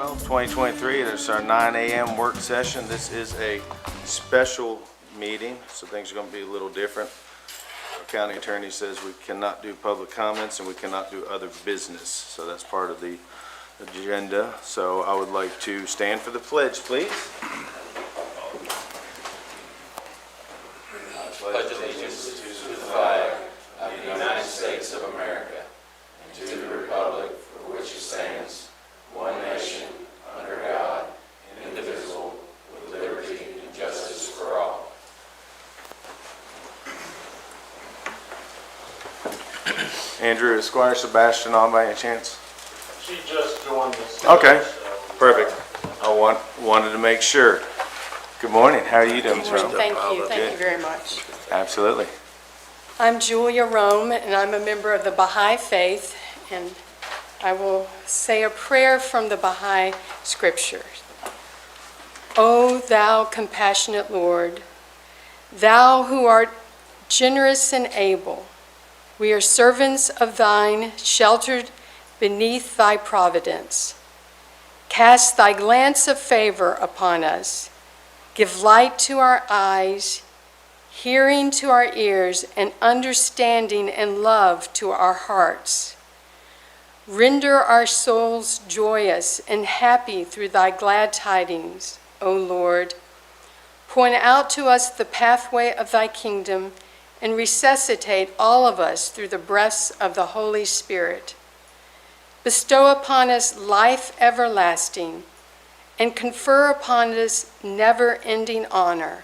12, 2023. This is our 9 a.m. work session. This is a special meeting, so things are going to be a little different. Our county attorney says we cannot do public comments and we cannot do other business, so that's part of the agenda. So I would like to stand for the pledge, please. Pledge allegiance to the flag of the United States of America and to the republic for which it stands, one nation, under God, indivisible, with liberty and justice for all. Andrew, is Squire Sebastian on by any chance? She just joined us. Okay, perfect. I wanted to make sure. Good morning. How are you doing, Ms. Rome? Thank you very much. Absolutely. I'm Julia Rome, and I'm a member of the Baha'i Faith, and I will say a prayer from the Baha'i Scriptures. O thou compassionate Lord, thou who art generous and able, we are servants of thine, sheltered beneath thy providence. Cast thy glance of favor upon us. Give light to our eyes, hearing to our ears, and understanding and love to our hearts. Render our souls joyous and happy through thy glad tidings, O Lord. Point out to us the pathway of thy kingdom and resuscitate all of us through the breaths of the Holy Spirit. Bestow upon us life everlasting and confer upon us never-ending honor.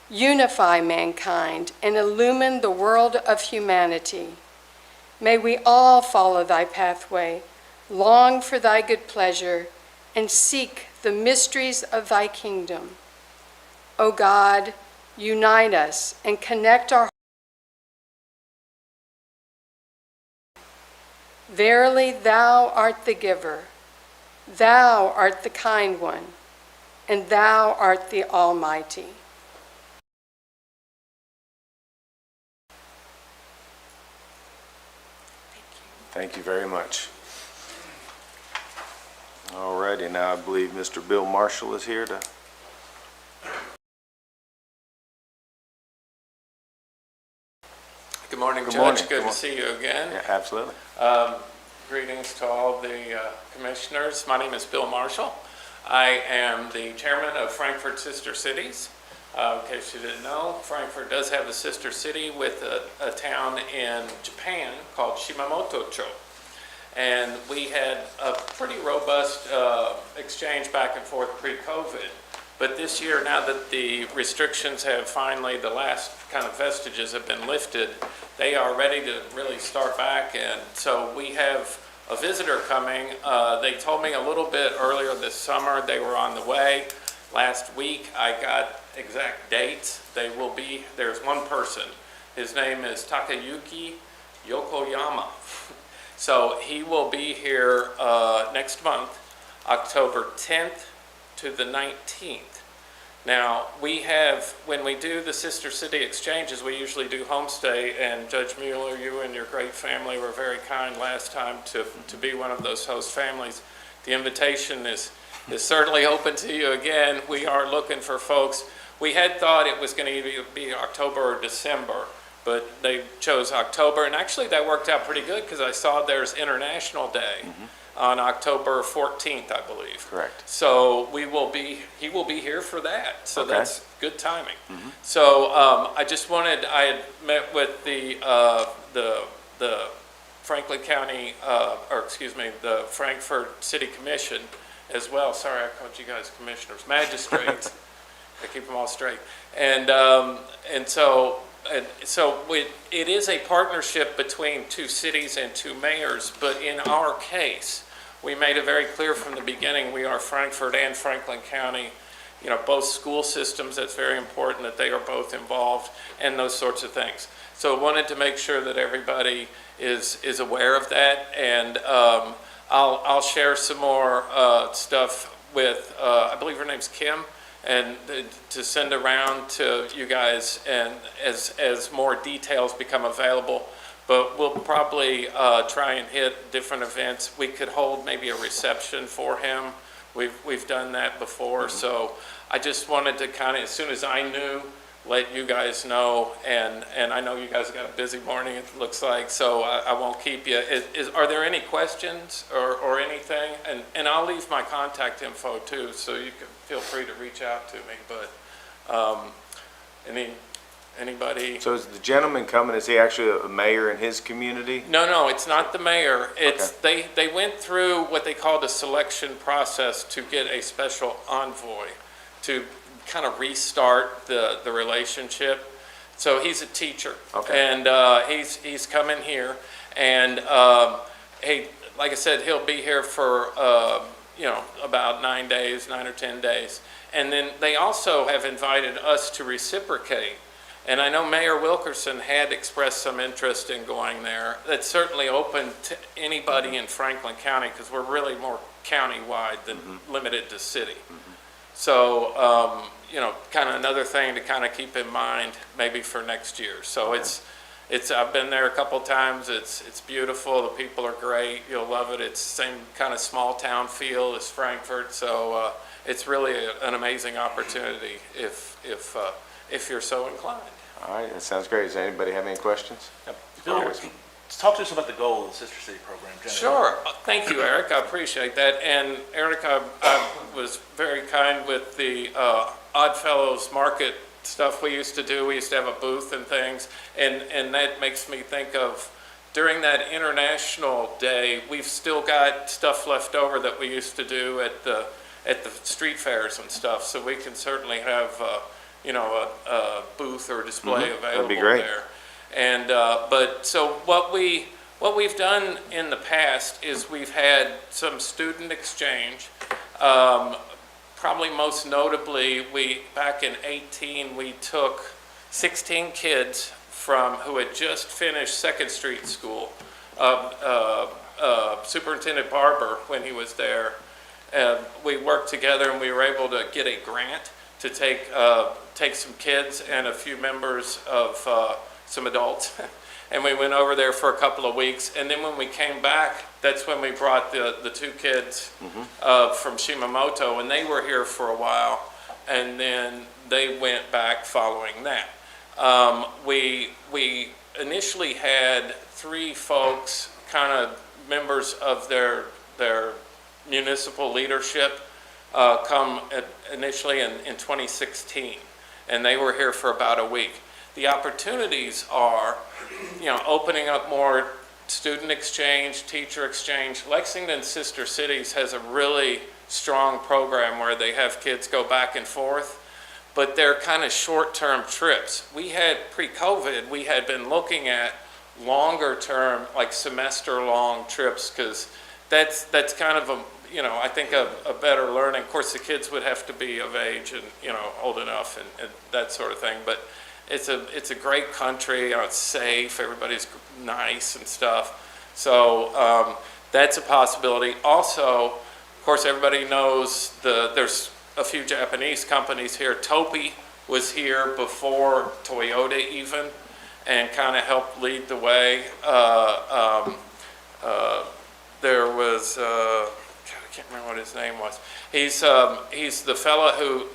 Unify mankind and illumine the world of humanity. May we all follow thy pathway, long for thy good pleasure, and seek the mysteries of thy kingdom. O God, unite us and connect our hearts. Verily, thou art the giver. Thou art the kind one, and thou art the Almighty. Thank you very much. All righty, now I believe Mr. Bill Marshall is here to... Good morning, Good Judge. morning. Good to see you again. Yeah, absolutely. Greetings to all the commissioners. My name is Bill Marshall. I am the chairman of Frankfurt Sister Cities. In case you didn't know, Frankfurt does have a sister city with a town in Japan called Shimamoto-cho. And we had a pretty robust exchange back and forth pre-COVID. But this year, now that the restrictions have finally, the last kind of vestiges have been lifted, they are ready to really start back. And so we have a visitor coming. They told me a little bit earlier this summer they were on the way. Last week I got exact dates. They will be, there's one person. His name is Takayuki Yokoyama. So he will be here next month, October 10th to the 19th. Now, we have, when we do the Sister City exchanges, we usually do homestay, and Judge Mueller, you and your great family were very kind last time to be one of those host families. The invitation is certainly open to you again. We are looking for folks. We had thought it was going to be October or December, but they chose October, and actually that worked out pretty good because I saw there's International Day on October 14th, I believe. Correct. So he will be here for that. So Okay. That's good timing. So I had met with the Franklin County, the Frankfurt City Commission as well. Sorry, I called you guys commissioners, magistrates. I keep them all straight. So it is a partnership between two cities and two mayors, but in our case, we made it very clear from the beginning, we are Frankfurt and Franklin County, both school systems, that's very important that they are both involved, and those sorts of things. So I wanted to make sure that everybody is aware of that, and I'll share some more stuff with, I believe her name's Kim, and to send around to you guys, and as more details become available. But we'll probably try and hit different events. We could hold maybe a reception for him We've done that before, so I just wanted to kind of, as soon as I knew, let you guys know, and I know you guys got a busy morning, it looks like, so I won't keep you. Are there any questions or anything? And I'll leave my contact info too, so you can feel free to reach out to me, but anybody? So is the gentleman coming, is he actually a mayor in his community? No, it's not the mayor. It's, they went through what they called a selection process to get a special envoy to kind of restart the relationship. So he's a teacher. And he's coming here. And like I said, he'll be here for, about 9 or 10 days. And then they also have invited us to reciprocate. And I know Mayor Wilkerson had expressed some interest in going there. That's certainly open to anybody in Franklin County, because we're really more county-wide than limited to city. So, kind of another thing to kind of keep in mind maybe for next year. So I've been there a couple times. It's beautiful. The people are great. You'll love it. It's the same kind of small town feel as Frankfort. So it's really an amazing opportunity if you're so inclined. All right, that sounds great. Does anybody have any questions? Bill, talk to us about the goal of the Sister City program. Sure. Thank you, Eric. I appreciate that. And Eric, I was very kind with the Oddfellows Market stuff we used to do. We used to have a booth and things. And that makes me think of, during that International Day, we've still got stuff left over that we used to do at the street fairs and stuff. So we can certainly have, a booth or display available That'd be great. there. And but so what we've done in the past is we've had some student exchange. Probably most notably, back in 2018 we took 16 kids who had just finished Second Street School. Superintendent Barber, when he was there, we worked together and we were able to get a grant to take some kids and a few members of some adults. And we went over there for a couple of weeks. And then when we came back, that's when we brought the two kids from Shimamoto, and they were here for a while. And then they went back following that. We initially had 3 folks, kind of members of their municipal leadership, come initially in 2016. And they were here for about a week. The opportunities are, opening up more student exchange, teacher exchange. Lexington Sister Cities has a really strong program where they have kids go back and forth, but they're kind of short-term trips. We had, pre-COVID, we had been looking at longer-term, like semester-long trips, because that's kind of I think a better learning. Of course, the kids would have to be of age and, old enough and that sort of thing, but it's a great country. It's safe. Everybody's nice and stuff. So that's a possibility. Also, of course, everybody knows there's a few Japanese companies here. Topi was here before Toyota even, and kind of helped lead the way. There was, I can't remember what his name was. He's the fellow who,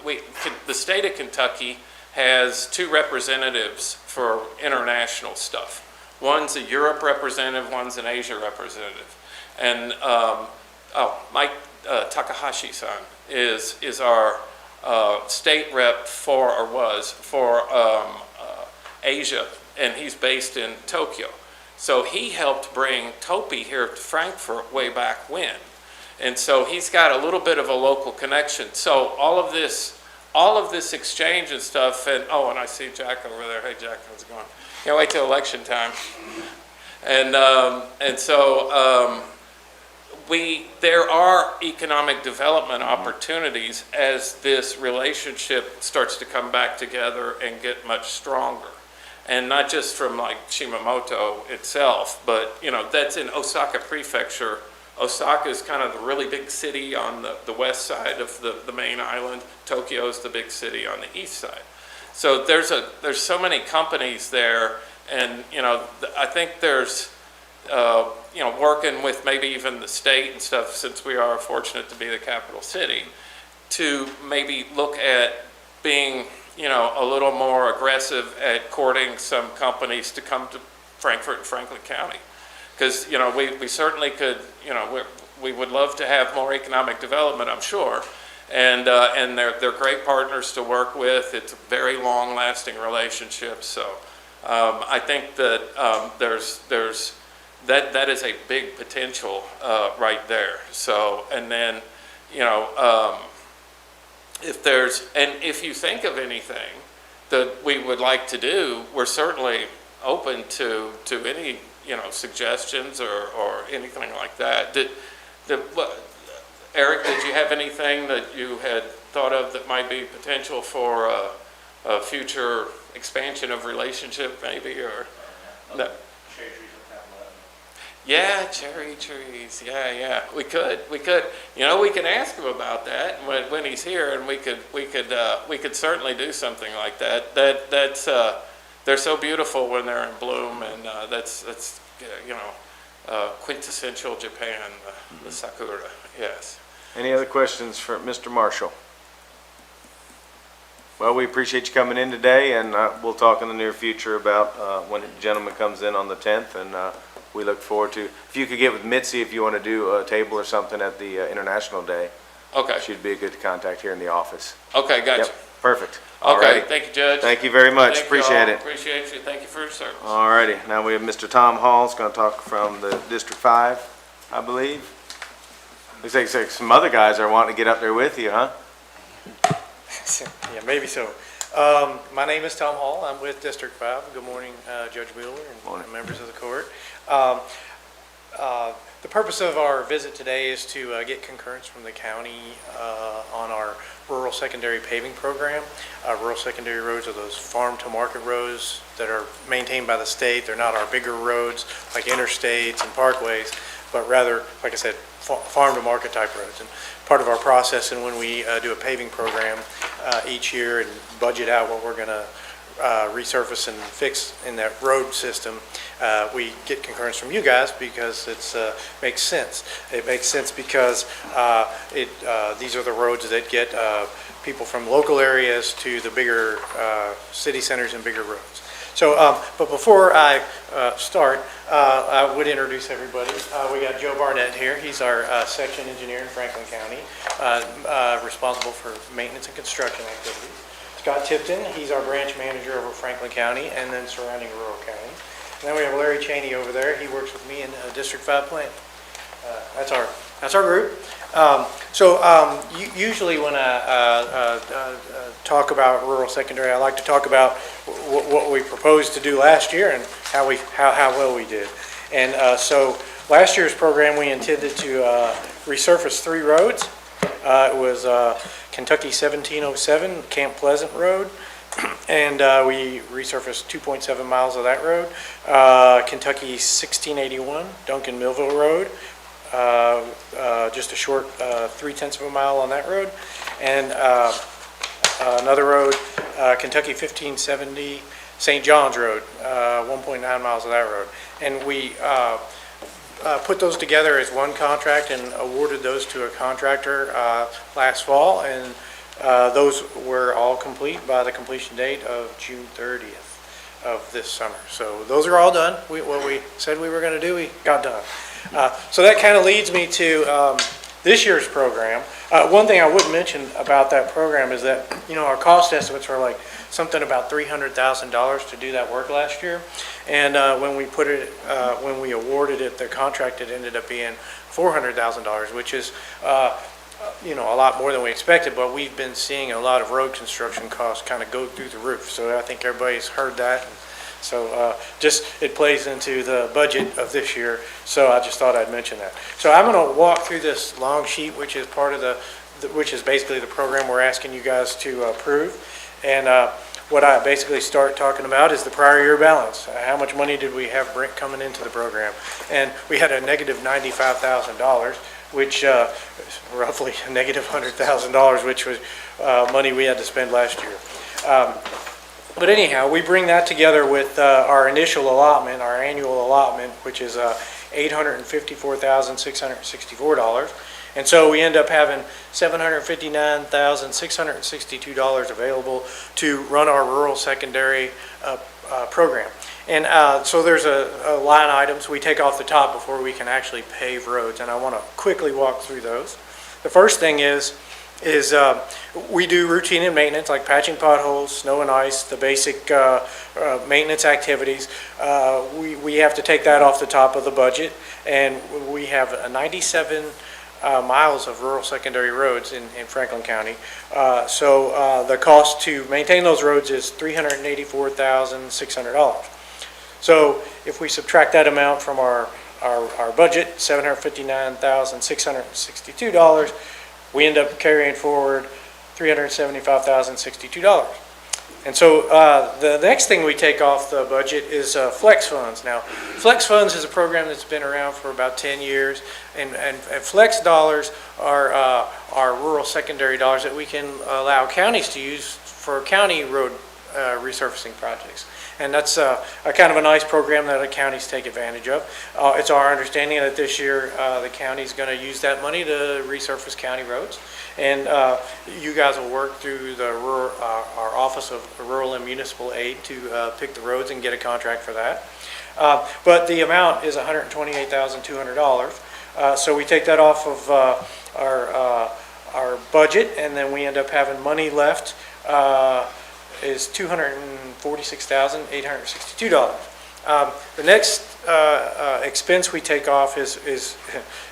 the state of Kentucky has 2 representatives for international stuff. One's a Europe representative, one's an Asia representative. And Mike Takahashi-san is our state rep was for Asia, and he's based in Tokyo. So he helped bring Topi here to Frankfurt way back when. And so he's got a little bit of a local connection. So all of this exchange and stuff, and I see Jack over there. Hey, Jack, how's it going? Can't wait till election time. And so there are economic development opportunities as this relationship starts to come back together and get much stronger. And not just from like Shimamoto itself, but that's in Osaka Prefecture. Osaka is kind of the really big city on the west side of the main island. Tokyo is the big city on the east side. So there's so many companies there, and I think there's working with maybe even the state and stuff, since we are fortunate to be the capital city, to maybe look at being, a little more aggressive at courting some companies to come to Frankfort and Franklin County. Because, we certainly could, we would love to have more economic development, I'm sure. And they're great partners to work with. It's a very long-lasting relationship. So I think that that is a big potential right there. So, and then, if you think of anything that we would like to do, we're certainly open to any, suggestions or anything like that. Eric, did you have anything that you had thought of that might be potential for a future expansion of relationship maybe, or? No? Yeah, cherry trees. Yeah. We could. We can ask him about that when he's here, and we could certainly do something like that. That's they're so beautiful when they're in bloom, and that's quintessential Japan, the sakura. Yes. Any other questions for Mr. Marshall? Well, we appreciate you coming in today, and we'll talk in the near future about when the gentleman comes in on the 10th, and we look forward to, if you could get with Mitzi if you want to do a table or something at the International Day. Okay. She'd be a good contact here in the office. Okay, gotcha. Yep, perfect. Okay, Alrighty. thank you, Judge. Take you very much. Thank you Appreciate all. it. Appreciate you. Thank you for your service. Alrighty, now we have Mr. Tom Hall, who's going to talk from the District 5, I believe. Looks like some other guys are wanting to get up there with you, huh? Yeah, maybe so. My name is Tom Hall. I'm with District 5. Good morning, Judge Wheeler and members of the court. The purpose of our visit today is to get concurrence from the county on our rural secondary paving program. Rural secondary roads are those farm-to-market roads that are maintained by the state. They're not our bigger roads like interstates and parkways, but rather, like I said, farm-to-market type roads. And part of our process, and when we do a paving program each year and budget out what we're going to resurface and fix in that road system, we get concurrence from you guys because it makes sense. It makes sense because these are the roads that get people from local areas to the bigger city centers and bigger roads. So, but before I start, I would introduce everybody. We got Joe Barnett here. He's our section engineer in Franklin County, responsible for maintenance and construction activities. Scott Tipton, he's our branch manager over Franklin County and then surrounding rural county. And then we have Larry Cheney over there. He works with me in District 5 planning. That's our group. Usually when I talk about rural secondary, I like to talk about what we proposed to do last year and how well we did. And so last year's program, we intended to resurface 3 roads. It was Kentucky 1707, Camp Pleasant Road, and we resurfaced 2.7 miles of that road. Kentucky 1681, Duncan Millville Road, just a short 0.3 of a mile on that road. And another road, Kentucky 1570, St. John's Road, 1.9 miles of that road. And we put those together as one contract and awarded those to a contractor last fall, and those were all complete by the completion date of June 30th of this summer. So those are all done. What we said we were going to do, we got done. So that kind of leads me to this year's program. One thing I would mention about that program is that, our cost estimates were like something about $300,000 to do that work last year. And when we awarded it, the contract, it ended up being $400,000, which is, a lot more than we expected, but we've been seeing a lot of road construction costs kind of go through the roof. So I think everybody's heard that. So it plays into the budget of this year. So I just thought I'd mention that. So I'm going to walk through this long sheet, which is part of which is basically the program we're asking you guys to approve. And what I basically start talking about is the prior year balance. How much money did we have coming into the program? And we had a negative $95,000, which roughly a negative $100,000, which was money we had to spend last year. But anyhow, we bring that together with our initial allotment, our annual allotment, which is $854,664. And so we end up having $759,662 available to run our rural secondary program. And so there's a line items we take off the top before we can actually pave roads, and I want to quickly walk through those. The first thing is we do routine and maintenance like patching potholes, snow and ice, the basic maintenance activities. We have to take that off the top of the budget, and we have 97 miles of rural secondary roads in Franklin County. So the cost to maintain those roads is $384,600. So if we subtract that amount from our budget, $759,662, we end up carrying forward $375,062. And so the next thing we take off the budget is flex funds. Now, flex funds is a program that's been around for about 10 years, and flex dollars are rural secondary dollars that we can allow counties to use for county road resurfacing projects. And that's a kind of a nice program that the counties take advantage of. It's our understanding that this year the county's going to use that money to resurface county roads. And you guys will work through the our Office of Rural and Municipal Aid to pick the roads and get a contract for that. But the amount is $128,200. So we take that off of our budget, and then we end up having money left is $246,862. The next expense we take off is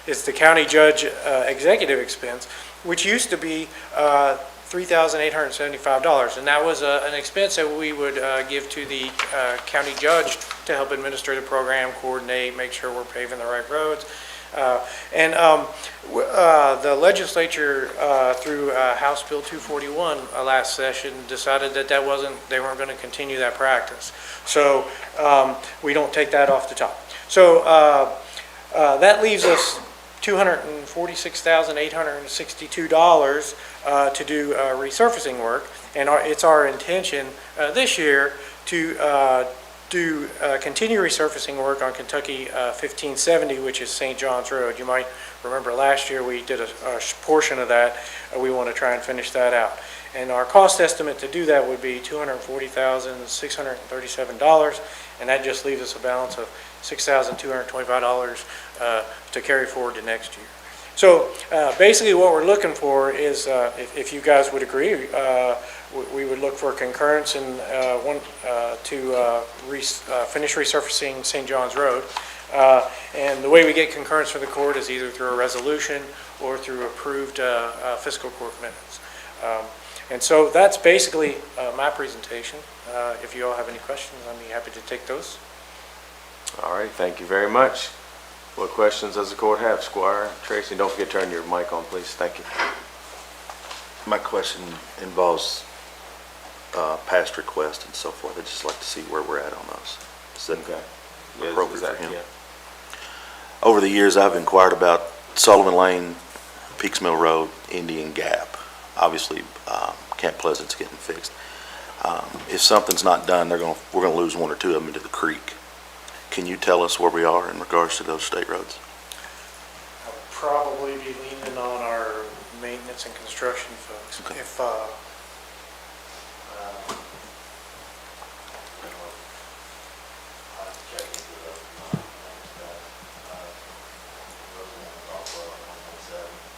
the county judge executive expense, which used to be $3,875, and that was an expense that we would give to the county judge to help administer the program, coordinate, make sure we're paving the right roads. The legislature, through House Bill 241 last session, decided that they weren't going to continue that practice. So we don't take that off the top. So that leaves us $246,862 to do resurfacing work, and it's our intention this year to continue resurfacing work on Kentucky 1570, which is St. John's Road. You might remember last year we did a portion of that. We want to try and finish that out. And our cost estimate to do that would be $240,637, and that just leaves us a balance of $6,225 to carry forward to next year. So basically what we're looking for is, if you guys would agree, we would look for concurrence and finish resurfacing St. John's Road. And the way we get concurrence from the court is either through a resolution or through approved fiscal court minutes. And so that's basically my presentation. If you all have any questions, I'd be happy to take those. All right, thank you very much. What questions does the court have, Squire? Tracy, don't forget to turn your mic on, please. Thank you. My question involves past requests and so forth. I'd just like to see where we're at on those. Is that Okay. appropriate for him? Yeah. Over the years, I've inquired about Sullivan Lane, Peaks Mill Road, Indian Gap. Obviously, Camp Pleasant's getting fixed. If something's not done, we're going to lose one or two of them into the creek. Can you tell us where we are in regards to those state roads? I'll probably be leaning on our maintenance and construction folks. Okay. If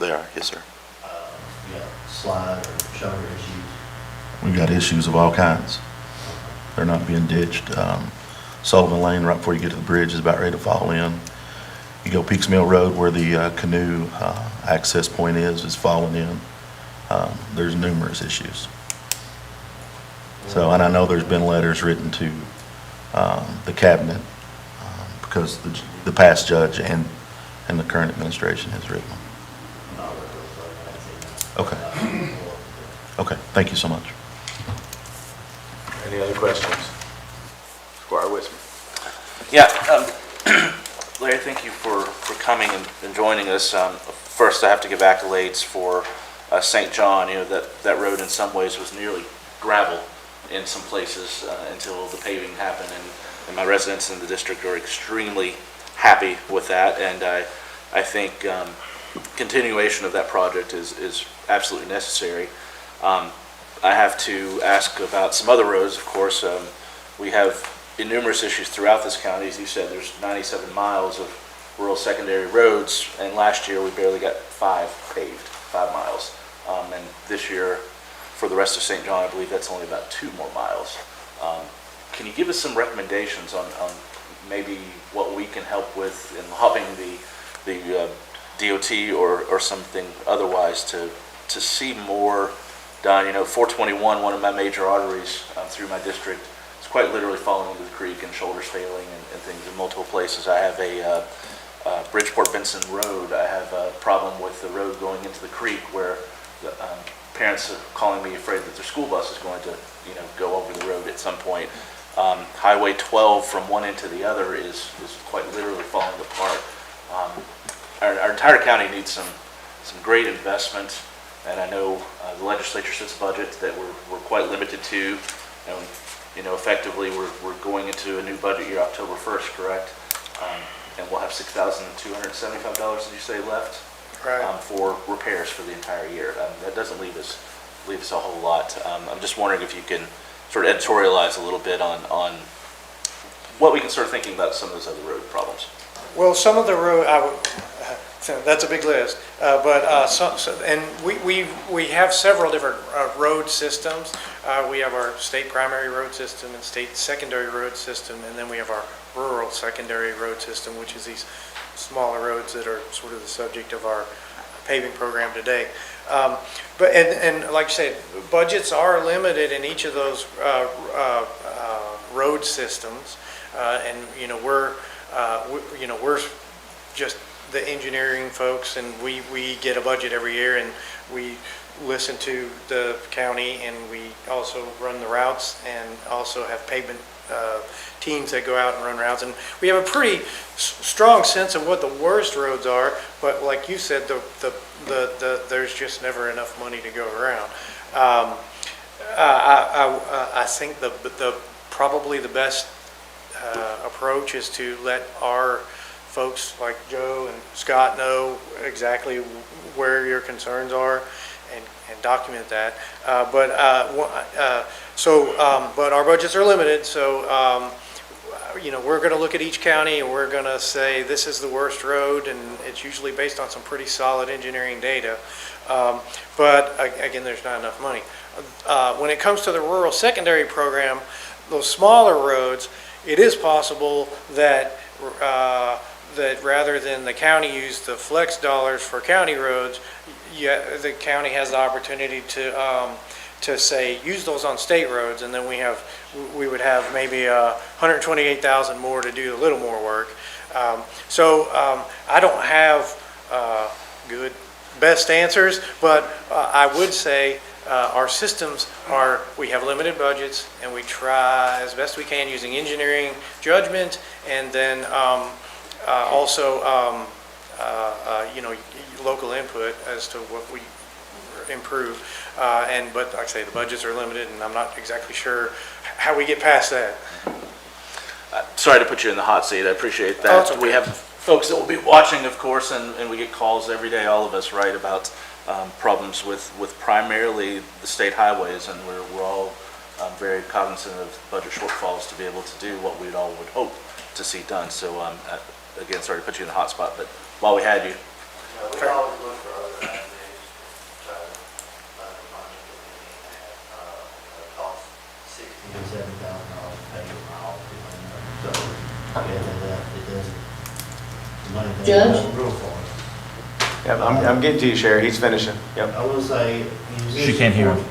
They are, yes, sir. Slide or shoulder issues. We've got issues of all kinds. They're not being ditched. Sullivan Lane, right before you get to the bridge, is about ready to fall in. You go Peaks Mill Road where the canoe access point is falling in. There's numerous issues. So, and I know there's been letters written to the cabinet because the past judge and the current administration has written them. Okay. Okay, thank you so much. Any other questions? Squire Wisman. Yeah, Larry, thank you for coming and joining us. First, I have to give accolades for St. John. You know, that road in some ways was nearly gravel in some places until the paving happened, and my residents in the district are extremely happy with that, and I think continuation of that project is absolutely necessary. I have to ask about some other roads, of course. We have numerous issues throughout this county. As you said, there's 97 miles of rural secondary roads, and last year we barely got 5 paved, 5 miles. And this year, for the rest of St. John, I believe that's only about 2 more miles. Can you give us some recommendations on maybe what we can help with in lobbying the DOT or something otherwise to see more done? You know, 421, one of my major arteries through my district, is quite literally falling into the creek and shoulders failing and things in multiple places. I have a Bridgeport-Benson Road. I have a problem with the road going into the creek where the parents are calling me afraid that their school bus is going to, go over the road at some point. Highway 12 from one end to the other is quite literally falling apart. Our entire county needs some great investment, and I know the legislature sets budgets that we're quite limited to. And, effectively we're going into a new budget year October 1st, correct? And we'll have $6,275, did you say, left? Right. For repairs for the entire year. That doesn't leave us a whole lot. I'm just wondering if you can sort of editorialize a little bit on what we can start thinking about some of those other road problems. Well, some of the road, that's a big list, and we have several different road systems. We have our state primary road system and state secondary road system, and then we have our rural secondary road system, which is these smaller roads that are sort of the subject of our paving program today. But like you said, budgets are limited in each of those road systems, and we're just the engineering folks, and we get a budget every year, and we listen to the county, and we also run the routes, and also have pavement teams that go out and run routes, and we have a pretty strong sense of what the worst roads are. But like you said, there's just never enough money to go around. I think probably the best approach is to let our folks like Joe and Scott know exactly where your concerns are and document that. But our budgets are limited, so we're going to look at each county and we're going to say this is the worst road, and it's usually based on some pretty solid engineering data. But again, there's not enough money. When it comes to the rural secondary program, those smaller roads, it is possible that rather than the county use the flex dollars for county roads, the county has the opportunity to say use those on state roads, and then we would have maybe 128,000 more to do a little more work. I don't have good best answers, but I would say our systems we have limited budgets, and we try as best we can using engineering judgment, and then also local input as to what we improve. But like I say, the budgets are limited, and I'm not exactly sure how we get past that. Sorry to put you in the hot seat. I appreciate that. Oh, it's okay. We have folks that will be watching, of course, and we get calls every day, all of us, right, about problems with primarily the state highways, and we're all very cognizant of budget shortfalls to be able to do what we'd all would hope to see done. So again, sorry to put you in the hot spot, but while we had you. We always look for other avenues, try to find the money that costs $60,000 to $70,000 to pay a mile. So, it doesn't, the money doesn't real far. Yeah, I'm getting to you, Sherry. He's finishing. Yep. I will say, She can't hear him.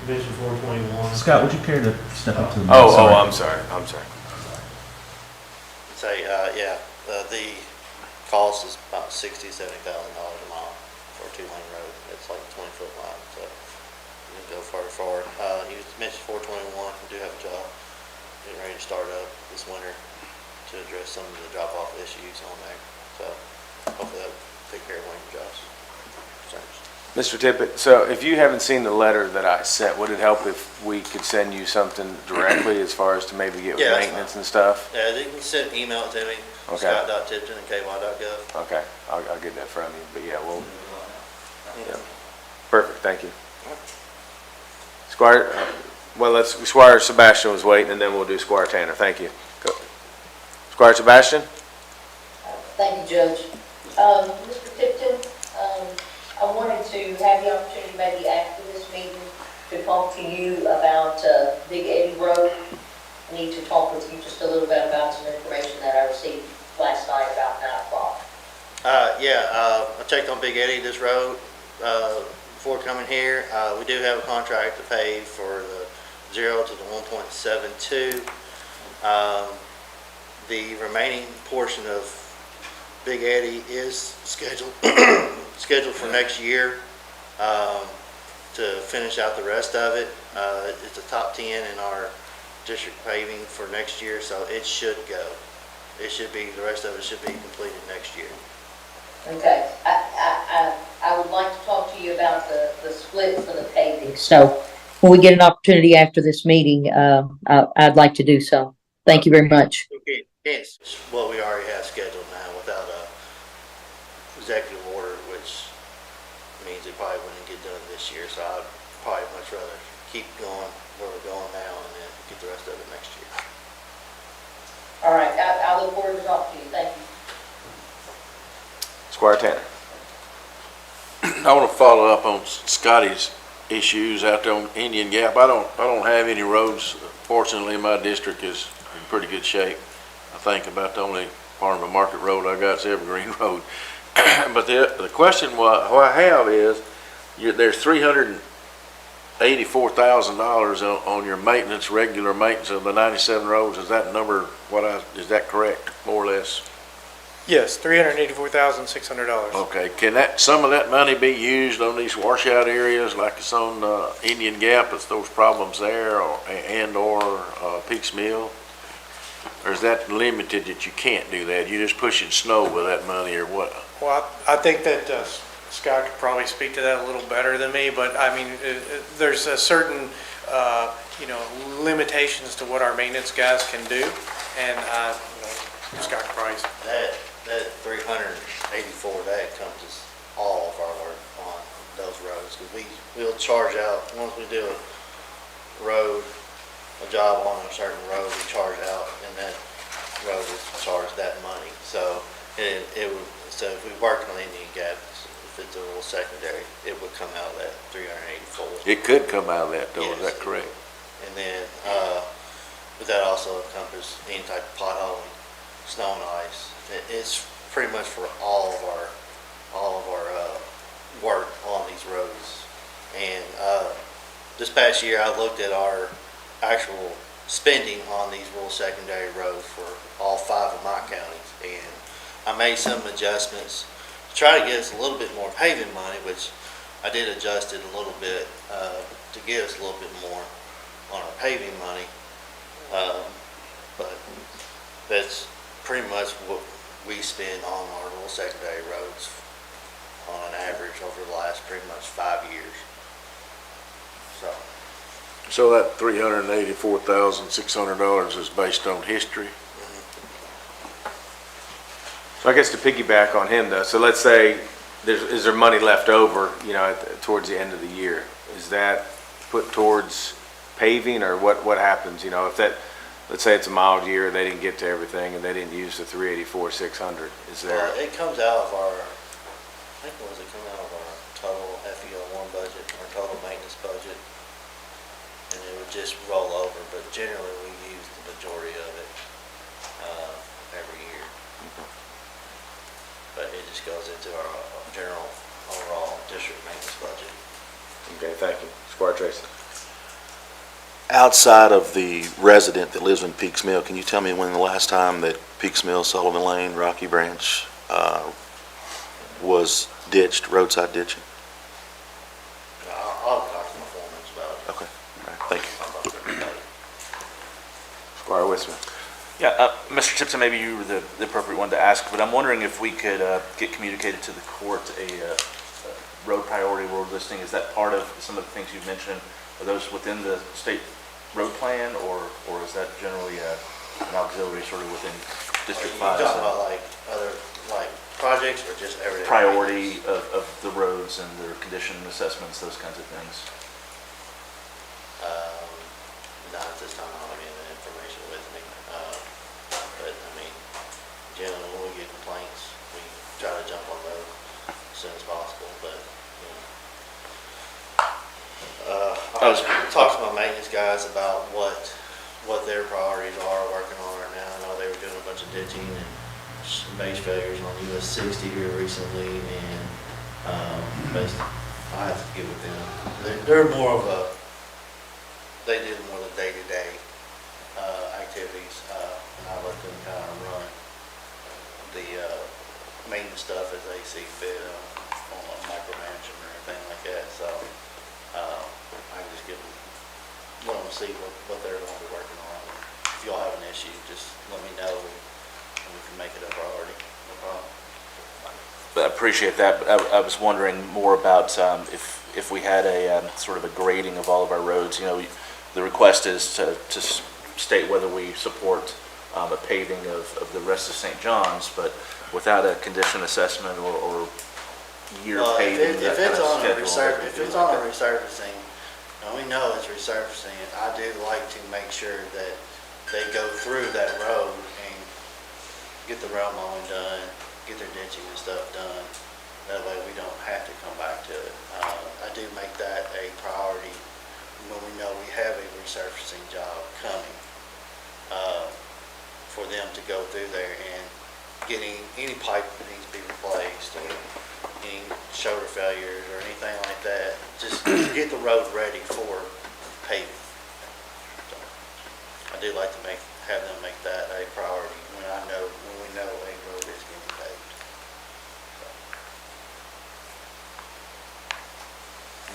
Division 421. Scott, would you care to step up to the mic? Oh, I'm sorry. Say, the cost is about $60,000 to $70,000 a mile for a 2-lane road. It's like a 20-foot line, so you can go further forward. You mentioned 421, we do have a job getting ready to start up this winter to address some of the drop-off issues on there. So hopefully that'll take care of one of your jobs. Concerns. Mr. Tippett, so if you haven't seen the letter that I sent, would it help if we could send you something directly as far as to maybe get with Yeah, that's maintenance and stuff? Yeah, you can send, email it to me, Okay. scott.tipton@ky.gov. Okay, I'll get that from you, but yeah, we'll, yeah. Perfect, thank you. Squire, Squire Sebastian was waiting, and then we'll do Squire Tanner, thank you. Go. Squire Sebastian? Thank you, Judge. Mr. Tipton, I wanted to have the opportunity maybe after this meeting to talk to you about Big Eddie Road. I need to talk with you just a little bit about some information that I received last night about 9 o'clock. I checked on Big Eddie, this road, before coming here. We do have a contract to pay for the 0 to the 1.72. The remaining portion of Big Eddie is scheduled for next year to finish out the rest of it. It's a top 10 in our district paving for next year, so it should go. It should be, the rest of it should be completed next year. Okay, I would like to talk to you about the split for the paving. So when we get an opportunity after this meeting, I'd like to do so. Thank you very much. Okay, it's what we already have scheduled now without a executive order, which means it probably wouldn't get done this year, so I'd probably much rather keep going where we're going now and then get the rest of it next year. All right, I look forward to talking to you. Thank you. Squire Tanner? I want to follow up on Scotty's issues out there on Indian Gap. I don't have any roads. Fortunately, my district is in pretty good shape. I think about the only part of a market road I got is Evergreen Road. But the question what I have is, there's $384,000 on your maintenance, regular maintenance of the 97 roads. Is that number is that correct, more or less? Yes, $384,600. Okay, can some of that money be used on these washout areas like it's on Indian Gap, it's those problems there, or Peaks Mill? Or is that limited that you can't do that? You're just pushing snow with that money or what? Well, I think that Scott could probably speak to that a little better than me, but I mean, there's a certain, limitations to what our maintenance guys can do, and Scott could probably. That 384, that encompasses all of our work on those roads, because we'll charge out, once we do a job on a certain road, we charge out, and that road is charged that money. So so if we worked on Indian Gap, if it's a little secondary, it would come out of that 384. It could come out of that though, Yes. is that correct? And then, but that also encompasses any type of potholing, snow and ice. It's pretty much for all of our work on these roads. And this past year, I looked at our actual spending on these rural secondary roads for all 5 of my counties, and I made some adjustments to try to get us a little bit more paving money, which I did adjust it a little bit to get us a little bit more on our paving money. But that's pretty much what we spend on our rural secondary roads on an average over the last pretty much 5 years. So that $384,600 is based on history? So I guess to piggyback on him though, so let's say, is there money left over, towards the end of the year? Is that put towards paving, or what happens, if that, let's say it's a mild year, they didn't get to everything and they didn't use the 384,600, is there? It comes out of our, I think it come out of our total FEO1 budget, our total maintenance budget, and it would just roll over, but generally we use the majority of it every year. But it just goes into our general overall district maintenance budget. Okay, thank you. Squire Tracy? Outside of the resident that lives in Peaks Mill, can you tell me when the last time that Peaks Mill, Sullivan Lane, Rocky Branch was ditched, roadside ditching? I'll talk to my foreman about it. Okay, all right, thank you. Squire Wisman? Yeah, Mr. Tipton, maybe you were the appropriate one to ask, but I'm wondering if we could get communicated to the court road priority, road listing, is that part of some of the things you mentioned? Are those within the state road plan, or is that generally an auxiliary sort of within District 5? You talking about like other, like projects or just everyday? Priority of the roads and their condition assessments, those kinds of things. Not at this time, I don't have any of that information with me. But I mean, generally when we get complaints, we try to jump on those as soon as possible, but, you know. I was talking to my maintenance guys about what their priorities are working on right now. I know they were doing a bunch of ditching and some base failures on US 60 here recently, and, but I have to get with them. They're more of a, they do more of the day-to-day activities, and I let them kind of run the maintenance stuff as they see fit, on micromanaging or anything like that. So I can just give them, let them see what they're going to be working on. If y'all have an issue, just let me know, and we can make it a priority. No problem. I appreciate that, but I was wondering more about if we had a sort of a grading of all of our roads. You know, the request is to state whether we support a paving of the rest of St. John's, but without a condition assessment or year paving, that kind of schedule. If it's on a resurfacing, and we know it's resurfacing, I do like to make sure that they go through that road and get the road mowing done, get their ditching and stuff done. That way we don't have to come back to it. I do make that a priority when we know we have a resurfacing job coming, for them to go through there and getting any pipe that needs to be replaced, or any shoulder failures or anything like that, just get the road ready for paving. So, I do like to have them make that a priority when we know a road is getting paved.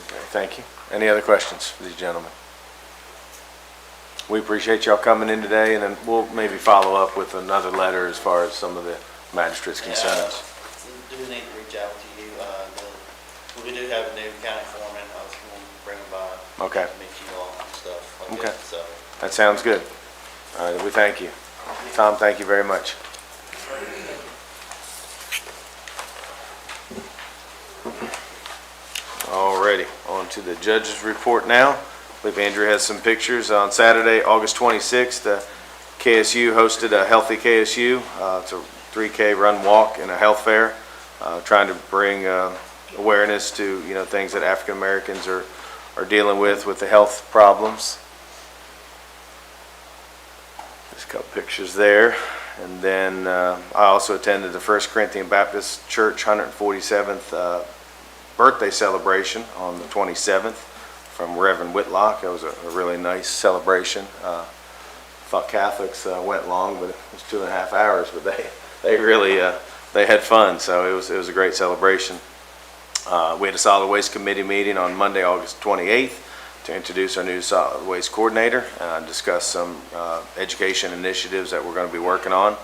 Okay, thank you. Any other questions for these gentlemen? We appreciate y'all coming in today, and then we'll maybe follow up with another letter as far as some of the magistrate's concerns. We do need to reach out to you. We do have a new county foreman. I was going to bring him by. Okay. To meet you all and stuff like Okay. that. So, That sounds good. All right, we thank you. Tom, thank you very much. Alrighty, on to the judge's report now. I believe Andrew has some pictures. On Saturday, August 26th, KSU hosted a Healthy KSU. It's a 3K run walk and a health fair, trying to bring awareness to, things that African Americans are dealing with the health problems. Just a couple pictures there. And then I also attended the First Corinthian Baptist Church 147th birthday celebration on the 27th from Reverend Whitlock. It was a really nice celebration. Thought Catholics went long, but it was 2.5 hours, but they really they had fun, so it was a great celebration. We had a solid waste committee meeting on Monday, August 28th to introduce our new solid waste coordinator and discuss some education initiatives that we're going to be working on.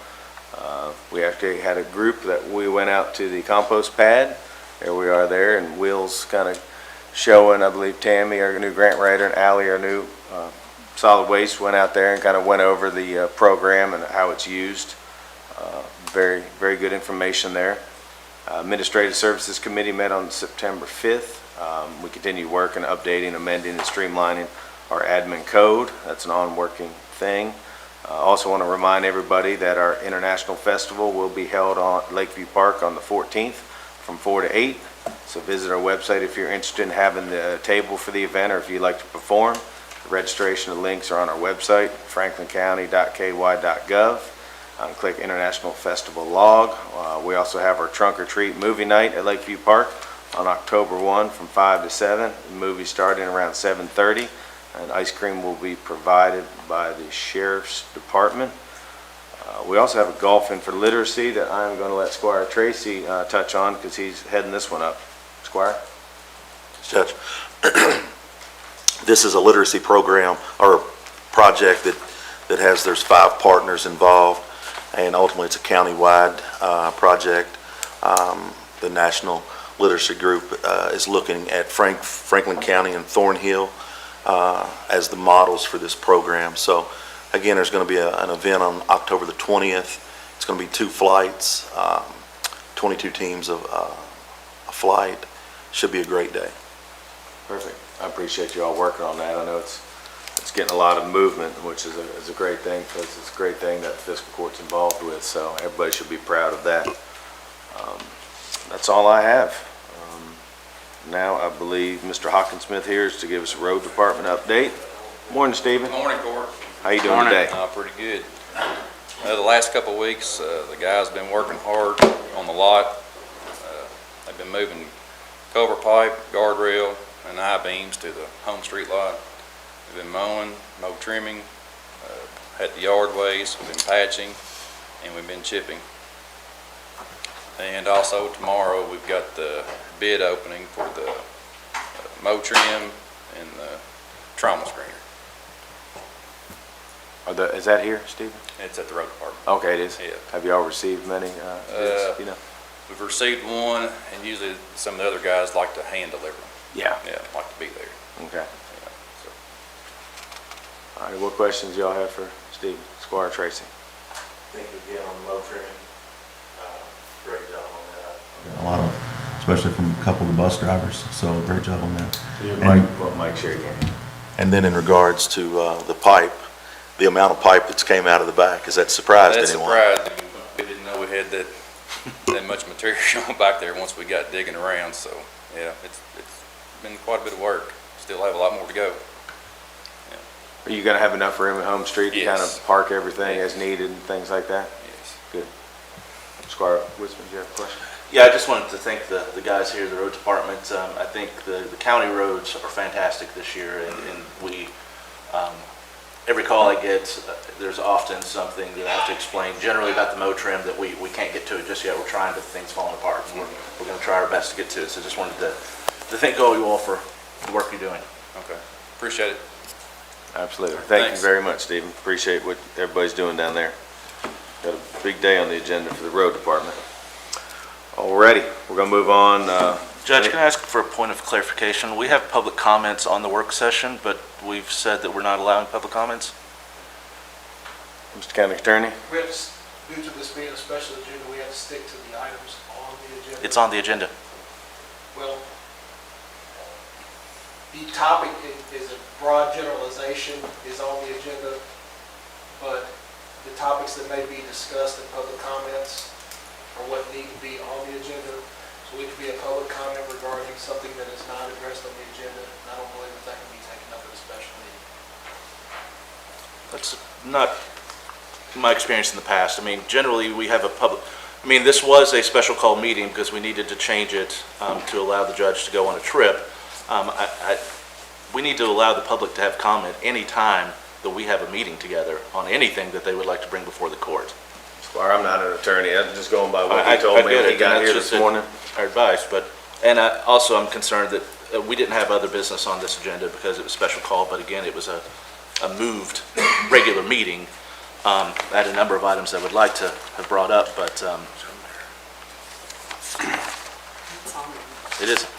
We actually had a group that we went out to the compost pad. There we are there, and Will's kind of showing, I believe Tammy, our new grant writer, and Allie, our new solid waste, went out there and kind of went over the program and how it's used. Very, very good information there. Administrative Services Committee met on September 5th. We continue working, updating, amending, and streamlining our admin code. That's an on-working thing. Also want to remind everybody that our International Festival will be held on Lakeview Park on the 14th from 4 to 8. So visit our website if you're interested in having the table for the event or if you'd like to perform. The registration and links are on our website, franklincounty.ky.gov. Click International Festival log. We also have our trunk or treat movie night at Lakeview Park on October 1 from 5 to 7. The movie starting around 7:30, and ice cream will be provided by the Sheriff's Department. We also have a golf in for literacy that I'm going to let Squire Tracy touch on because he's heading this one up. Squire? Judge, this is a literacy program or project that there's 5 partners involved, and ultimately it's a county-wide project. The National literacy group is looking at Franklin County and Thornhill as the models for this program. So again, there's going to be an event on October the 20th. It's going to be 2 flights, 22 teams of a flight. Should be a great day. Perfect. I appreciate you all working on that. I know it's getting a lot of movement, which is a great thing, because it's a great thing that the Fiscal Court's involved with, so everybody should be proud of that. That's all I have. Now, I believe Mr. Hawkinsmith here is to give us a road department update. Morning, Stephen. Morning, Court. How you doing today? Pretty good. The last couple of weeks, the guys have been working hard on the lot. They've been moving culvert pipe, guardrail, and I-beams to the home street lot. We've been mowing, mow trimming, had the yard waste, we've been patching, and we've been chipping. And also tomorrow, we've got the bid opening for the mow trim and the trauma screener. Is that here, Stephen? It's at the road department. Okay, it is? Yeah. Have you all received many bids, you know? We've received one, and usually some of the other guys like to hand deliver them. Yeah. Yeah, like to be there. Okay. Yeah, so. All right, what questions y'all have for Stephen, Squire Tracy? Thank you again on the mow trimming. Great job on that. A lot of, especially from a couple of the bus drivers, so great job on that. Mike, share again. And then in regards to the pipe, the amount of pipe that's came out of the back, has that surprised That anyone? surprised me. We didn't know we had that much material back there once we got digging around, so, yeah, it's been quite a bit of work. Still have a lot more to go. Are you gonna have enough room at Home Street to kind Yes. of park everything as needed and things like that? Yes. Good. Squire Wiseman, do you have a question? Yeah, I just wanted to thank the guys here, the road department. I think the county roads are fantastic this year, and we, every call I get, there's often something that I have to explain, generally about the mow trim, that we can't get to it just yet. We're trying, but things falling apart. We're going to try our best to get to it. So just wanted to thank all you all for the work you're doing. Okay. Appreciate it. Absolutely. Thank you Thanks. very much, Stephen. Appreciate what everybody's doing down there. Got a big day on the agenda for the road department. Alrighty, we're gonna move on. Judge, can I ask for a point of clarification? We have public comments on the work session, but we've said that we're not allowing public comments? Mr. County Attorney? We have to, due to this being a special agenda, we have to stick to the items on the agenda. It's on the agenda. Well, the topic is a broad generalization, is on the agenda, but the topics that may be discussed in public comments are what need to be on the agenda. So it could be a public comment regarding something that is not addressed on the agenda, and I don't believe that can be taken up at a special meeting. That's not my experience in the past. I mean, generally, we have a public, I mean, this was a special call meeting because we needed to change it to allow the judge to go on a trip. We need to allow the public to have comment any time that we have a meeting together on anything that they would like to bring before the court. Squire, I'm not an attorney. I'm just going by what I he told me get when he it, got and here that's this morning. our advice, but, and also I'm concerned that we didn't have other business on this agenda because it was a special call, but again, it was a moved regular meeting. I had a number of items I would like to have brought up, but it isn't.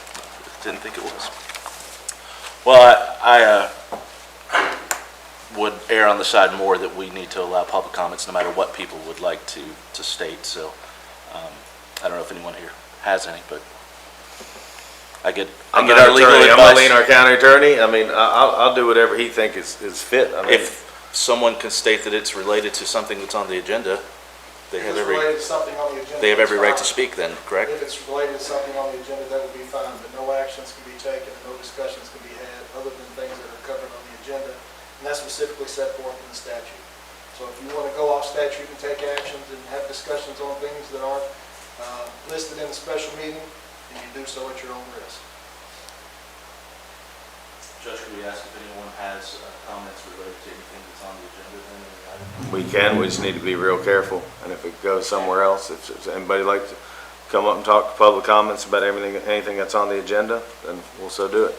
Didn't think it was. Well, I would err on the side more that we need to allow public comments no matter what people would like to state, so I don't know if anyone here has any, but I get I'm our not an legal attorney. I'm advice. Marlene, our county attorney. I mean, I'll do whatever he think is fit. I mean, If someone can state that it's related to something that's on the agenda, they have If it's related to something on the agenda, they have every that's right to fine. speak then, correct? If it's related to something on the agenda, that would be fine, but no actions can be taken, and no discussions can be had other than things that are covered on the agenda, and that's specifically set forth in the statute. So if you want to go off statute and take actions and have discussions on things that aren't listed in a special meeting, then you do so at your own risk. Judge, could we ask if anyone has comments related to anything that's on the agenda then? we can, we just need to be real careful. And if it goes somewhere else, if anybody like to come up and talk public comments about anything that's on the agenda, then we'll so do it.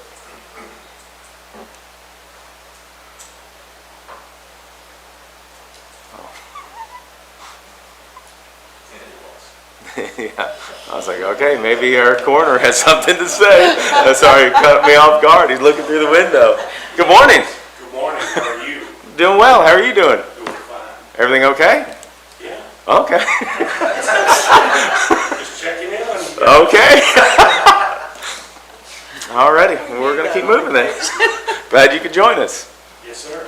Yeah, I was like, okay, maybe our coroner has something to say. Sorry, cut me off guard. He's looking through the window. Good morning. Good morning, how are you? Doing well. How are you doing? Doing fine. Everything okay? Yeah, Okay. just checking in. Okay. Alrighty, well, we're gonna keep moving then. Glad you could join us. Yes, sir.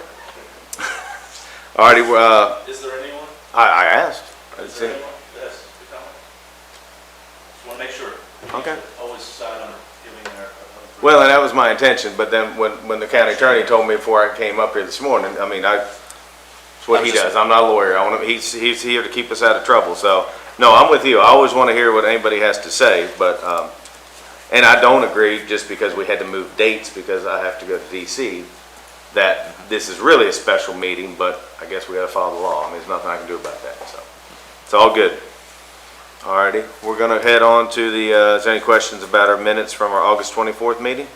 Alrighty, Is there anyone? I asked. I Is didn't there see- anyone? Yes, good comment. Just want to make sure. Okay. Always decide on giving their. Well, and that was my intention, but then when the county attorney told me before I came up here this morning, I mean, it's what he does. I'm not a lawyer. He's here to keep us out of trouble, so, no, I'm with you. I always want to hear what anybody has to say, but, and I don't agree just because we had to move dates because I have to go to DC, that this is really a special meeting, but I guess we gotta follow the law. I mean, there's nothing I can do about that, so. It's all good. Alrighty, we're gonna head on to the, is there any questions about our minutes from our August 24th meeting?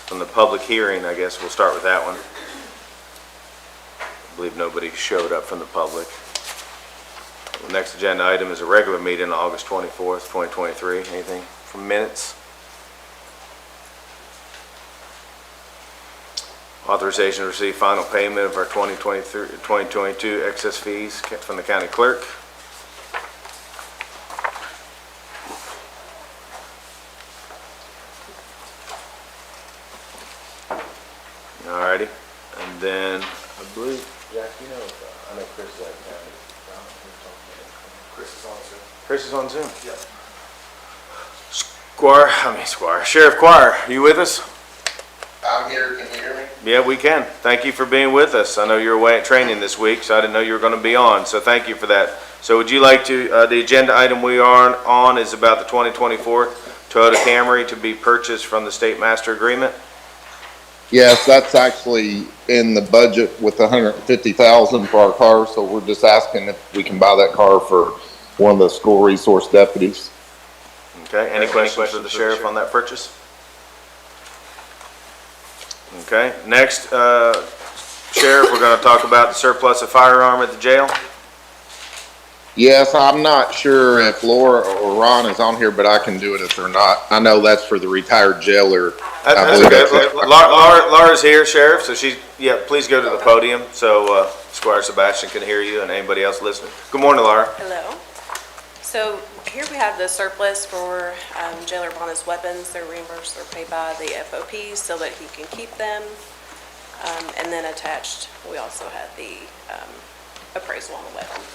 From the public hearing, I guess we'll start with that one. I believe nobody showed up from the public. The next agenda item is a regular meeting on August 24th, 2023. Anything from minutes? Authorization to receive final payment of our 2022 excess fees from the county clerk. Alrighty, and then I believe, Jack, you know, I know Chris is out of town. Chris is on Zoom. Chris is on Zoom. Yeah. Sheriff Choir, you with us? I'm here, can you hear me? Yeah, we can. Thank you for being with us. I know you're away at training this week, so I didn't know you were going to be on, so thank you for that. So would you like to, the agenda item we are on is about the 2024 Toyota Camry to be purchased from the State Master Agreement? Yes, that's actually in the budget with $150,000 for our car, so we're just asking if we can buy that car for one of the school resource deputies. Okay, any questions for the sheriff on that purchase? Okay, next, Sheriff, we're going to talk about the surplus of firearm at the jail. Yes, I'm not sure if Laura or Ron is on here, but I can do it if they're not. I know that's for the retired jailer. I That's believe okay. that's- Laura's here, Sheriff, so please go to the podium so Squire Sebastian can hear you and anybody else listening. Good morning, Laura. Hello. So here we have the surplus for Jailer Bonus weapons. They're reimbursed, they're paid by the FOP so that he can keep them. And then attached, we also had the appraisal on the weapons.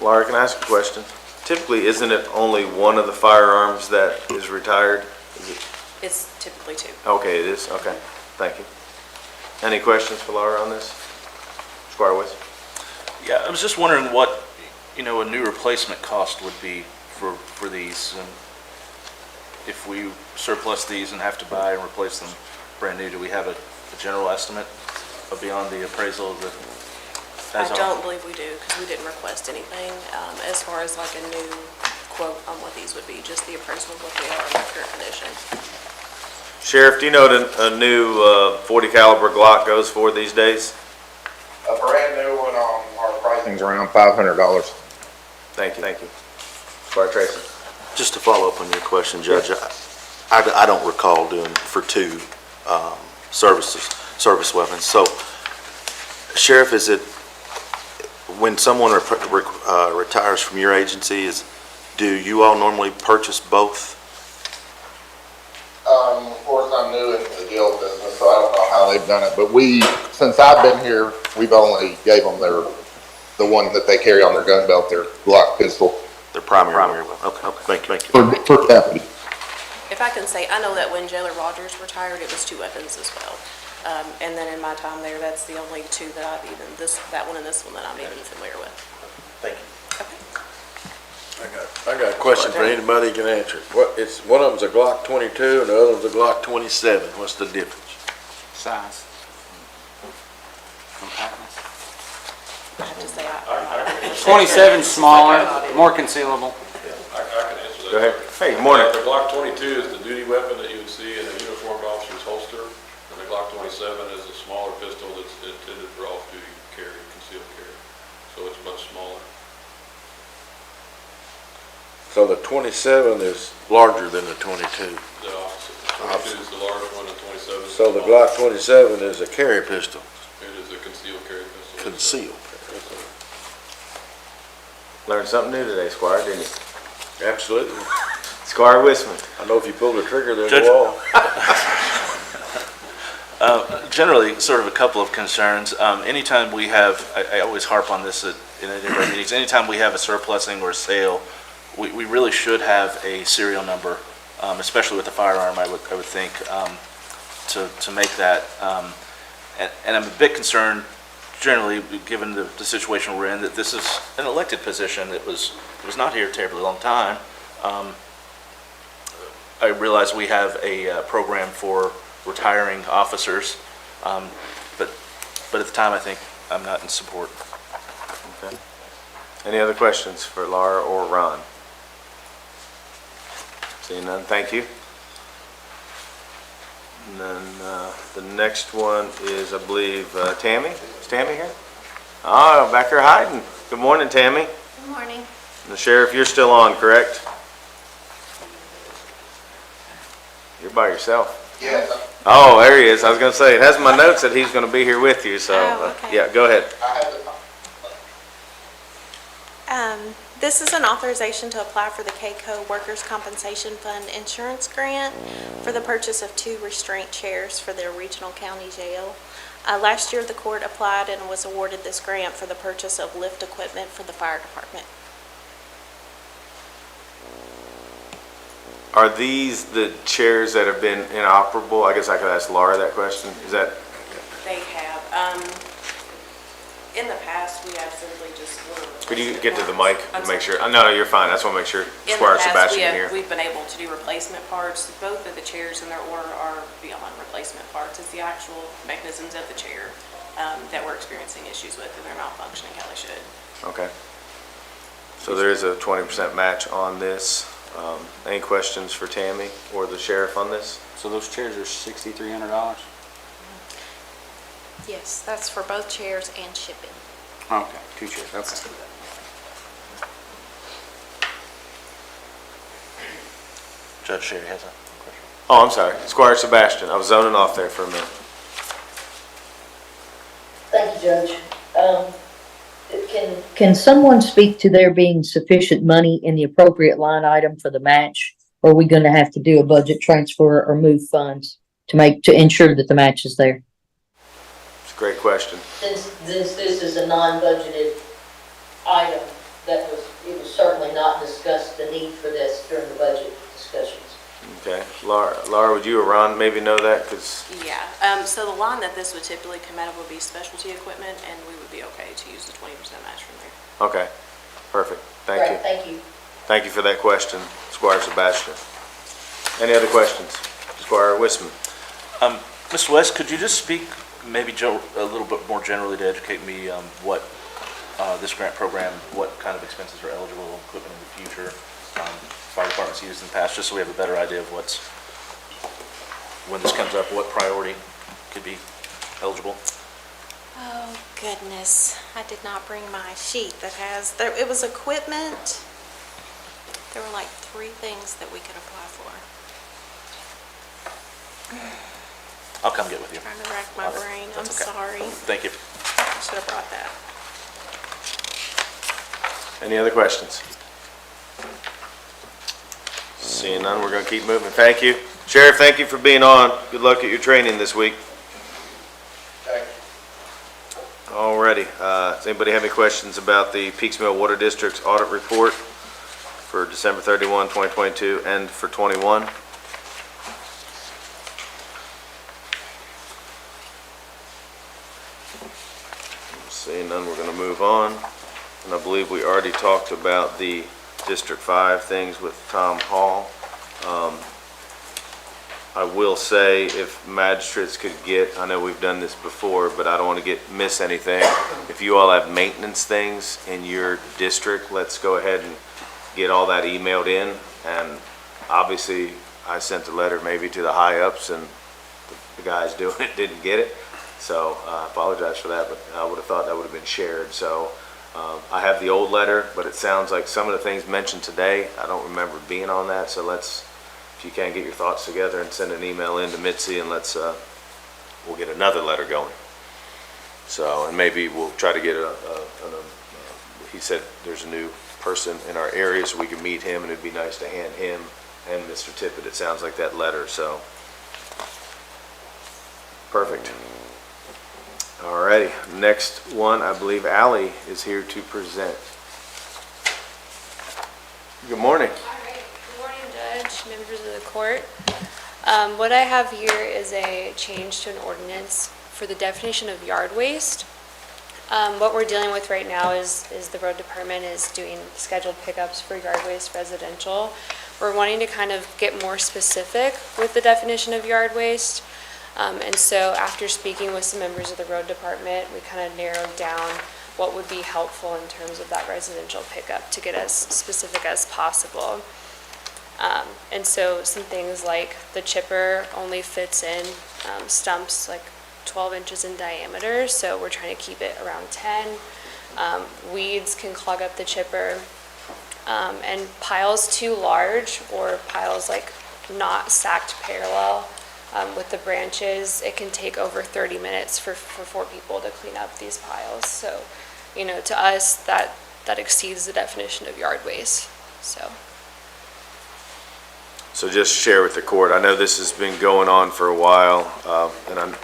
Laura, can I ask a question? Typically, isn't it only one of the firearms that is retired? Is it? It's typically two. Okay, it is, okay, thank you. Any questions for Laura on this? Squire West? Yeah, I was just wondering what, a new replacement cost would be for these. And if we surplus these and have to buy and replace them brand new, do we have a general estimate of beyond the appraisal of the? I don't believe we do because we didn't request anything as far as like a new quote on what these would be, just the appraisal of what they are in their current condition. Sheriff, do you know what a new .40 caliber Glock goes for these days? A brand new one on our pricing's around $500. Thank you. Squire Tracy? Just to follow up on your question, Judge, I don't recall doing for two service weapons. So, Sheriff, is it, when someone retires from your agency, do you all normally purchase both? Of course, I'm new into the jail business, so I don't know how they've done it, but since I've been here, we've only gave them the one that they carry on their gun belt, their Glock pistol. Their primary weapon? Okay, thank you. For deputy. If I can say, I know that when Jailer Rogers retired, it was two weapons as well. And then in my time there, that's the only two that I've even, that one and this one that I'm even familiar with. Thank you. I got a question for anybody who can answer it. One of them's a Glock 22 and the other one's a Glock 27. What's the difference? Size. I have to say, 27 smaller, more concealable. I can answer that. Go ahead. Hey, good morning. The Glock 22 is the duty weapon that you would see in a uniformed officer's holster, and the Glock 27 is a smaller pistol that's intended for off-duty. duty carry, concealed carry. So it's much smaller. So the 27 is larger than the 22. The opposite. 22 is the large one and 27 is So the smaller. Glock 27 is a carry pistol. It is a concealed carry pistol. Concealed. Learned something new today, Squire, didn't you? Absolutely. Squire Wisman. I know if you pull the trigger, they'll Judge- go off. Generally, sort of a couple of concerns. Anytime we have, I always harp on this in any of our meetings, anytime we have a surplusing or a sale, we really should have a serial number, especially with the firearm, I would think, to make that. And I'm a bit concerned, generally, given the situation we're in, that this is an elected position. It was not here a terribly long time. I realize we have a program for retiring officers, but at the time, I think I'm not in support. Okay. Any other questions for Laura or Ron? Seeing none, thank you. And then the next one is, I believe, Tammy. Is Tammy here? Oh, back here hiding. Good morning, Tammy. Good morning. The sheriff, you're still on, correct? You're by yourself. Yes. Oh, there he is. I was going to say, it has my notes that he's going to be here with you, so, okay. yeah, go ahead. This is an authorization to apply for the KCO Workers' Compensation Fund insurance grant for the purchase of 2 restraint chairs for their regional county jail. Last year, the court applied and was awarded this grant for the purchase of lift equipment for the fire department. Are these the chairs that have been inoperable? I guess I could ask Laura that question. Is that, They have. In the past, we absolutely just were. could you get to the mic and make sure? No, you're fine. I just want to make sure Squire Sebastian here. We've been able to do replacement parts. Both of the chairs in their order are beyond replacement parts. It's the actual mechanisms of the chair that we're experiencing issues with, and they're not functioning how they should. Okay. So there is a 20% match on this. Any questions for Tammy or the sheriff on this? So those chairs are $6,300? Yes, that's for both chairs and shipping. Okay, 2 chairs, okay. Judge Sherry has a question. Oh, I'm sorry. Squire Sebastian. I was zoning off there for a minute. Thank you, Judge. Can someone speak to there being sufficient money in the appropriate line item for the match? Or are we gonna have to do a budget transfer or move funds to ensure that the match is there? It's a great question. Since this is a non-budgeted item, it was certainly not discussed, the need for this during the budget discussions. Okay. Laura, would you or Ron maybe know that? Because Yeah, so the line that this would typically come out of would be specialty equipment, and we would be okay to use the 20% match from there. okay. Perfect. Thank you. Right, thank you. Thank you for that question, Squire Sebastian. Any other questions? Squire Wisman. Mr. West, could you just speak maybe a little bit more generally to educate me what this grant program, what kind of expenses are eligible, equipment in the future, fire departments used in the past, just so we have a better idea of when this comes up, what priority could be eligible? Oh, goodness. I did not bring my sheet that has, it was equipment. There were like 3 things that we could apply for. I'll come get with you. Trying to rack my brain. I'm That's okay. sorry. Thank you. I should have brought that. Any other questions? Seeing none, we're going to keep moving. Thank you. Sheriff, thank you for being on. Good luck at your training this week. Alrighty. Does anybody have any questions about the Peaksville Water District's audit report for December 31, 2022 and for 21? Seeing none, we're going to move on. And I believe we already talked about the District 5 things with Tom Hall. I will say if magistrates could get, I know we've done this before, but I don't want to miss anything. If you all have maintenance things in your district, let's go ahead and get all that emailed in. And obviously, I sent a letter maybe to the high ups and the guys doing it didn't get it. So I apologize for that, but I would have thought that would have been shared. So I have the old letter, but it sounds like some of the things mentioned today, I don't remember being on that. So if you can, get your thoughts together and send an email in to Mitzi, and we'll get another letter going. So, and maybe we'll try to get he said there's a new person in our area, so we can meet him, and it'd be nice to hand him and Mr. Tippett, it sounds like, that letter. So, perfect. All righty, next one, I believe Ally is here to present. Good morning. All right. Good morning, Judge, members of the court. What I have here is a change to an ordinance for the definition of yard waste. What we're dealing with right now is the road department is doing scheduled pickups for yard waste residential. We're wanting to kind of get more specific with the definition of yard waste. And so after speaking with some members of the road department, we kind of narrowed down what would be helpful in terms of that residential pickup to get as specific as possible. And so some things like the chipper only fits in stumps like 12 inches in diameter, so we're trying to keep it around 10. Weeds can clog up the chipper. And piles too large, or piles like not stacked parallel with the branches, it can take over 30 minutes for 4 people to clean up these piles. So, to us, that exceeds the definition of yard waste, so. So just share with the court, I know this has been going on for a while, and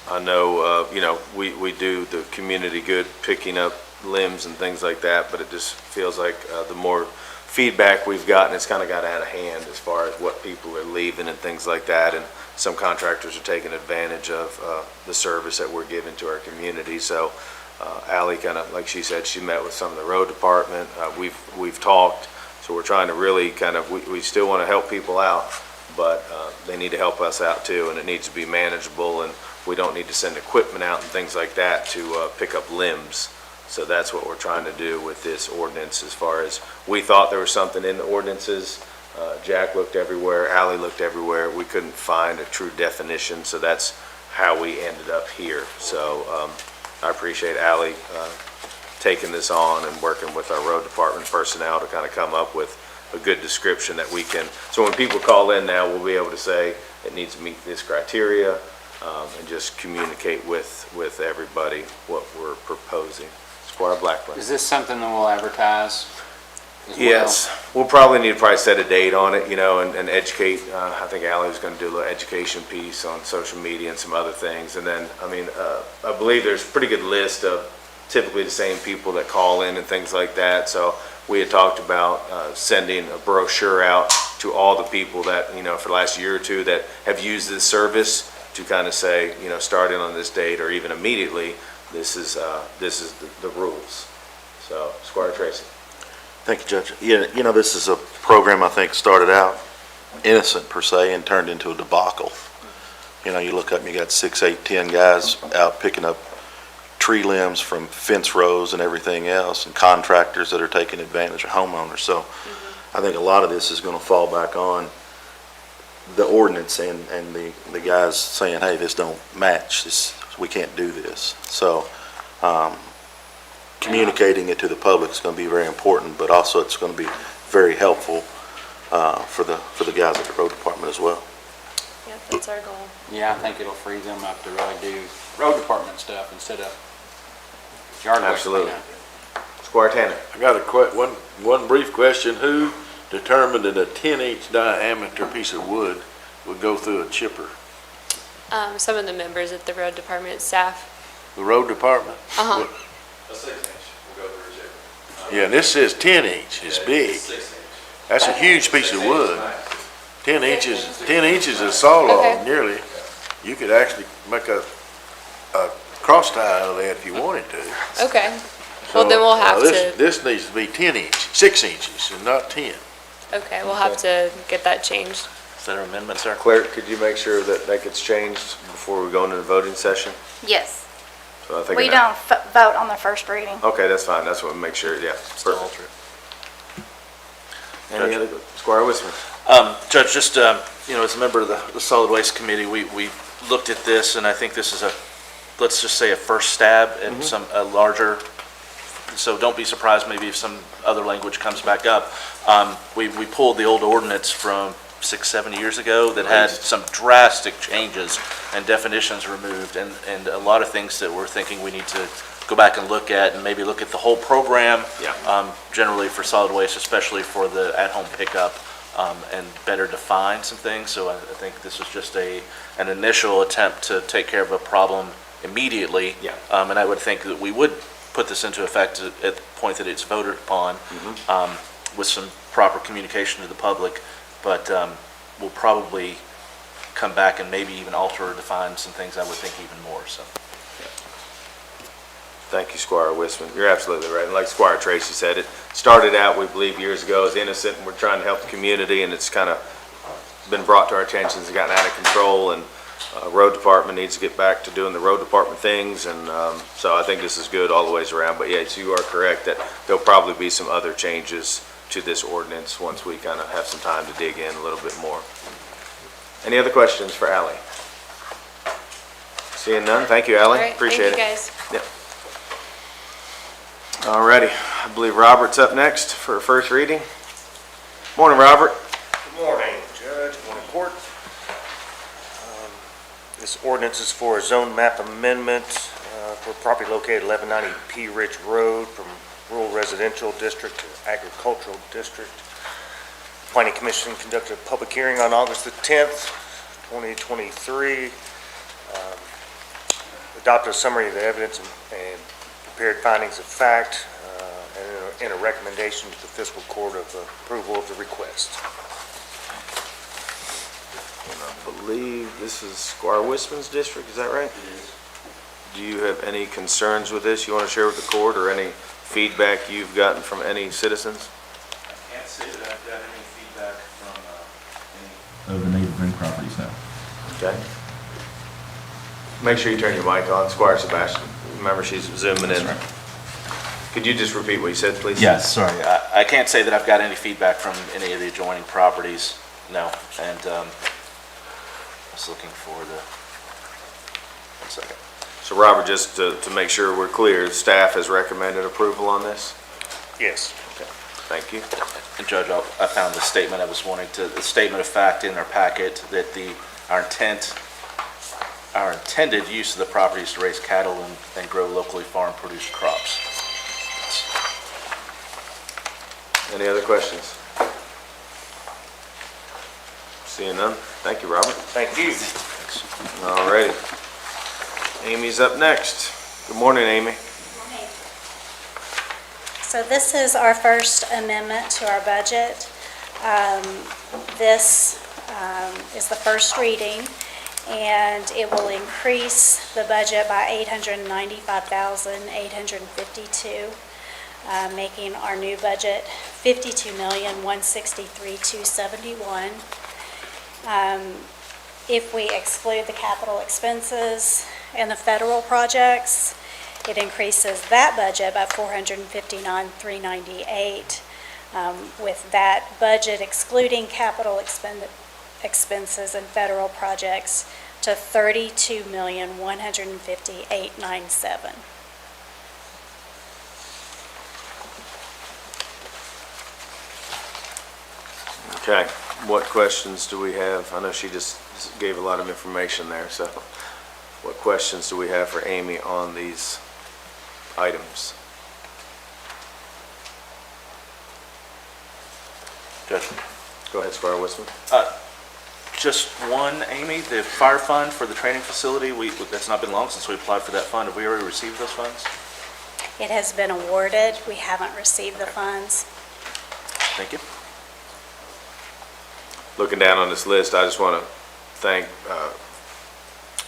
I know, we do the community good, picking up limbs and things like that, but it just feels like the more feedback we've gotten, it's kind of got out of hand as far as what people are leaving and things like that, and some contractors are taking advantage of the service that we're giving to our community. So Ally, kind of like she said, she met with some of the road department. We've talked, so we're trying to really kind of, we still want to help people out, but they need to help us out too, and it needs to be manageable, and we don't need to send equipment out and things like that to pick up limbs. So that's what we're trying to do with this ordinance. As far as, we thought there was something in the ordinances, Jack looked everywhere, Ally looked everywhere, we couldn't find a true definition, so that's how we ended up here. So I appreciate Ally taking this on and working with our road department personnel to kind of come up with a good description that we can, so when people call in now, we'll be able to say it needs to meet this criteria, and just communicate with everybody what we're proposing. Squire Blackburn. Is this something that we'll advertise as well? Yes, we'll probably need to set a date on it, and educate. I think Ally's going to do a little education piece on social media and some other things. And then, I believe there's a pretty good list of typically the same people that call in and things like that. So we had talked about sending a brochure out to all the people that, for the last year or two that have used this service to kind of say, starting on this date or even immediately, this is the rules. So, Squire Tracy. Thank you, Judge. Yeah, this is a program I think started out innocent per se and turned into a debacle. You look up and you got 6, 8, 10 guys out picking up tree limbs from fence rows and everything else, and contractors that are taking advantage of homeowners. So I think a lot of this is going to fall back on the ordinance and the guys saying, hey, this don't match, this, we can't do this. So communicating it to the public is going to be very important, but also it's going to be very helpful for the guys at the road department as well. Yeah, that's our goal. Yeah, I think it'll free them up to really do road department stuff instead of yard waste. Absolutely. Squire Tanner. I got one brief question. Who determined that a 10-inch diameter piece of wood would go through a chipper? Some of the members at the road department staff. The road department? Uh-huh. A 6-inch will go through a chipper. Yeah, and this says 10-inch. It's big. 6-inch. That's a huge piece of wood. 10 inches of saw log, Okay. nearly. You could actually make a cross tie out of that if you wanted to. Okay. Well, then we'll have to. This needs to be 10 inch, 6 inches, and not 10. Okay, we'll have to get that changed. Is that an amendment, sir? Clerk, could you make sure that gets changed before we go into the voting session? Yes. So I think We don't vote on the first reading. Okay, that's fine. That's what we make sure. Yeah, perfect. Any other, Squire Wisman? Judge, just, as a member of the Solid Waste Committee, we looked at this, and I think this is let's just say a first stab at a larger, so don't be surprised maybe if some other language comes back up. We pulled the old ordinance from 6-7 years ago that had some drastic changes and definitions removed, and a lot of things that we're thinking we need to go back and look at, and maybe look at the whole program. Generally for solid waste, especially for the at-home pickup, and better define some things. So I think this is just an initial attempt to take care of a problem immediately. And I would think that we would put this into effect at the point that it's voted upon, with some proper communication to the public. But we'll probably come back and maybe even alter or define some things, I would think, even more, so. Thank you, Squire Wisman. You're absolutely right. And like Squire Tracy said, it started out, we believe, years ago as innocent, and we're trying to help the community, and it's kind of been brought to our attention, it's gotten out of control, and road department needs to get back to doing the road department things, and so I think this is good all the ways around. But yes, you are correct that there'll probably be some other changes to this ordinance once we kind of have some time to dig in a little bit more. Any other questions for Ally? Seeing none, thank you, Ally. All right, Appreciate it. thank you, guys. Yep. All righty, I believe Robert's up next for first reading. Morning, Robert. Good morning, Judge, good morning, Court. This ordinance is for a zone map amendment for property located 1190 P Ridge Road from rural residential district to agricultural district. Planning Commission conducted a public hearing on August the 10th, 2023. Adopted a summary of the evidence and prepared findings of fact and a recommendation to the Fiscal Court of approval of the request. And I believe this is Squire Wisman's district, is that right? It is. Do you have any concerns with this you want to share with the court, or any feedback you've gotten from any citizens? I can't say that I've got any feedback from Of the neighboring properties now. Okay. Make sure you turn your mic on, Squire Sebastian. Remember, she's zooming in. Could you just repeat what you said, please? Yes, sorry. I can't say that I've got any feedback from any of the adjoining properties, no. And I was looking for the, 1 second. So Robert, just to make sure we're clear, staff has recommended approval on this? Yes. Okay, thank you. And Judge, I found the statement I was wanting to, the statement of fact in our packet that our intended use of the property is to raise cattle and grow locally farm produced crops. Any other questions? Seeing none, thank you, Robert. Thank you. All righty. Amy's up next. Good morning, Amy. So this is our first amendment to our budget. This is the first reading, and it will increase the budget by $895,852, making our new budget $52,163,271. If we exclude the capital expenses and the federal projects, it increases that budget by $459,398. With that budget excluding capital expenses and federal projects to $32,158,907. Okay, what questions do we have? I know she just gave a lot of information there, so what questions do we have for Amy on these items? Judge? Go ahead, Squire Wisman. Just one, Amy, the fire fund for the training facility, that's not been long since we applied for that fund. Have we already received those funds? It has been awarded. We haven't received the funds. Thank you. Looking down on this list, I just want to thank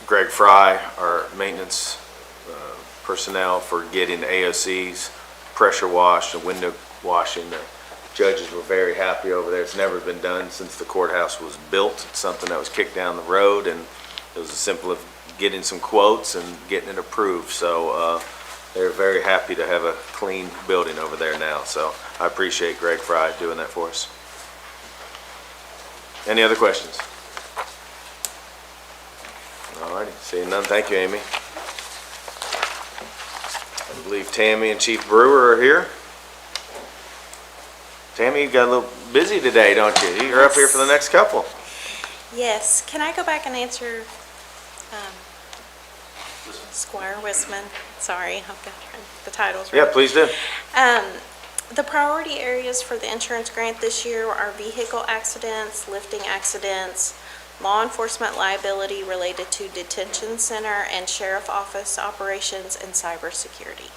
Greg Fry, our maintenance personnel, for getting the AOCs pressure washed and window washing. The judges were very happy over there. It's never been done since the courthouse was built. It's something that was kicked down the road, and it was as simple as getting some quotes and getting it approved. So they're very happy to have a clean building over there now. So I appreciate Greg Fry doing that for us. Any other questions? All righty, seeing none, thank you, Amy. I believe Tammy and Chief Brewer are here. Tammy, you got a little busy today, don't you? You're up here for the next couple. Yes, can I go back and answer Squire Wisman? Sorry, I've got the titles right. Yeah, please do. The priority areas for the insurance grant this year are vehicle accidents, lifting accidents, law enforcement liability related to detention center and sheriff office operations, and cybersecurity.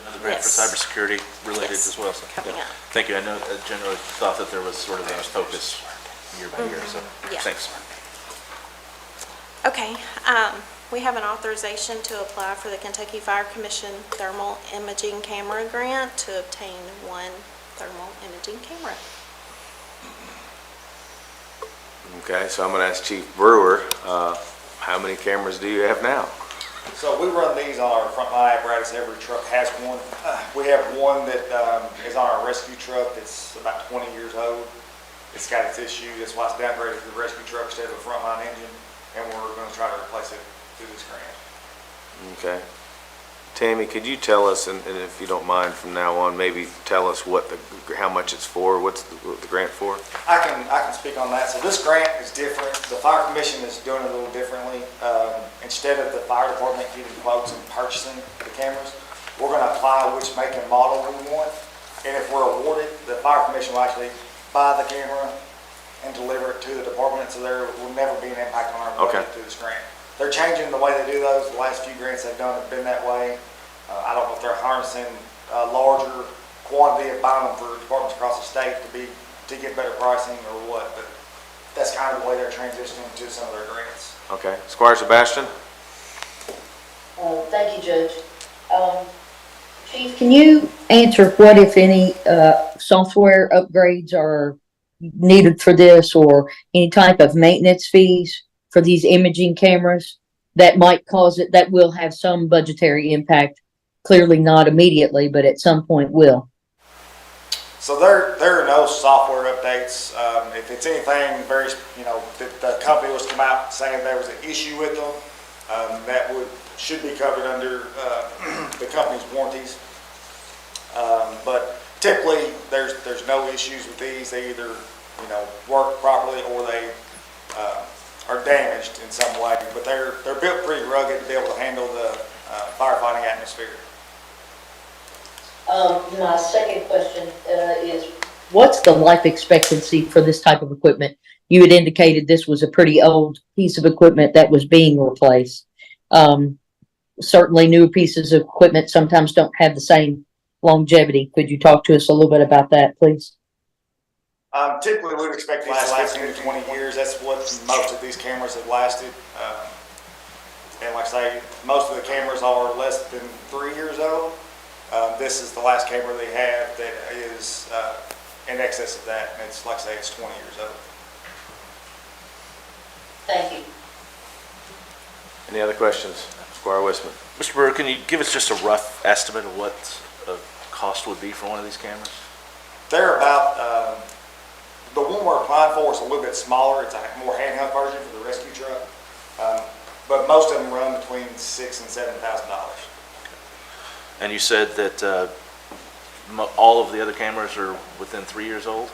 Another grant for cybersecurity related as well. So, Coming up. Thank you. I know, I generally thought that there was sort of a focus year by year, so Yeah. thanks. Okay, we have an authorization to apply for the Kentucky Fire Commission Thermal Imaging Camera Grant to obtain one thermal imaging camera. Okay, so I'm gonna ask Chief Brewer, how many cameras do you have now? So we run these on our frontline apparatus. Every truck has one. We have one that is on our rescue truck that's about 20 years old. It's got its issue. That's why it's downgraded to the rescue truck instead of a frontline engine. And we're going to try to replace it through this grant. Okay. Tammy, could you tell us, and if you don't mind from now on, maybe tell us how much it's for, what's the grant for? I can speak on that. So this grant is different. The Fire Commission is doing it a little differently. Instead of the fire department getting quotes and purchasing the cameras, we're going to apply which make and model we want. And if we're awarded, the Fire Commission will actually buy the camera and deliver it to the department, so there will never be an impact on our budget through this grant. They're changing the way they do those. The last few grants they've done have been that way. I don't know if they're harnessing a larger quantity of buying them for departments across the state to get better pricing or what, but that's kind of the way they're transitioning to some of their grants. Okay. Squire Sebastian? Thank you, Judge. Chief, can you answer what, if any, software upgrades are needed for this, or any type of maintenance fees for these imaging cameras that might cause it, that will have some budgetary impact? Clearly not immediately, but at some point will. So there are no software updates. If it's anything very, that the company was to come out saying there was an issue with them, that should be covered under the company's warranties. But typically, there's no issues with these. They either, work properly or they are damaged in some way. But they're built pretty rugged to be able to handle the firefighting atmosphere. My second question is, what's the life expectancy for this type of equipment? You had indicated this was a pretty old piece of equipment that was being replaced. Certainly newer pieces of equipment sometimes don't have the same longevity. Could you talk to us a little bit about that, please? Typically, we would expect these to last 15 to 20 years. That's what most of these cameras have lasted. And like I say, most of the cameras are less than 3 years old. This is the last camera they have that is in excess of that, and it's, like I say, it's 20 years old. Thank you. Any other questions? Squire Wisman. Mr. Brewer, can you give us just a rough estimate of what the cost would be for one of these cameras? They're about, the one we're applying for is a little bit smaller. It's a more handheld version for the rescue truck. But most of them run between $6,000 and $7,000. And you said that all of the other cameras are within 3 years old?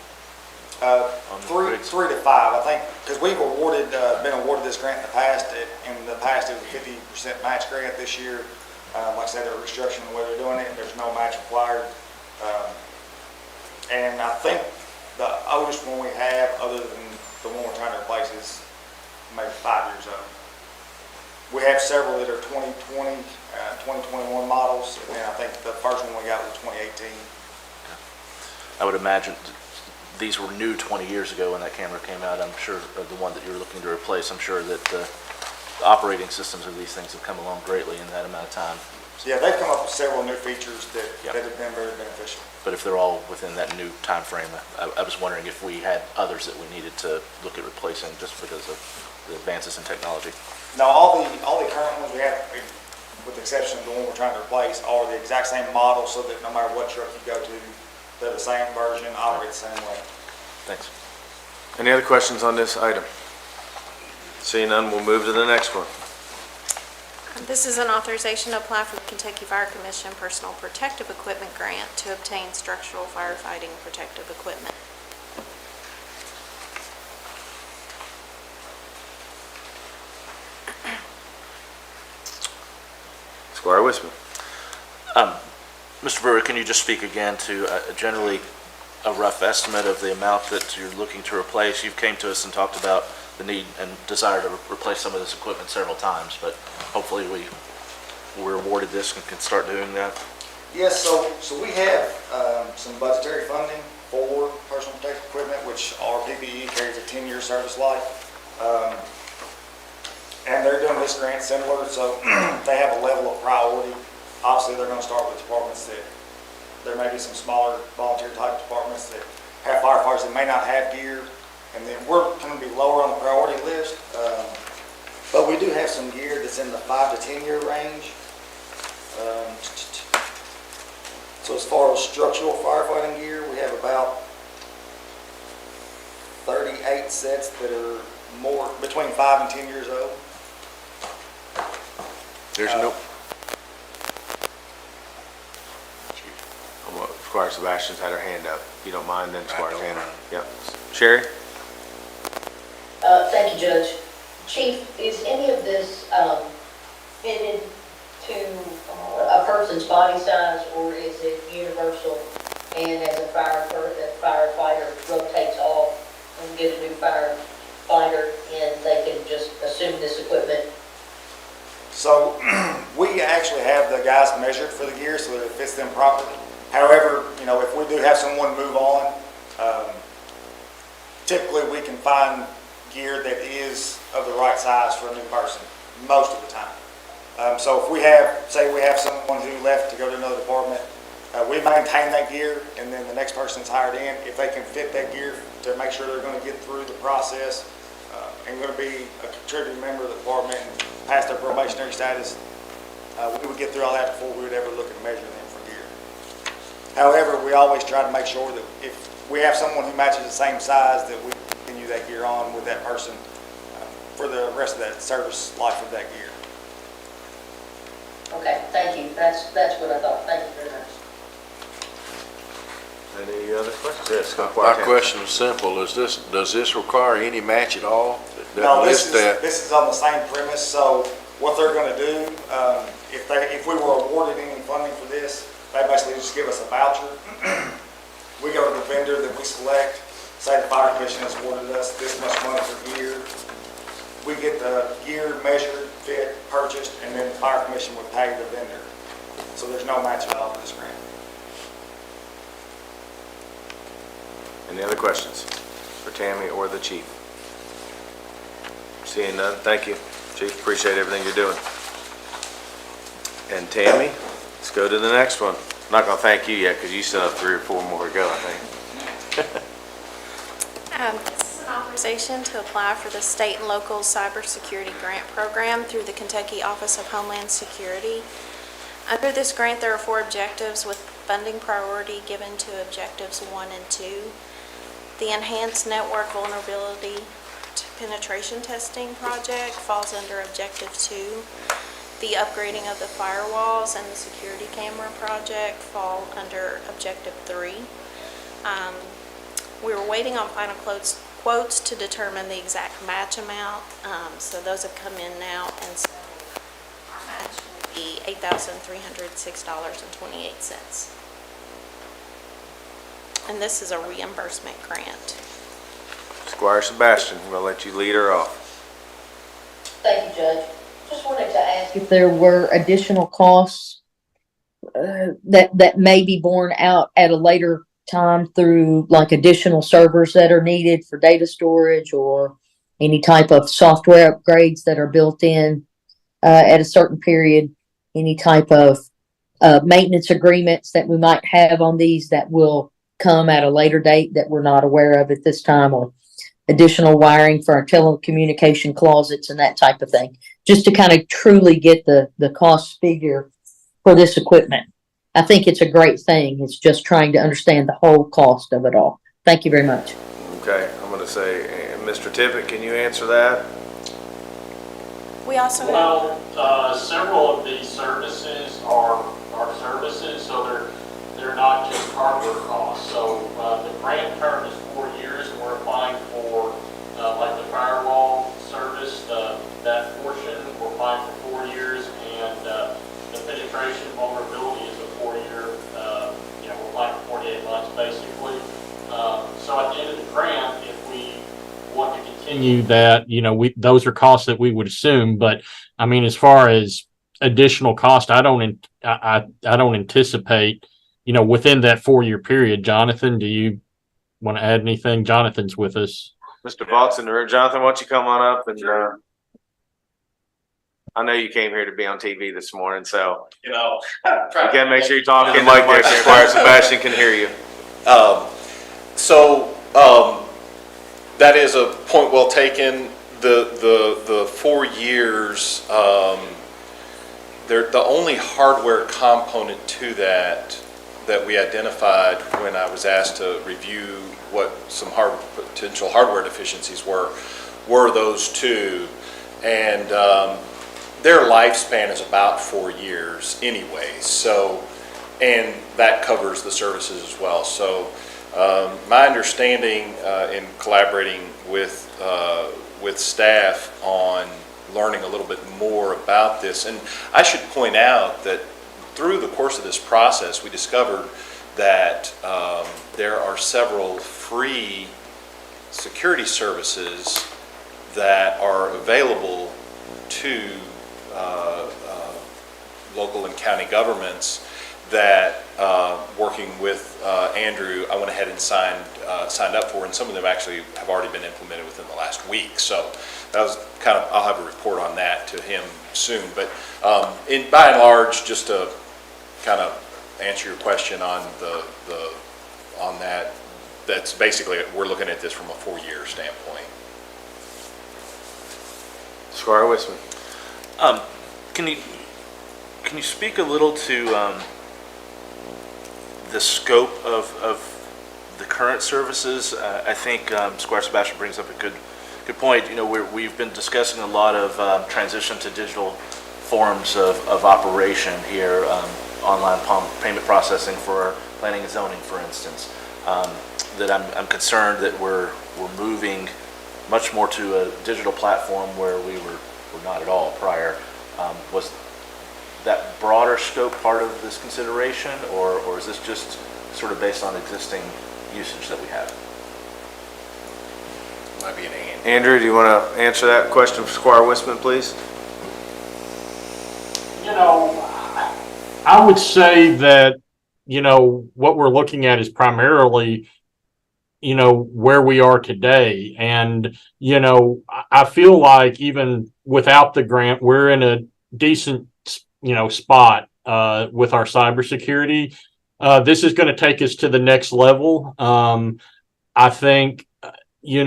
3 to 5, I think, because we've been awarded this grant in the past. In the past, it was a 50% match grant. This year, like I said, they're restructuring the way they're doing it. There's no match required. And I think the oldest one we have, other than the one we're trying to replace, is maybe 5 years old. We have several that are 2020, 2021 models, and then I think the first one we got was 2018. I would imagine these were new 20 years ago when that camera came out. I'm sure the one that you're looking to replace, I'm sure that the operating systems of these things have come along greatly in that amount of time. Yeah, they've come up with several new features that have been very beneficial. But if they're all within that new time frame, I was wondering if we had others that we needed to look at replacing just because of the advances in technology. No, all the current ones we have, with the exception of the one we're trying to replace, are the exact same model, so that no matter what truck you go to, they're the same version, operate the same way. Thanks. Any other questions on this item? Seeing none, we'll move to the next one. This is an authorization to apply for the Kentucky Fire Commission Personal Protective Equipment Grant to obtain structural firefighting protective equipment. Squire Wisman. Mr. Brewer, can you just speak again to generally a rough estimate of the amount that you're looking to replace? You've came to us and talked about the need and desire to replace some of this equipment several times, but hopefully we're awarded this and can start doing that. Yes, so we have some budgetary funding for personal protective equipment, which our PPE carries a 10-year service life. And they're doing this grant similar, so they have a level of priority. Obviously, they're going to start with departments that, there may be some smaller volunteer type departments that have firefighters that may not have gear, and then we're going to be lower on the priority list. But we do have some gear that's in the 5 to 10 year range. So as far as structural firefighting gear, we have about 38 sets that are more, between 5 and 10 years old. There's no. Squire Sebastian's had her hand up. If you don't mind, then Squire Tanner. Yep. Sherry? Thank you, Judge. Chief, is any of this fitted to a person's body size, or is it universal? And as a firefighter rotates off and get a new firefighter, and they can just assume this equipment? So we actually have the guys measured for the gear so that it fits them properly. However, you know, if we do have someone move on, typically we can find gear that is of the right size for a new person most of the time. So if we have, say we have someone who left to go to another department, we maintain that gear, and then the next person's hired in. If they can fit that gear to make sure they're going to get through the process and going to be a contributing member of the department and pass their probationary status, we would get through all that before we would ever look at measuring them for gear. However, we always try to make sure that if we have someone who matches the same size, that we continue that gear on with that person for the rest of that service life of that gear. Okay, thank you. That's what I thought. Thank you very much. Any other questions? Yes, My question is simple. Does this require any match at all? No, this is on the same premise. So what they're going to do, if we were awarded any funding for this, they basically just give us a voucher. We go to the vendor that we select, say the Fire Commission has awarded us this much money for gear. We get the gear measured, fit, purchased, and then the Fire Commission would pay the vendor. So there's no match at all for this grant. Any other questions for Tammy or the chief? Seeing none, thank you, Chief. Appreciate everything you're doing. And Tammy, let's go to the next one. I'm not going to thank you yet because you still have 3 or 4 more to go, I think. This is an authorization to apply for the state and local cybersecurity grant program through the Kentucky Office of Homeland Security. Under this grant, there are 4 objectives with funding priority given to objectives 1 and 2. The Enhanced Network Vulnerability Penetration Testing Project falls under Objective 2. The upgrading of the firewalls and the security camera project fall under Objective 3. We were waiting on final quotes to determine the exact match amount, so those have come in now, and so our match will be $8,306.28. And this is a reimbursement grant. Squire Sebastian, I'm going to let you lead her off. Thank you, Judge. Just wanted to ask if there were additional costs that may be borne out at a later time through like additional servers that are needed for data storage or any type of software upgrades that are built in at a certain period, any type of maintenance agreements that we might have on these that will come at a later date that we're not aware of at this time, or additional wiring for our telecommunication closets and that type of thing, just to kind of truly get the cost figure for this equipment. I think it's a great thing. It's just trying to understand the whole cost of it all. Thank you very much. Okay, I'm going to say, Mr. Tippett, can you answer that? we also have? Well, several of these services are services, so they're not just hardware costs. So the grant term is 4 years, and we're applying for like the firewall service, that portion, we're applying for 4 years, and the penetration vulnerability is a 4-year, we're applying for 48 months basically. So at the end of the grant, if we want to continue that, those are costs that we would assume, but I mean, as far as additional cost, I don't anticipate, within that 4-year period. Jonathan, do you want to add anything? Jonathan's with us. Mr. Vaught's in the room. Jonathan, why don't you come on up and, I know you came here to be on TV this morning, so. You gotta make sure you're talking to the mic there, so Squire Sebastian can hear you. That is a point well taken. The 4 years, the only hardware component to that we identified when I was asked to review what some potential hardware deficiencies were those two. And their lifespan is about 4 years anyway. So, and that covers the services as well. So my understanding in collaborating with staff on learning a little bit more about this, and I should point out that through the course of this process, we discovered that there are several free security services that are available to local and county governments that, working with Andrew, I went ahead and signed up for, and some of them actually have already been implemented within the last week. So that was kind of, I'll have a report on that to him soon. But by and large, just to kind of answer your question on on that, that's basically, we're looking at this from a 4-year standpoint. Squire Wisman. Can you speak a little to the scope of the current services? I think Squire Sebastian brings up a good point. We've been discussing a lot of transition to digital forms of operation here, online payment processing for planning and zoning, for instance. That I'm concerned that we're moving much more to a digital platform where we were not at all prior. Was that broader scope part of this consideration, or is this just sort of based on existing usage that we have? Might be an Andrew. Andrew, do you want to answer that question for Squire Wisman, please? I would say that, what we're looking at is primarily, where we are today. And, I feel like even without the grant, we're in a decent, spot with our cybersecurity. This is going to take us to the next level. I think it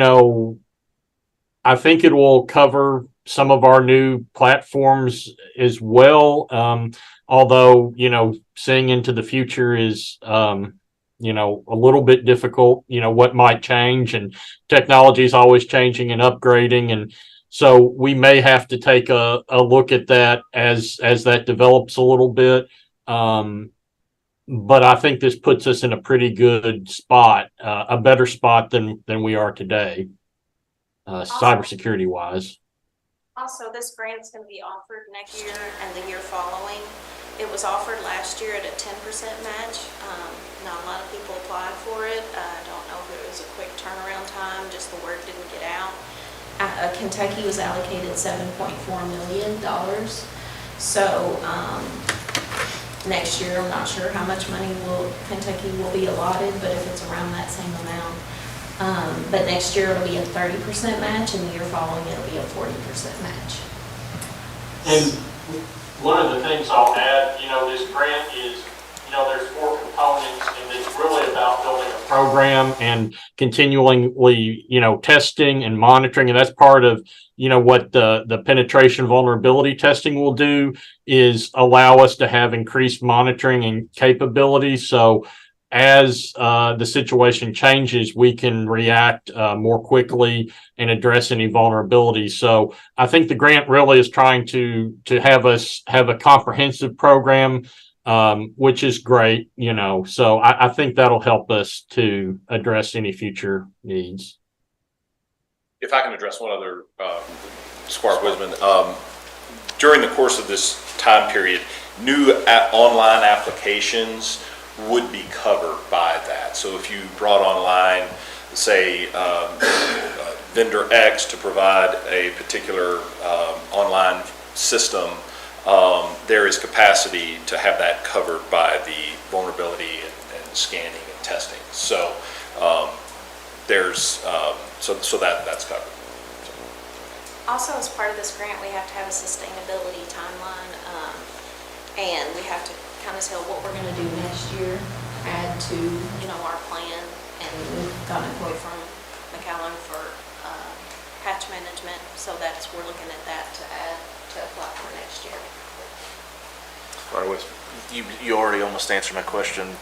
will cover some of our new platforms as well. Although, seeing into the future is, a little bit difficult, what might change, and technology is always changing and upgrading. And so we may have to take a look at that as that develops a little bit. But I think this puts us in a pretty good spot, a better spot than we are today, cybersecurity wise. Also, this grant's going to be offered next year and the year following. It was offered last year at a 10% match. Not a lot of people applied for it. I don't know if it was a quick turnaround time, just the word didn't get out. Kentucky was allocated $7.4 million. So next year, I'm not sure how much money Kentucky will be allotted, but if it's around that same amount. But next year it'll be a 30% match, and the year following it'll be a 40% match. And one of the things I'll add, this grant is, there's 4 components, and it's really about building a program and continually, testing and monitoring. And that's part of, what the penetration vulnerability testing will do, is allow us to have increased monitoring and capabilities. So, as the situation changes, we can react more quickly and address any vulnerabilities. So I think the grant really is trying to have us have a comprehensive program, which is great, you know. So I think that'll help us to address any future needs. If I can address one other, Squire Wisman, during the course of this time period, new online applications would be covered by that. So if you brought online, say, vendor X to provide a particular online system, there is capacity to have that covered by the vulnerability and scanning and testing. So there's so that's covered. Also, as part of this grant, we have to have a sustainability timeline, and we have to kind of tell what we're going to do next year, add to, you know, our plan, and we've got a quote from McAllen for patch management, so we're looking at that to add to apply for next year. You already almost answered my question,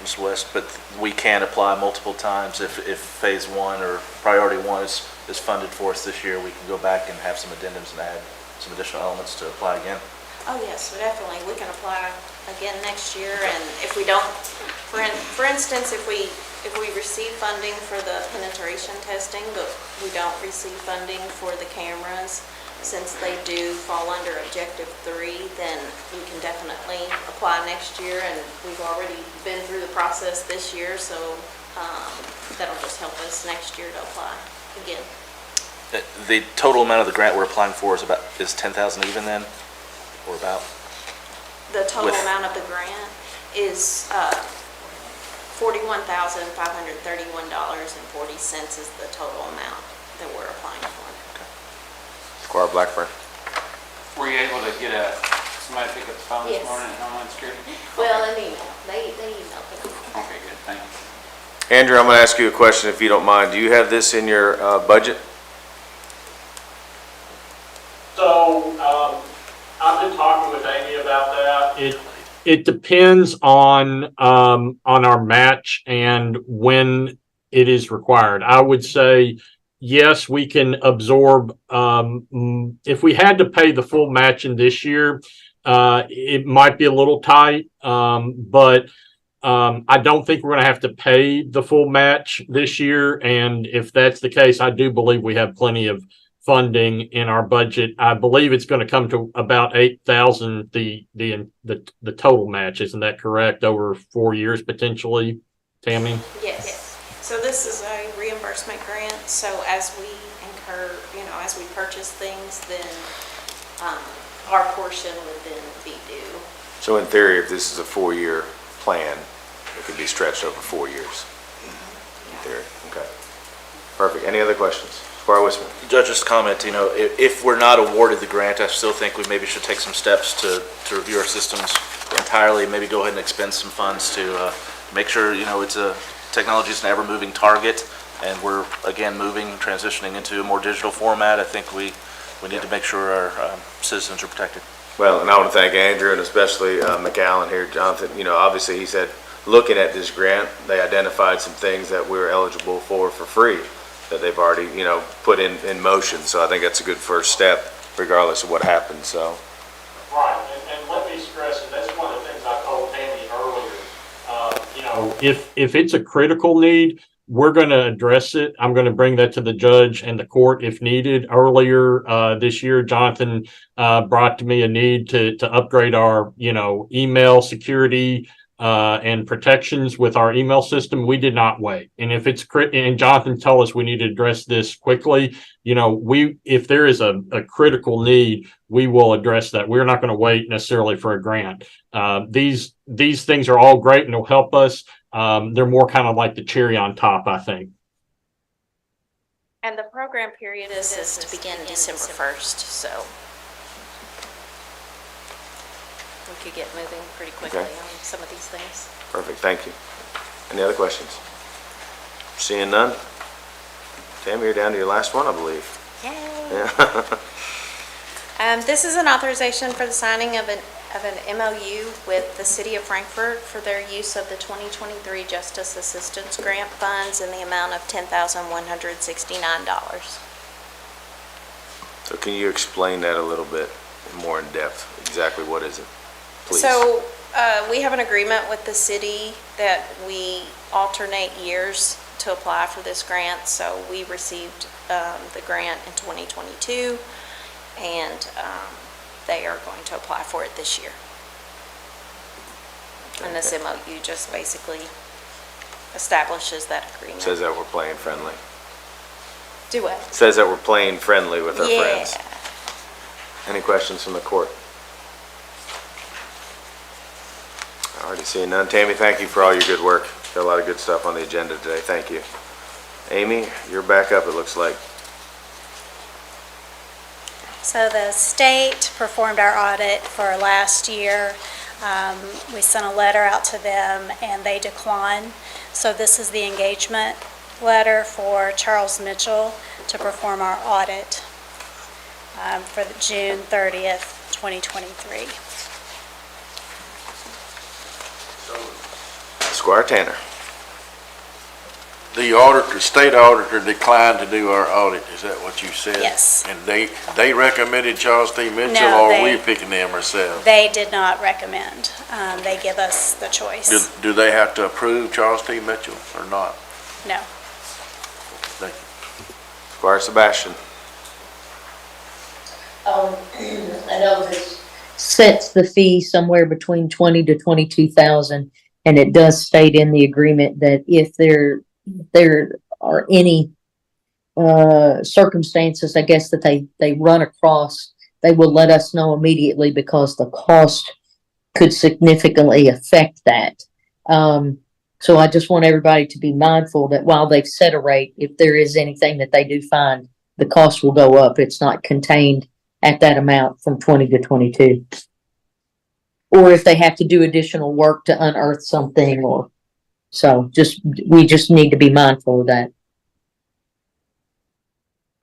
Ms. West, but we can apply multiple times if phase one or priority one is funded for us this year. We can go back and have some addendums and add some additional elements to apply again. Oh, yes, so definitely, we can apply again next year, and if we don't, for instance, if we receive funding for the penetration testing, but we don't receive funding for the cameras, since they do fall under Objective 3, then we can definitely apply next year, and we've already been through the process this year, so that'll just help us next year to apply again. The total amount of the grant we're applying for is $10,000 even then, or about? The total amount of the grant is $41,531.40 is the total amount that we're applying for. Squire Blackburn. Were you able to get somebody to pick up the phone this Yes. morning at Homeland Security? Well, an email. They emailed me. Okay, good, thank you. Andrew, I'm going to ask you a question if you don't mind. Do you have this in your budget? So I've been talking with Amy about that. It depends on our match and when it is required. I would say yes, we can absorb. If we had to pay the full match in this year, it might be a little tight, but I don't think we're going to have to pay the full match this year. And if that's the case, I do believe we have plenty of funding in our budget. I believe it's going to come to about $8,000, the total match. Isn't that correct? Over 4 years potentially, Tammy? Yes. So this is a reimbursement grant, so as we incur, as we purchase things, then our portion would then be due. So in theory, if this is a 4-year plan, it could be stretched over 4 years. In theory, okay. Perfect. Any other questions? Squire Wisman. Judge's comment, if we're not awarded the grant, I still think we maybe should take some steps to review our systems entirely, maybe go ahead and expend some funds to make sure, it's technology is an ever-moving target, and we're, again, transitioning into a more digital format. I think we need to make sure our citizens are protected. Well, and I want to thank Andrew and especially McAllen here, Jonathan. Obviously he said, looking at this grant, they identified some things that we're eligible for free that they've already, put in motion. So I think that's a good first step, regardless of what happens. So. Right, and let me stress, and that's one of the things I told Tammy earlier. If it's a critical need, we're going to address it. I'm going to bring that to the judge and the court if needed. Earlier this year, Jonathan brought to me a need to upgrade our, email security and protections with our email system. We did not wait. And if it's and Jonathan told us we need to address this quickly, if there is a critical need, we will address that. We're not going to wait necessarily for a grant. These things are all great and will help us. They're more kind of like the cherry on top, I think. And the program period is to begin December 1st, so we could get moving pretty quickly on some of these things. Perfect, thank you. Any other questions? Seeing none? Tammy, you're down to your last one, I believe. Yay! Yeah. This is an authorization for the signing of an of an MOU with the City of Frankfurt for their use of the 2023 Justice Assistance Grant funds in the amount of $10,169. So can you explain that a little bit more in depth? Exactly what is it, please? So we have an agreement with the city that we alternate years to apply for this grant. So we received the grant in 2022, and they are going to apply for it this year. And this MOU just basically establishes that agreement. Says that we're playing friendly. Do what? Says that we're playing friendly with our Yeah. friends. Any questions from the court? I already see none. Tammy, thank you for all your good work. Got a lot of good stuff on the agenda today. Thank you. Amy, you're back up, it looks like. So the state performed our audit for last year. We sent a letter out to them and they declined. So this is the engagement letter for Charles Mitchell to perform our audit for the June 30th, 2023. Squire Tanner. The auditor, state auditor declined to do our audit, is that what you said? Yes. And they recommended Charles T. Mitchell, No, or they- we picking them ourselves? They did not recommend. They give us the choice. Do they have to approve Charles T. Mitchell or not? No. Thank you. Squire Sebastian. I know this sets the fee somewhere between 20 to 22,000, and it does state in the agreement that if there are any circumstances, I guess, that they run across, they will let us know immediately because the cost could significantly affect that. So I just want everybody to be mindful that while they've set a rate, if there is anything that they do find, the cost will go up. It's not contained at that amount from 20 to 22. Or if they have to do additional work to unearth something, or so we just need to be mindful of that.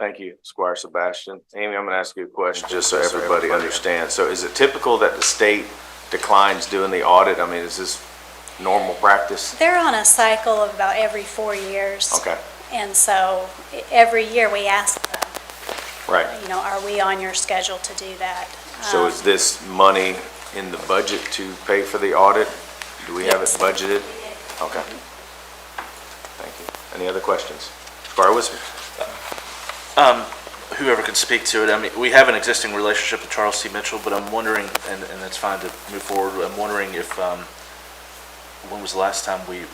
Thank you, Squire Sebastian. Amy, I'm gonna ask you a question just so everybody understands. So is it typical that the state declines doing the audit? I mean, is this normal practice? They're on a cycle of about every 4 years. Okay, And so every year we ask them, right. are we on your schedule to do that? So is this money in the budget to pay for the audit? Do we have it Yes. budgeted? Okay. Thank you. Any other questions? Squire Wisby. Whoever can speak to it, I mean, we have an existing relationship with Charles T. Mitchell, but I'm wondering, and that's fine to move forward, I'm wondering if, when was the last time we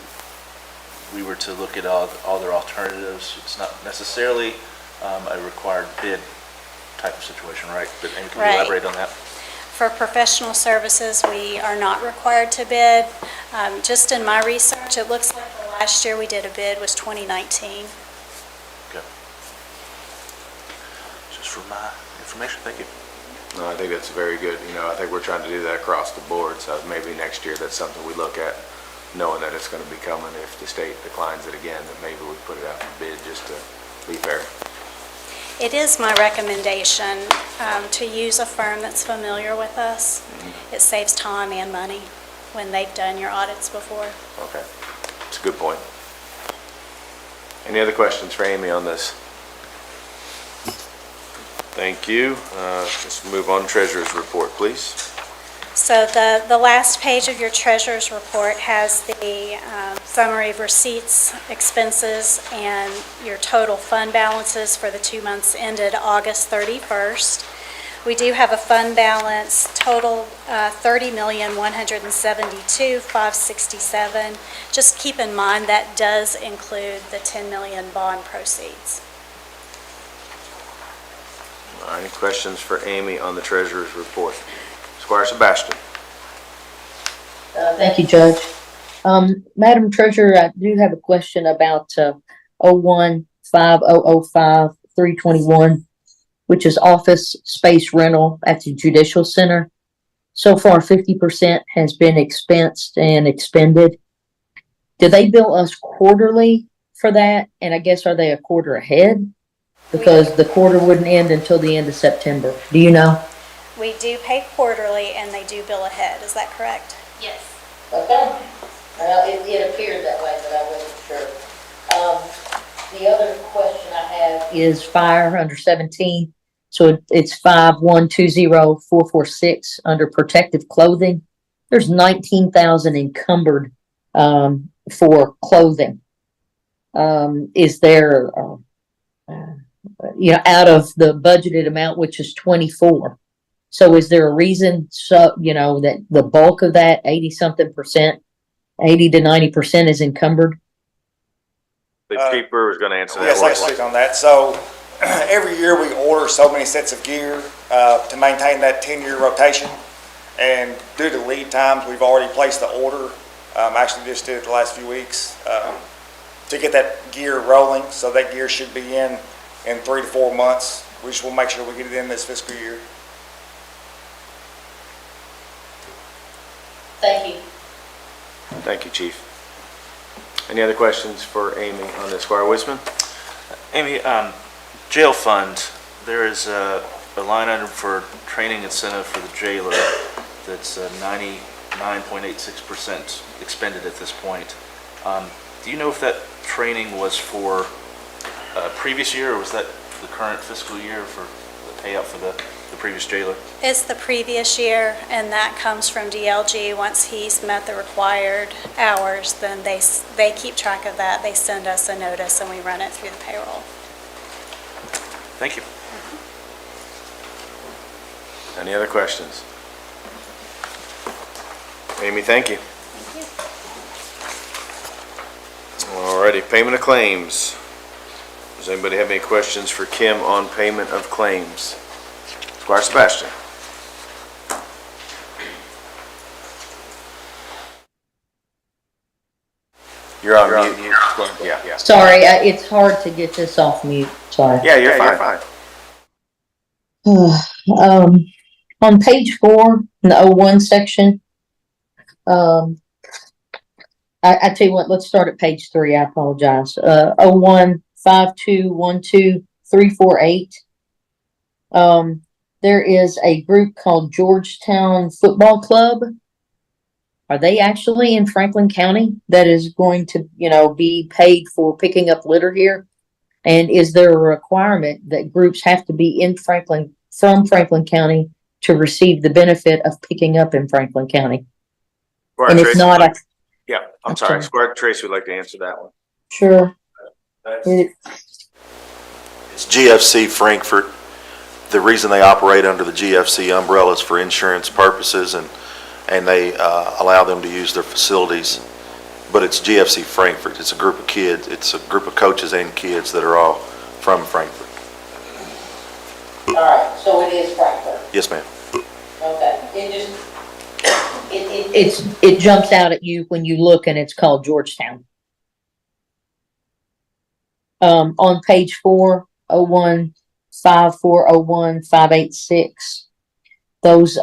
were to look at all their alternatives? It's not necessarily a required bid type of situation, right? But Amy, can you Right. elaborate on that? For professional services, we are not required to bid. Just in my research, it looks like the last year we did a bid was 2019. Okay. Just for my information, thank you. No, I think that's very good. I think we're trying to do that across the board. So maybe next year that's something we look at, knowing that it's going to be coming. If the state declines it again, then maybe we put it out for bid just to be fair. It is my recommendation to use a firm that's familiar with us. It saves time and money when they've done your audits before. Okay, it's a good point. Any other questions for Amy on this? Thank you. Let's move on to Treasurer's report, please. So the last page of your treasurer's report has the summary of receipts, expenses, and your total fund balances for the 2 months ended August 31st. We do have a fund balance total $30,172,567. Just keep in mind that does include the $10 million bond proceeds. All right, any questions for Amy on the Treasurer's report? Squire Sebastian. Thank you, Judge. Madam Treasurer, I do have a question about 01-5005-321, which is office space rental at the Judicial Center. So far, 50% has been expensed and expended. Do they bill us quarterly for that? And I guess, are they a quarter ahead? Because the quarter wouldn't end until the end of September. Do you know? We do pay quarterly and they do bill ahead, is that correct? Yes. Okay. Well, it appeared that way, but I wasn't sure. The other question I have is fire under 17. So it's 5120446 under protective clothing. There's 19,000 encumbered, for clothing. Is there, out of the budgeted amount, which is 24. So is there a reason, that the bulk of that 80-something%, 80 to 90% is encumbered? The Chief Brewer's gonna answer that. Yes, I can speak on that. So every year we order so many sets of gear to maintain that 10-year rotation. And due to lead times, we've already placed the order. Actually just did it the last few weeks to get that gear rolling. So that gear should be in 3 to 4 months. We just will make sure we get it in this fiscal year. Thank you. Thank you, Chief. Any other questions for Amy on this? Squire Wisman? Amy, jail fund, there is a line item for training incentive for the jailer that's 99.86% expended at this point. Do you know if that training was for previous year, or was that the current fiscal year for the payout for the previous jailer? It's the previous year, and that comes from DLG. Once he's met the required hours, then they keep track of that. They send us a notice, and we run it through the payroll. Thank you. Any other questions? Amy, thank you. Alrighty, payment of claims. Does anybody have any questions for Kim on payment of claims? Squire Sebastian. You're on mute. Yeah. Sorry, it's hard to get this off mute. Sorry. Yeah, you're fine. On page 4, in the 01 section, I tell you what, let's start at page 3. I apologize. 01-5212-348. There is a group called Georgetown Football Club. Are they actually in Franklin County that is going to, be paid for picking up litter here? And is there a requirement that groups have to be from Franklin County to receive the benefit of picking up in Franklin County? And if not, I'm sorry. Squire Tracy would like to answer that one. Sure. It's GFC Frankfurt. The reason they operate under the GFC umbrella is for insurance purposes, and they allow them to use their facilities. But it's GFC Frankfurt. It's a group of kids. It's a group of coaches and kids that are all from Frankfurt. All right, so it is Frankfurt. Yes, ma'am. Okay. It jumps out at you when you look, and it's called Georgetown. On page 4, 01-5401-586, those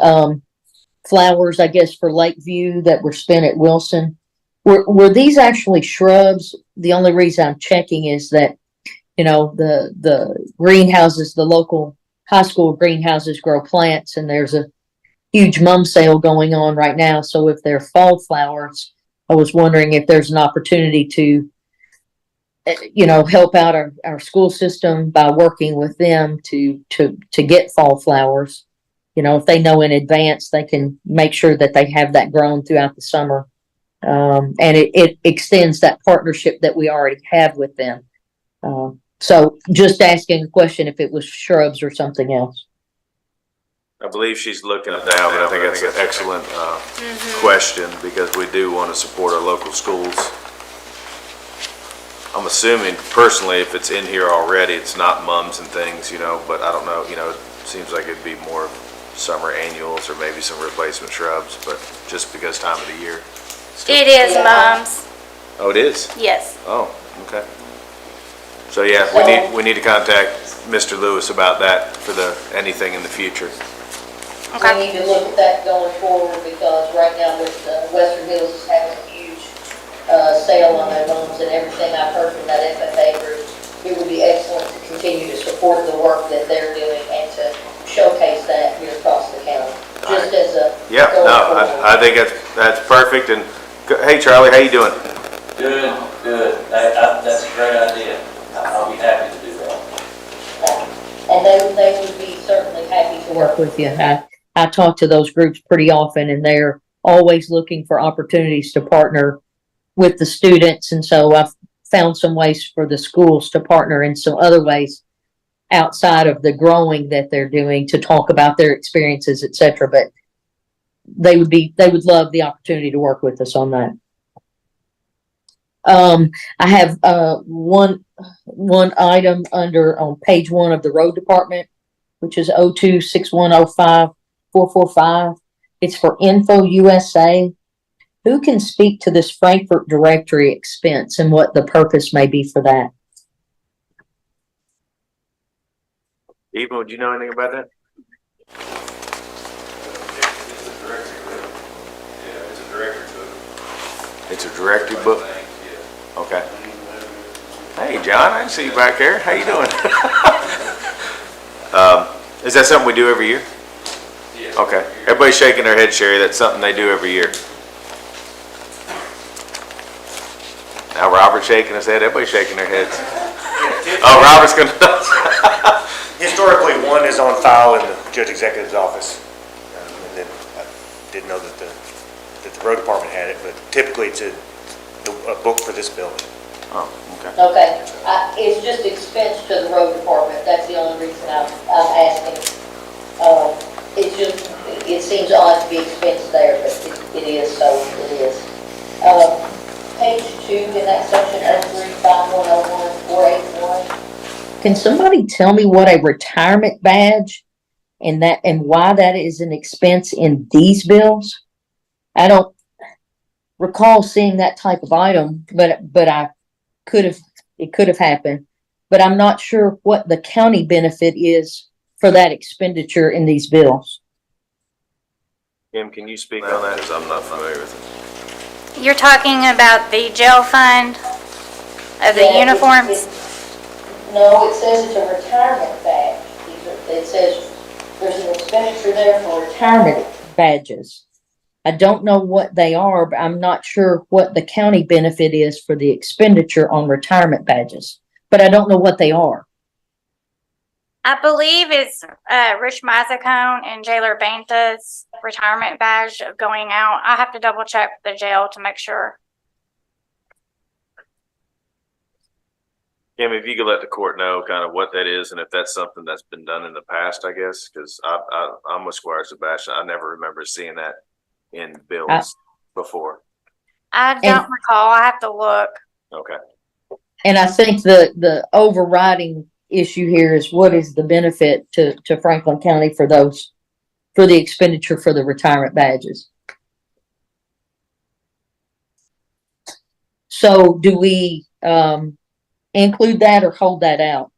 flowers, I guess, for Lakeview that were spent at Wilson, were these actually shrubs? The only reason I'm checking is that, the greenhouses, the local high school greenhouses grow plants, and there's a huge mum sale going on right now. So if they're fall flowers, I was wondering if there's an opportunity to, help out our school system by working with them to get fall flowers. If they know in advance, they can make sure that they have that grown throughout the summer. And it extends that partnership that we already have with them. So just asking a question if it was shrubs or something else. I believe she's looking at that, but I think that's an excellent question, because we do want to support our local schools. I'm assuming personally, if it's in here already, it's not mums and things, but I don't know, it seems like it'd be more summer annuals or maybe some replacement shrubs, but just because time of the year. It is mums. Oh, it is? Yes. Oh, okay. So yeah, we need to contact Mr. Lewis about that for anything in the future. We need to look at that going forward, because right now with Western Hills is having a huge sale on their homes, and everything I've heard from that FFA group, it would be excellent to continue to support the work that they're doing and to showcase that here across the county. Yeah, no, I think that's perfect, and, hey, Charlie, how you doing? Good, good. That's a great idea. I'll be happy to do that. And they would be certainly happy to work with you. I talk to those groups pretty often, and they're always looking for opportunities to partner with the students. And so I've found some ways for the schools to partner in some other ways outside of the growing that they're doing to talk about their experiences, et cetera. But they would love the opportunity to work with us on that. I have one item on page 1 of the road department, which is 026105-445. It's for Info USA. Who can speak to this Frankfurt directory expense and what the purpose may be for that? Eva, would you know anything about that? It's a directory book? Okay. Hey, John, I didn't see you back there. How you doing? Is that something we do every year? Yeah. Okay. Everybody's shaking their head, Sherry. That's something they do every year. Now Robert's shaking his head. Everybody's shaking their heads. Oh, Robert's gonna. Historically, one is on file in the judge executive's office. And then I didn't know that the road department had it, but typically it's a book for this building. Oh, okay. Okay, it's just expense to the road department. That's the only reason I'm asking. It's just, it seems odd to be expense there, but it is, so it is. Page 2 in that section, 035101-481. Can somebody tell me what a retirement badge and why that is an expense in these bills? I don't recall seeing that type of item, but it could have happened. But I'm not sure what the county benefit is for that expenditure in these bills. Kim, can you speak on that? Because I'm not familiar with it. You're talking about the jail fund of the uniforms? No, it says it's a retirement badge. It says there's an expenditure there for retirement badges. I don't know what they are, but I'm not sure what the county benefit is for the expenditure on retirement badges. But I don't know what they are. I believe it's Rich Mazzacone and Jailer Banta's retirement badge of going out. I have to double check the jail to make sure. Kim, if you could let the court know kind of what that is and if that's something that's been done in the past, I guess, because I'm with Squire Sebastian. I never remember seeing that in bills before. I don't recall. I have to look. Okay. And I think the overriding issue here is what is the benefit to Franklin County for the expenditure for the retirement badges? So do we include that or hold that out?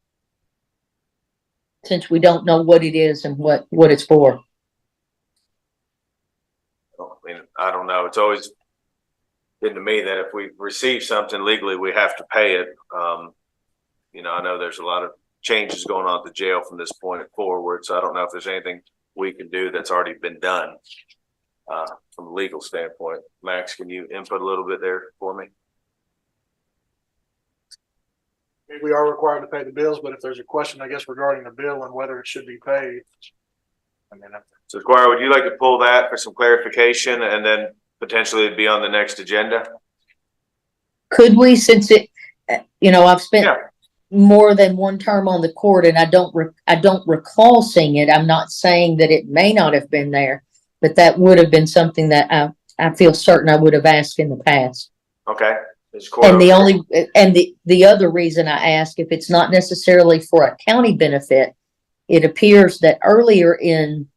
Since we don't know what it is and what it's for. I mean, I don't know. It's always been to me that if we receive something legally, we have to pay it. I know there's a lot of changes going on at the jail from this point forward, so I don't know if there's anything we can do that's already been done from a legal standpoint. Max, can you input a little bit there for me? We are required to pay the bills, but if there's a question, I guess, regarding the bill and whether it should be paid. So, Squire, would you like to pull that for some clarification and then potentially it'd be on the next agenda? Could we, since I've spent more than one term on the court and I don't recall seeing it. I'm not saying that it may not have been there, but that would have been something that I feel certain I would have asked in the past. Okay. And the other reason I ask, if it's not necessarily for a county benefit, it appears that earlier in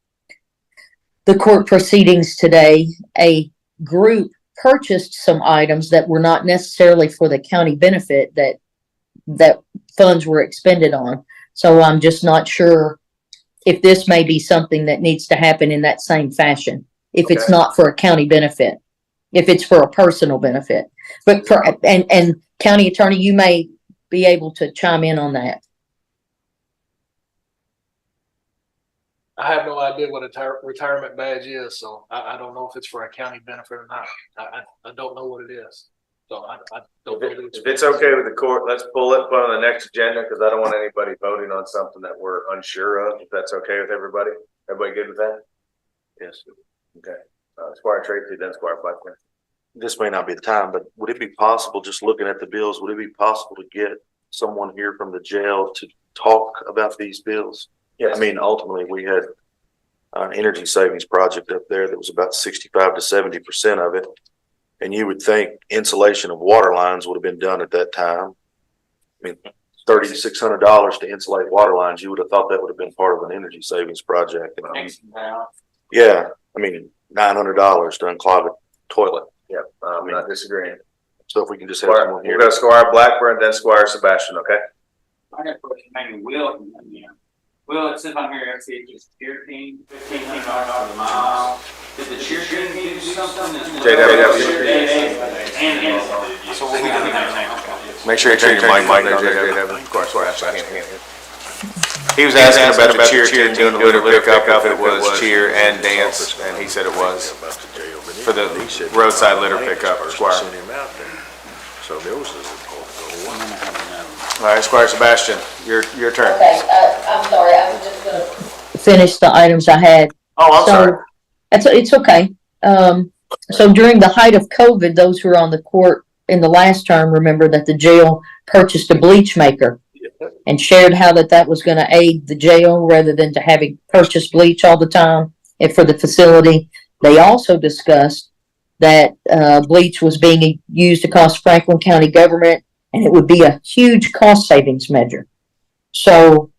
the court proceedings today, a group purchased some items that were not necessarily for the county benefit that funds were expended on. So I'm just not sure if this may be something that needs to happen in that same fashion, if it's not for a county benefit, if it's for a personal benefit. But and county attorney, you may be able to chime in on that. I have no idea what a retirement badge is, so I don't know if it's for a county benefit or not. I don't know what it is. So I don't know. If it's okay with the court, let's pull it, put it on the next agenda, because I don't want anybody voting on something that we're unsure of, if that's okay with everybody. Everybody good with that? Yes. Okay. Squire Tracy, then Squire Blackburn. This may not be the time, but would it be possible, just looking at the bills, would it be possible to get someone here from the jail to talk about these bills? Yes. I mean, ultimately, we had an energy savings project up there that was about 65 to 70% of it. And you would think insulation of water lines would have been done at that time. I mean, $3,600 to insulate water lines, you would have thought that would have been part of an energy savings project. Yeah, I mean, $900 to unclog a toilet. Yeah, I'm not disagreeing. So if we can just have someone here. We'll go Squire Blackburn, then Squire Sebastian, okay? I got a question, maybe Will, Will, it says on here, I see it just cheer team, $1,500 a mile. Did the cheer team do something? So what we do? Make sure you turn your mic on there, JW. Of course, I can't hear you. He was asking about the cheer team doing a little pickup, if it was cheer and dance, and he said it was for the roadside litter pickup, Squire. So there was All right, Squire Sebastian, your turn. Okay, I'm sorry, I was just gonna finish the items I had. Oh, I'm sorry. It's okay. So during the height of COVID, those who were on the court in the last term, remember that the jail purchased a bleach maker and shared how that was gonna aid the jail rather than to having purchased bleach all the time and for the facility. They also discussed that, bleach was being used across Franklin County government, and it would be a huge cost savings measure. So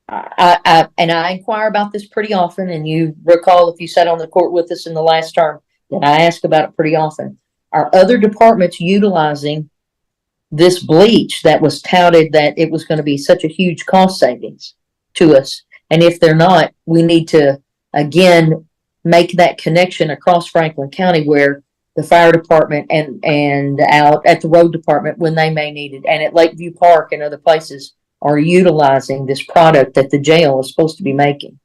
I inquire about this pretty often, and you recall if you sat on the court with us in the last term that I ask about it pretty often. Are other departments utilizing this bleach that was touted that it was going to be such a huge cost savings to us? And if they're not, we need to, again, make that connection across Franklin County where the fire department and out at the road department when they may need it, and at Lakeview Park and other places are utilizing this product that the jail is supposed to be making.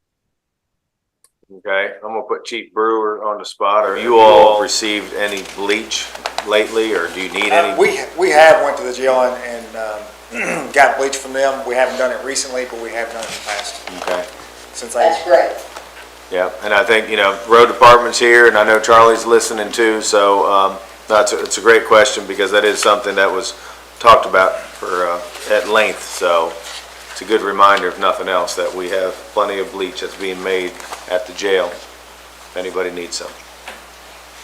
Okay, I'm gonna put Chief Brewer on the spot. Are you all received any bleach lately, or do you need any? We have went to the jail and got bleach from them. We haven't done it recently, but we have done it in the past. Okay. That's great. Yeah, and I think, road department's here, and I know Charlie's listening too, so it's a great question, because that is something that was talked about at length, so it's a good reminder, if nothing else, that we have plenty of bleach that's being made at the jail, if anybody needs some.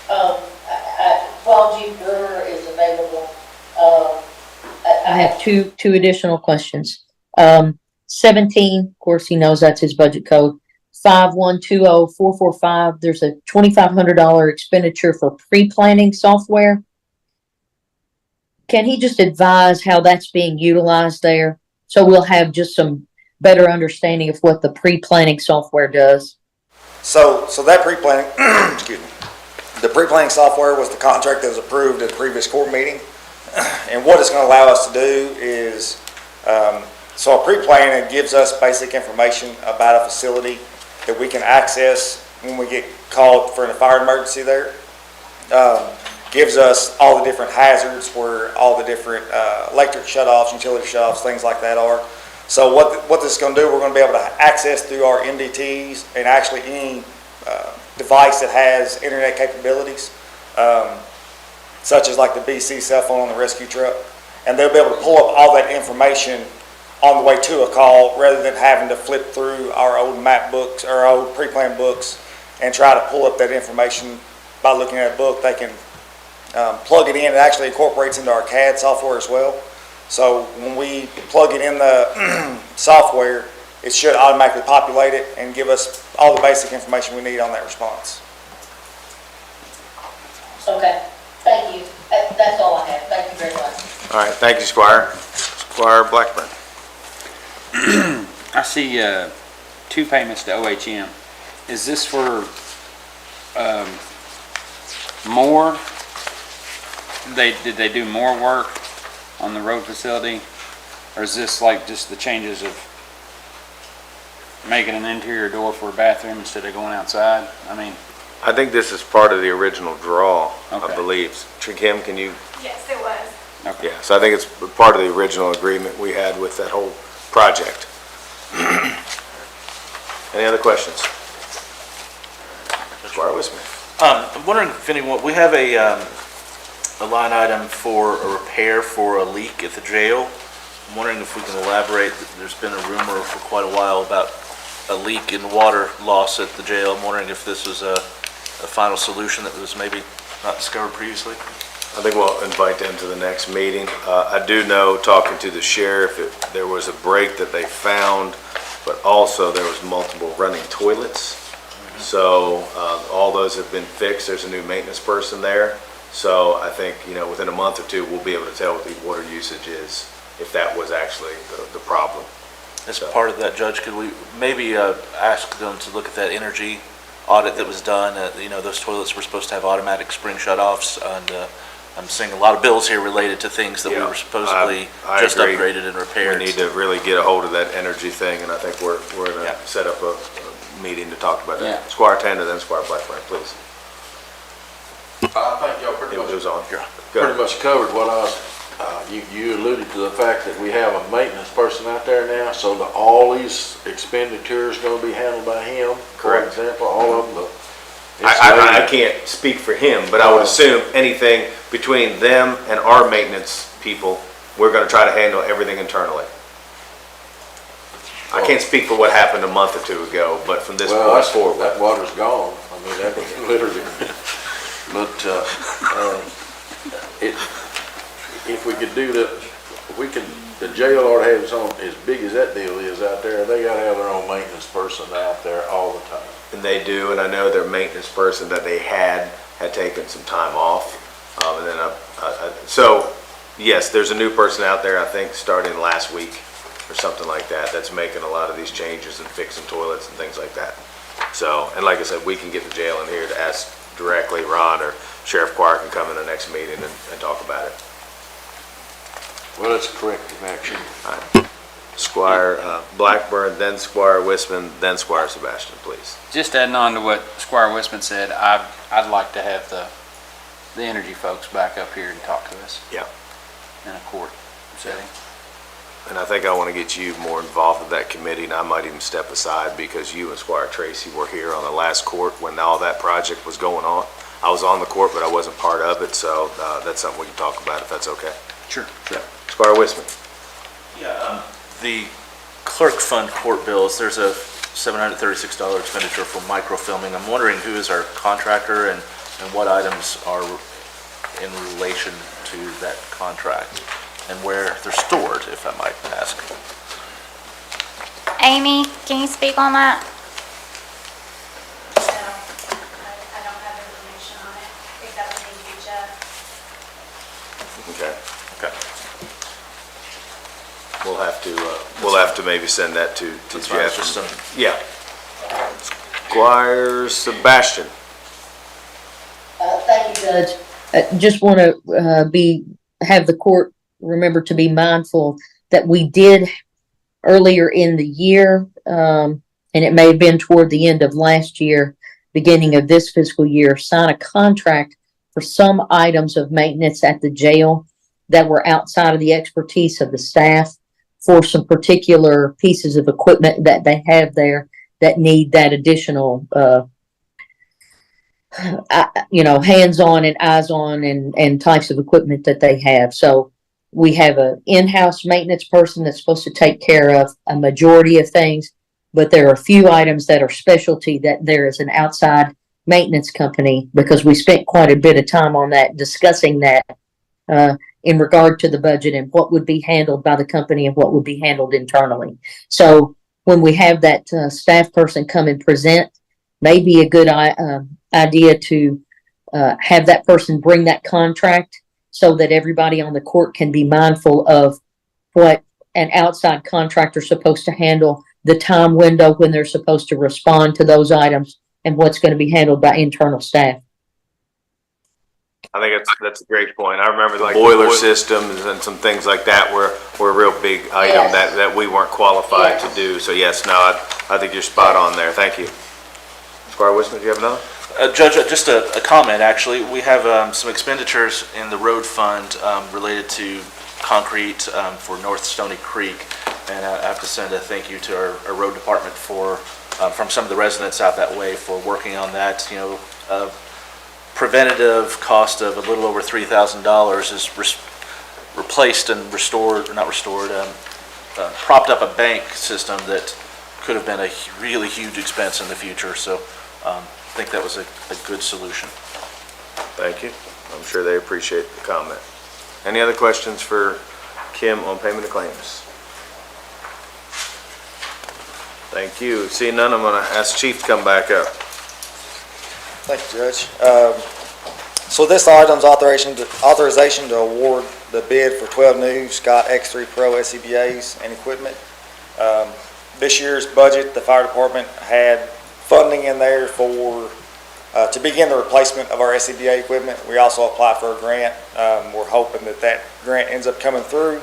While Chief Brewer is available, I have two additional questions. 17, of course, he knows that's his budget code. 5120445, there's a $2,500 expenditure for pre-planning software. Can he just advise how that's being utilized there? So we'll have just some better understanding of what the pre-planning software does. So that pre-planning, excuse me, the pre-planning software was the contract that was approved at the previous court meeting. And what it's going to allow us to do is, so a pre-plan, it gives us basic information about a facility that we can access when we get called for a fire emergency there. Gives us all the different hazards where all the different electric shutoffs, utility shutoffs, things like that are. So what this is going to do, we're going to be able to access through our MDTs and actually any device that has internet capabilities, such as like the BC cell phone on the rescue truck. And they'll be able to pull up all that information on the way to a call rather than having to flip through our old map books or our old pre-planned books and try to pull up that information by looking at a book. They can plug it in. It actually incorporates into our CAD software as well. So when we plug it in the software, it should automatically populate it and give us all the basic information we need on that response. Okay, thank you. That's all I have. Thank you very much. All right, thank you, Squire. Squire Blackburn. I see 2 payments to OHM. Is this for more? Did they do more work on the road facility? Or is this like just the changes of making an interior door for a bathroom instead of going outside? I mean, I think this is part of the original draw, I Okay. believe. Kim, can you? Yes, it was. okay. Yeah, so I think it's part of the original agreement we had with that whole project. Any other questions? Squire Wisman. I'm wondering if anyone, we have a line item for a repair for a leak at the jail. I'm wondering if we can elaborate. There's been a rumor for quite a while about a leak in water loss at the jail. I'm wondering if this was a final solution that was maybe not discovered previously. I think we'll invite them to the next meeting. I do know, talking to the sheriff, there was a break that they found, but also there was multiple running toilets. So all those have been fixed. There's a new maintenance person there. So I think, within a month or two, we'll be able to tell what the water usage is, if that was actually the problem. As part of that, Judge, could we maybe ask them to look at that energy audit that was done? Those toilets were supposed to have automatic spring shutoffs, and I'm seeing a lot of bills here related to things that we were supposedly I just agree. upgraded and repaired. We need to really get a hold of that energy thing, and I think we're going to set up a meeting to talk about that. Yeah. Squire Tanda, then Squire Blackburn, please. I think y'all pretty It much, was on. pretty much covered what I was, you alluded to the fact that we have a maintenance person out there now, so all these expenditures gonna be handled by him, for Correct. example, all of them. I can't speak for him, but I would assume anything between them and our maintenance people, we're going to try to handle everything internally. I can't speak for what happened a month or two ago, but from this Well, point forward. that water's gone, I mean, that was literally, but, if we could do that, the jail ought to have its own, as big as that deal is out there, they gotta have their own maintenance person out there all the time. And they do, and I know their maintenance person that they had taken some time off. And then, so, yes, there's a new person out there, I think, starting last week or something like that, that's making a lot of these changes and fixing toilets and things like that. So, and like I said, we can get the jail in here to ask directly. Ron or Sheriff Quark can come in the next meeting and talk about it. Well, that's corrective action. All right. Squire Blackburn, then Squire Wisman, then Squire Sebastian, please. Just adding on to what Squire Wisman said, I'd like to have the energy folks back up here and talk to us. Yeah. In a court setting. And I think I want to get you more involved with that committee, and I might even step aside because you and Squire Tracy were here on the last court when all that project was going on. I was on the court, but I wasn't part of it, so that's something we can talk about if that's okay. Sure. Squire Wisman. Yeah, the clerk fund court bills, there's a $736 expenditure for microfilming. I'm wondering who is our contractor and what items are in relation to that contract and where they're stored, if I might ask. Amy, can you speak on that? No, I don't have information on it. I think that would need to be Jeff. Okay. We'll have to maybe send that to That's fine, Jeff. it's just Yeah. Squire Sebastian. Thank you, Judge. Just want to have the court remember to be mindful that we did earlier in the year, and it may have been toward the end of last year, beginning of this fiscal year, sign a contract for some items of maintenance at the jail that were outside of the expertise of the staff for some particular pieces of equipment that they have there that need that additional hands-on and eyes-on and types of equipment that they have. So we have an in-house maintenance person that's supposed to take care of a majority of things, but there are a few items that are specialty that there is an outside maintenance company, because we spent quite a bit of time on that, discussing that in regard to the budget and what would be handled by the company and what would be handled internally. So when we have that staff person come and present, maybe a good idea to have that person bring that contract so that everybody on the court can be mindful of what an outside contractor is supposed to handle, the time window when they're supposed to respond to those items, and what's going to be handled by internal staff. I think that's a great point. I remember like boiler systems and some things like that were a real big item that we weren't qualified to do. So yes, no, I think you're spot on there. Thank you. Squire Wisman, do you have another? Judge, just a comment, actually. We have some expenditures in the road fund related to concrete for North Stony Creek, and I have to send a thank you to our road department for, from some of the residents out that way for working on that. You know, preventative cost of a little over $3,000 is replaced and restored, or not restored, propped up a bank system that could have been a really huge expense in the future. So I think that was a good solution. Thank you. I'm sure they appreciate the comment. Any other questions for Kim on payment of claims? Thank you. Seeing none, I'm going to ask Chief to come back up. Thank you, Judge. So this item's authorization to award the bid for 12 new Scott X3 Pro SCBA's and equipment. This year's budget, the fire department had funding in there for to begin the replacement of our SCBA equipment. We also applied for a grant. We're hoping that that grant ends up coming through,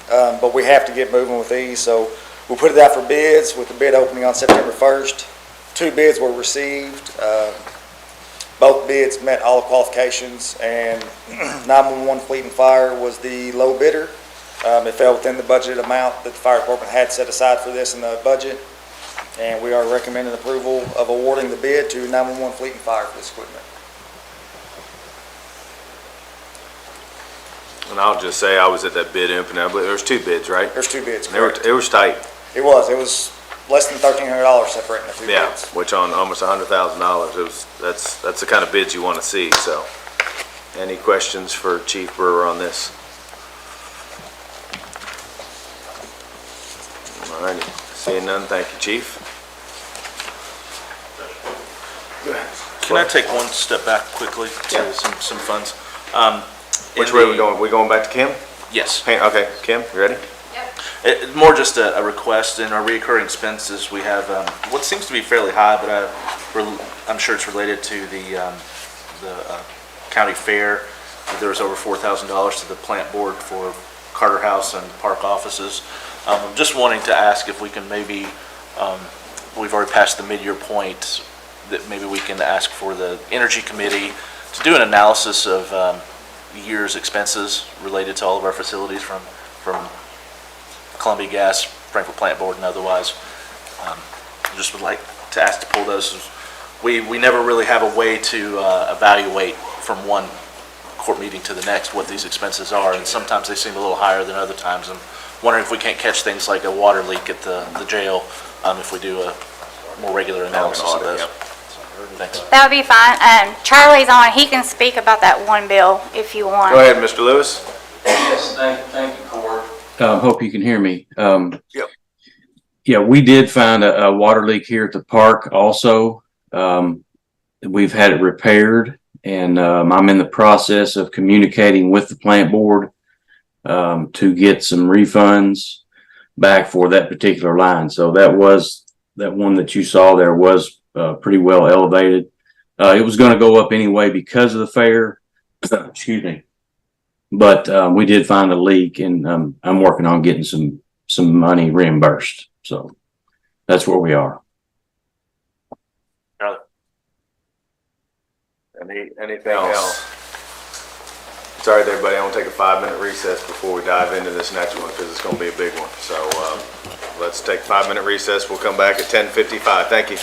but we have to get moving with these. So we'll put it out for bids with the bid opening on September 1st. 2 bids were received. Both bids met all the qualifications, and 911 Fleet and Fire was the low bidder. It fell within the budget amount that the fire department had set aside for this in the budget, and we are recommending approval of awarding the bid to 911 Fleet and Fire for this equipment. And I'll just say I was at that bid opening. I believe there was 2 bids, right? There's 2 bids, correct. It was tight. It was less than $1,300 separating the 2 bids. Which on almost $100,000, that's the kind of bids you want to see. So, any questions for Chief Brewer on this? All righty. Seeing none, thank you, Chief. Can I take one step back quickly to some funds? Which way are we going? We going back to Kim? Yes. Okay, Kim, you ready? More just a request. In our recurring expenses, we have what seems to be fairly high, but I'm sure it's related to the county fair. There was over $4,000 to the plant board for Carter House and park offices. I'm just wanting to ask if we can maybe, we've already passed the mid-year point, that maybe we can ask for the Energy Committee to do an analysis of year's expenses related to all of our facilities from Columbia Gas, Frankfurt Plant Board, and otherwise. Just would like to ask to pull those. We never really have a way to evaluate from one court meeting to the next what these expenses are, and sometimes they seem a little higher than other times. I'm wondering if we can't catch things like a water leak at the jail if we do a more regular analysis of those. Thanks. That would be fine. Charlie's on. He can speak about that one bill if you want. Go ahead, Mr. Lewis. Yes, thank you, Court. Hope you can hear me. Yep. Yeah, we did find a water leak here at the park also. We've had it repaired, and I'm in the process of communicating with the plant board to get some refunds back for that particular line. So that one that you saw there was pretty well elevated. It was going to go up anyway because of the fair. Excuse me. But we did find a leak, and I'm working on getting some money reimbursed. So that's where we are. Anything else? Sorry, everybody. I want to take a 5-minute recess before we dive into this next one because it's going to be a big one. So let's take a 5-minute recess. We'll come back at 10:55. Thank you.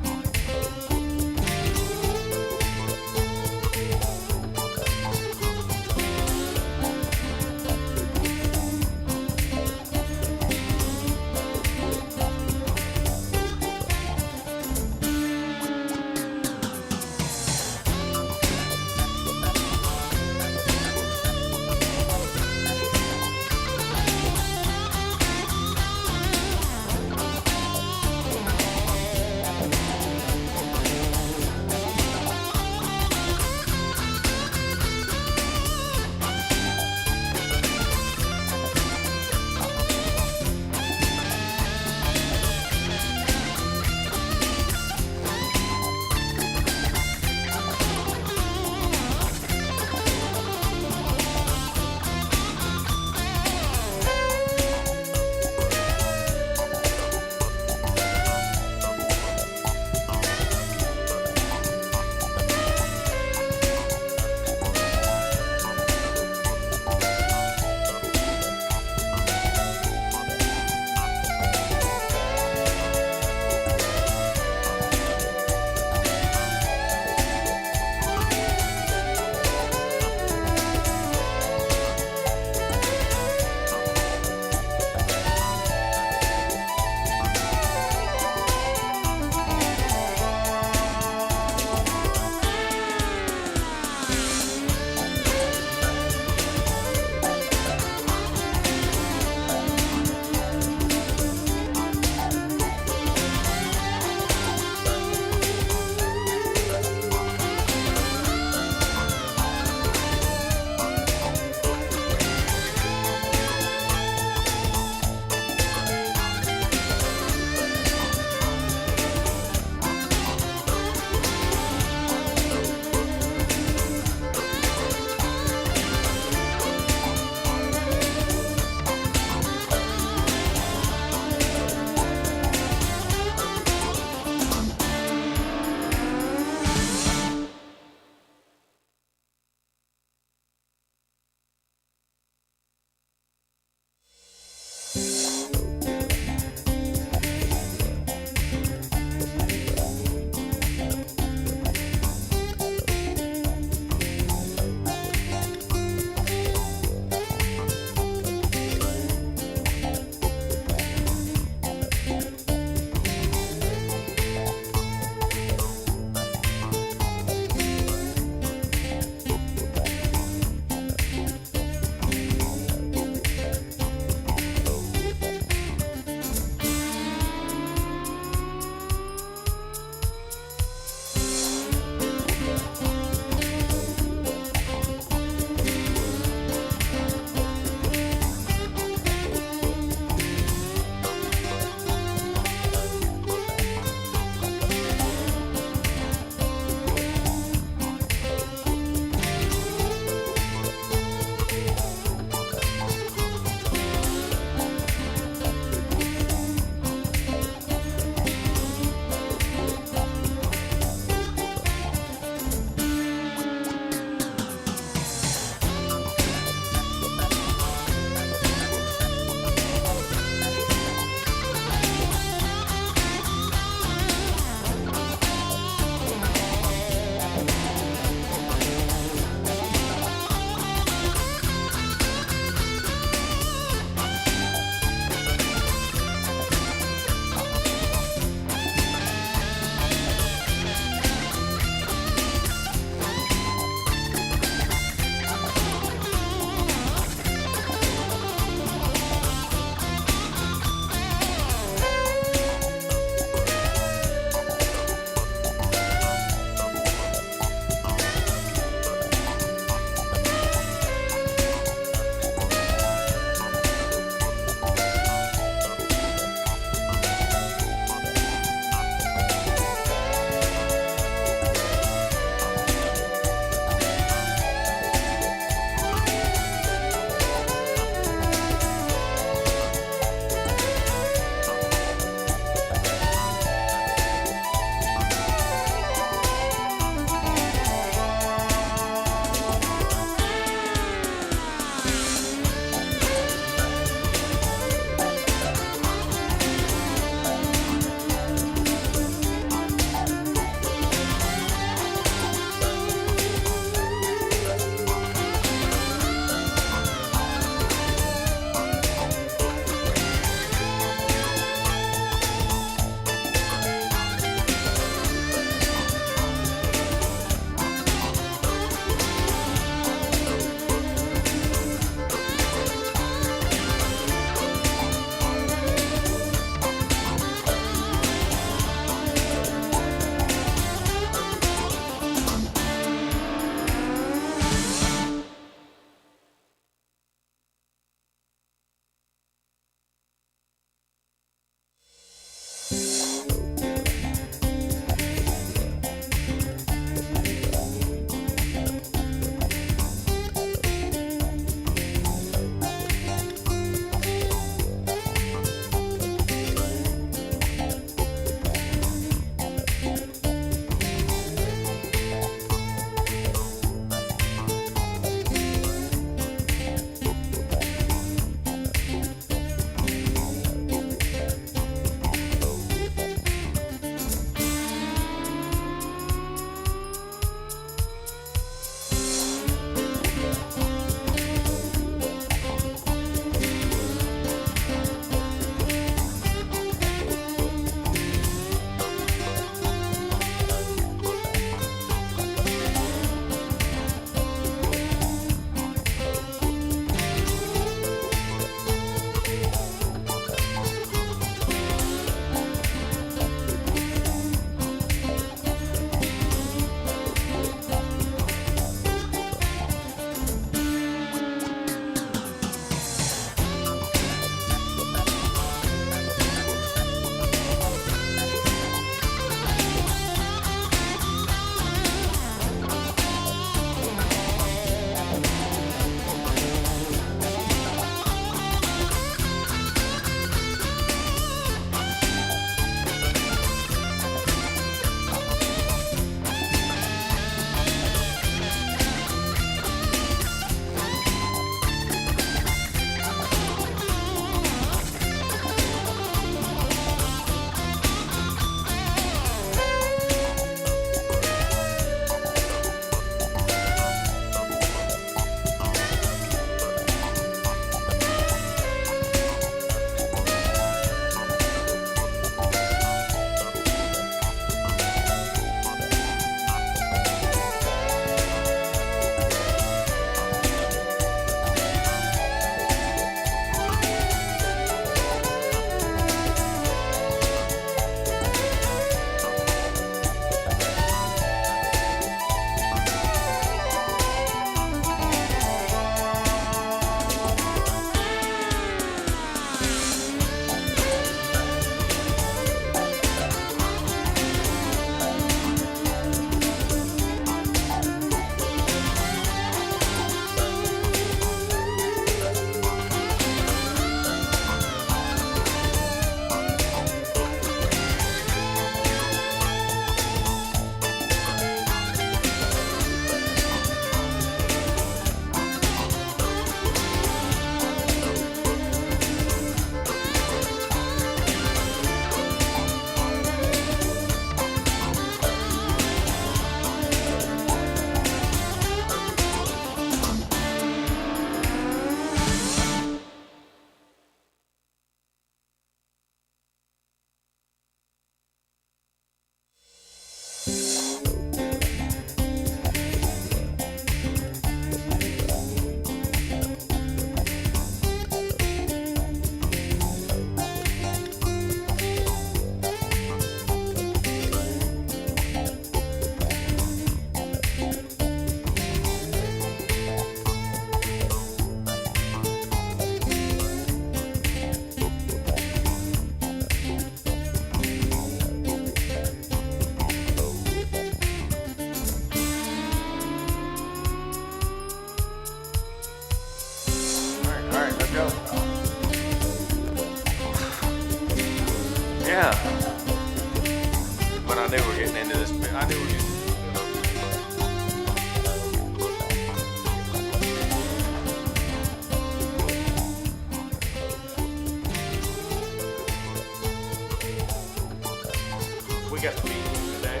got the B team today.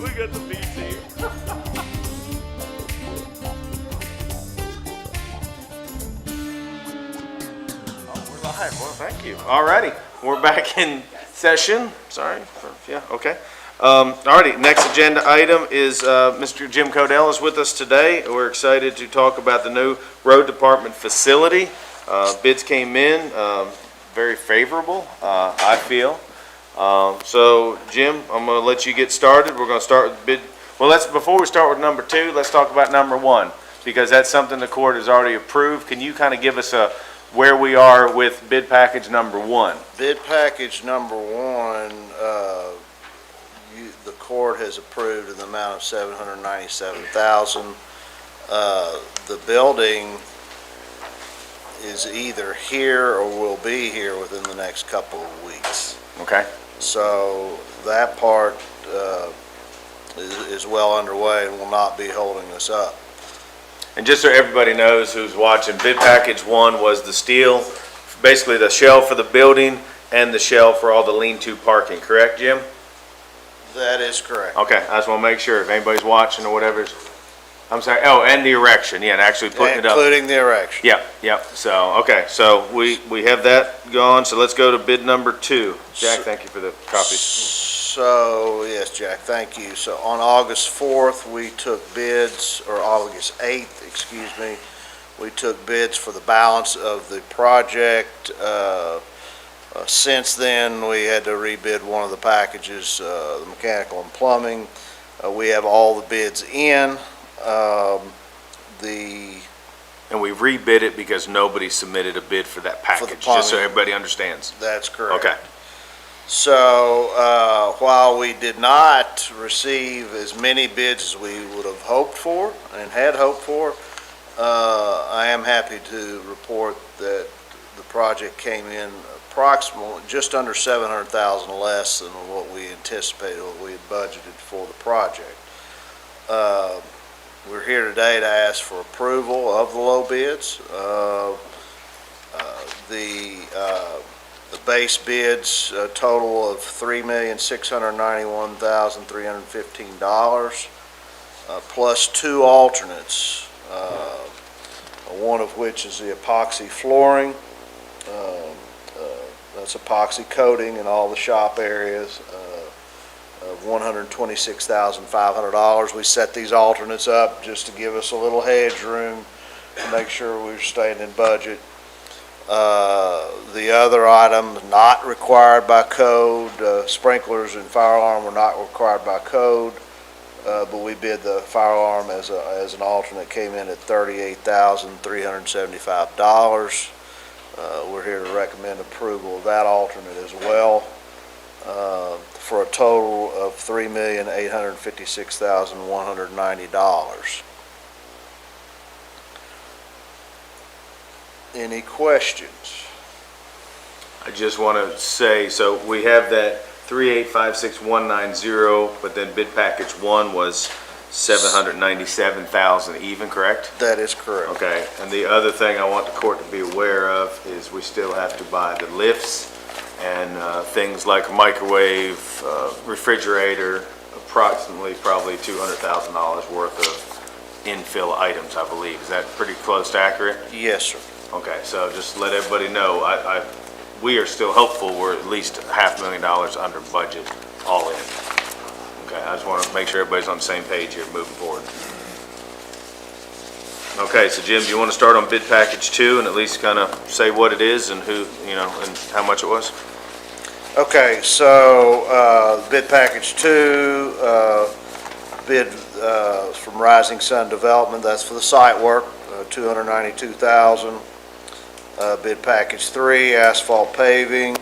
We got the B team. We're live. Well, thank you. All righty. We're back in session. Sorry. Yeah, okay. All righty. Next agenda item is Mr. Jim Codell is with us today. We're excited to talk about the new road department facility. Bids came in very favorable, I feel. So, Jim, I'm going to let you get started. We're going to start with bid. Well, before we start with number 2, let's talk about number 1, because that's something the court has already approved. Can you kind of give us where we are with bid package number 1? Bid package number 1, the court has approved in the amount of $797,000. The building is either here or will be here within the next couple of weeks. Okay. So that part is well underway and will not be holding us up. And just so everybody knows who's watching, bid package 1 was the steel, basically the shell for the building and the shell for all the lean-to parking, correct, Jim? That is correct. Okay, I just want to make sure if anybody's watching or whatever. I'm sorry, oh, and the erection, yeah, and actually putting it up. Including the erection. Yep, so, okay, so we have that gone, so let's go to bid number 2. Jack, thank you for the copy. So, yes, Jack, thank you. So on August 4th, we took bids, or August 8th, excuse me, we took bids for the balance of the project. Since then, we had to rebid one of the packages, the mechanical and plumbing. We have all the bids in. And we rebid it because nobody submitted a bid for that package, just so everybody understands. That's correct. Okay. So, while we did not receive as many bids as we would have hoped for and had hoped for, I am happy to report that the project came in approximately just under $700,000 less than what we anticipated, what we had budgeted for the project. We're here today to ask for approval of the low bids. The base bids, a total of $3,691,315, plus 2 alternates, one of which is the epoxy flooring. That's epoxy coating in all the shop areas, of $126,500. We set these alternates up just to give us a little hedge room to make sure we're staying in budget. The other item not required by code, sprinklers and fire alarm were not required by code, but we bid the fire alarm as an alternate, came in at $38,375. We're here to recommend approval of that alternate as well, for a total of $3,856,190. Any questions? I just want to say, so we have that 3856190, but then bid package 1 was 797,000 even, correct? That is correct. Okay, and the other thing I want the court to be aware of is we still have to buy the lifts and things like a microwave, refrigerator, approximately probably $200,000 worth of infill items, I believe. Is that pretty close to accurate? Yes, sir. Okay, so just let everybody know, we are still hopeful we're at least $500,000 under budget, all in. Okay, I just want to make sure everybody's on the same page here moving forward. Okay, so Jim, do you want to start on bid package 2 and at least kind of say what it is and who, and how much it was? Okay, so bid package 2, bid from Rising Sun Development, that's for the site work, $292,000. Bid package 3, asphalt paving,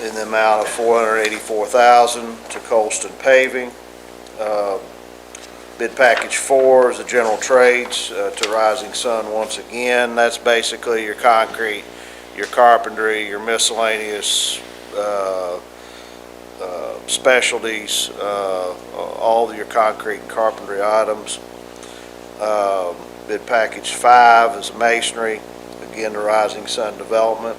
in the amount of $484,000 to Colston Paving. Bid package 4 is the general trades to Rising Sun once again. That's basically your concrete, your carpentry, your miscellaneous specialties, all of your concrete and carpentry items. Bid package 5 is masonry, again to Rising Sun Development.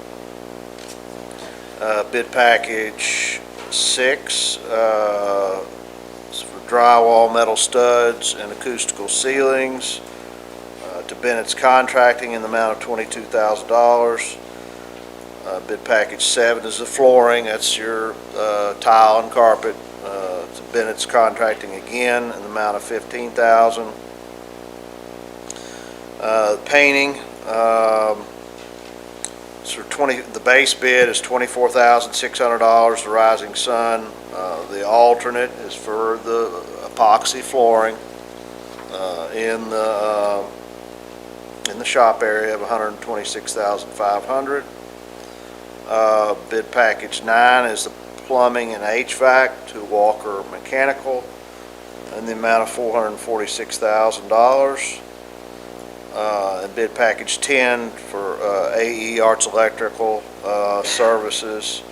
Bid package 6, is for drywall, metal studs, and acoustical ceilings, to Bennett's Contracting in the amount of $22,000. Bid package 7 is the flooring, that's your tile and carpet, to Bennett's Contracting again in the amount of $15,000. Painting, the base bid is $24,600, the Rising Sun. The alternate is for the epoxy flooring in the shop area of $126,500. Bid package 9 is the plumbing and HVAC to Walker Mechanical in the amount of $446,000. And bid package 10 for AE Arts Electrical Services,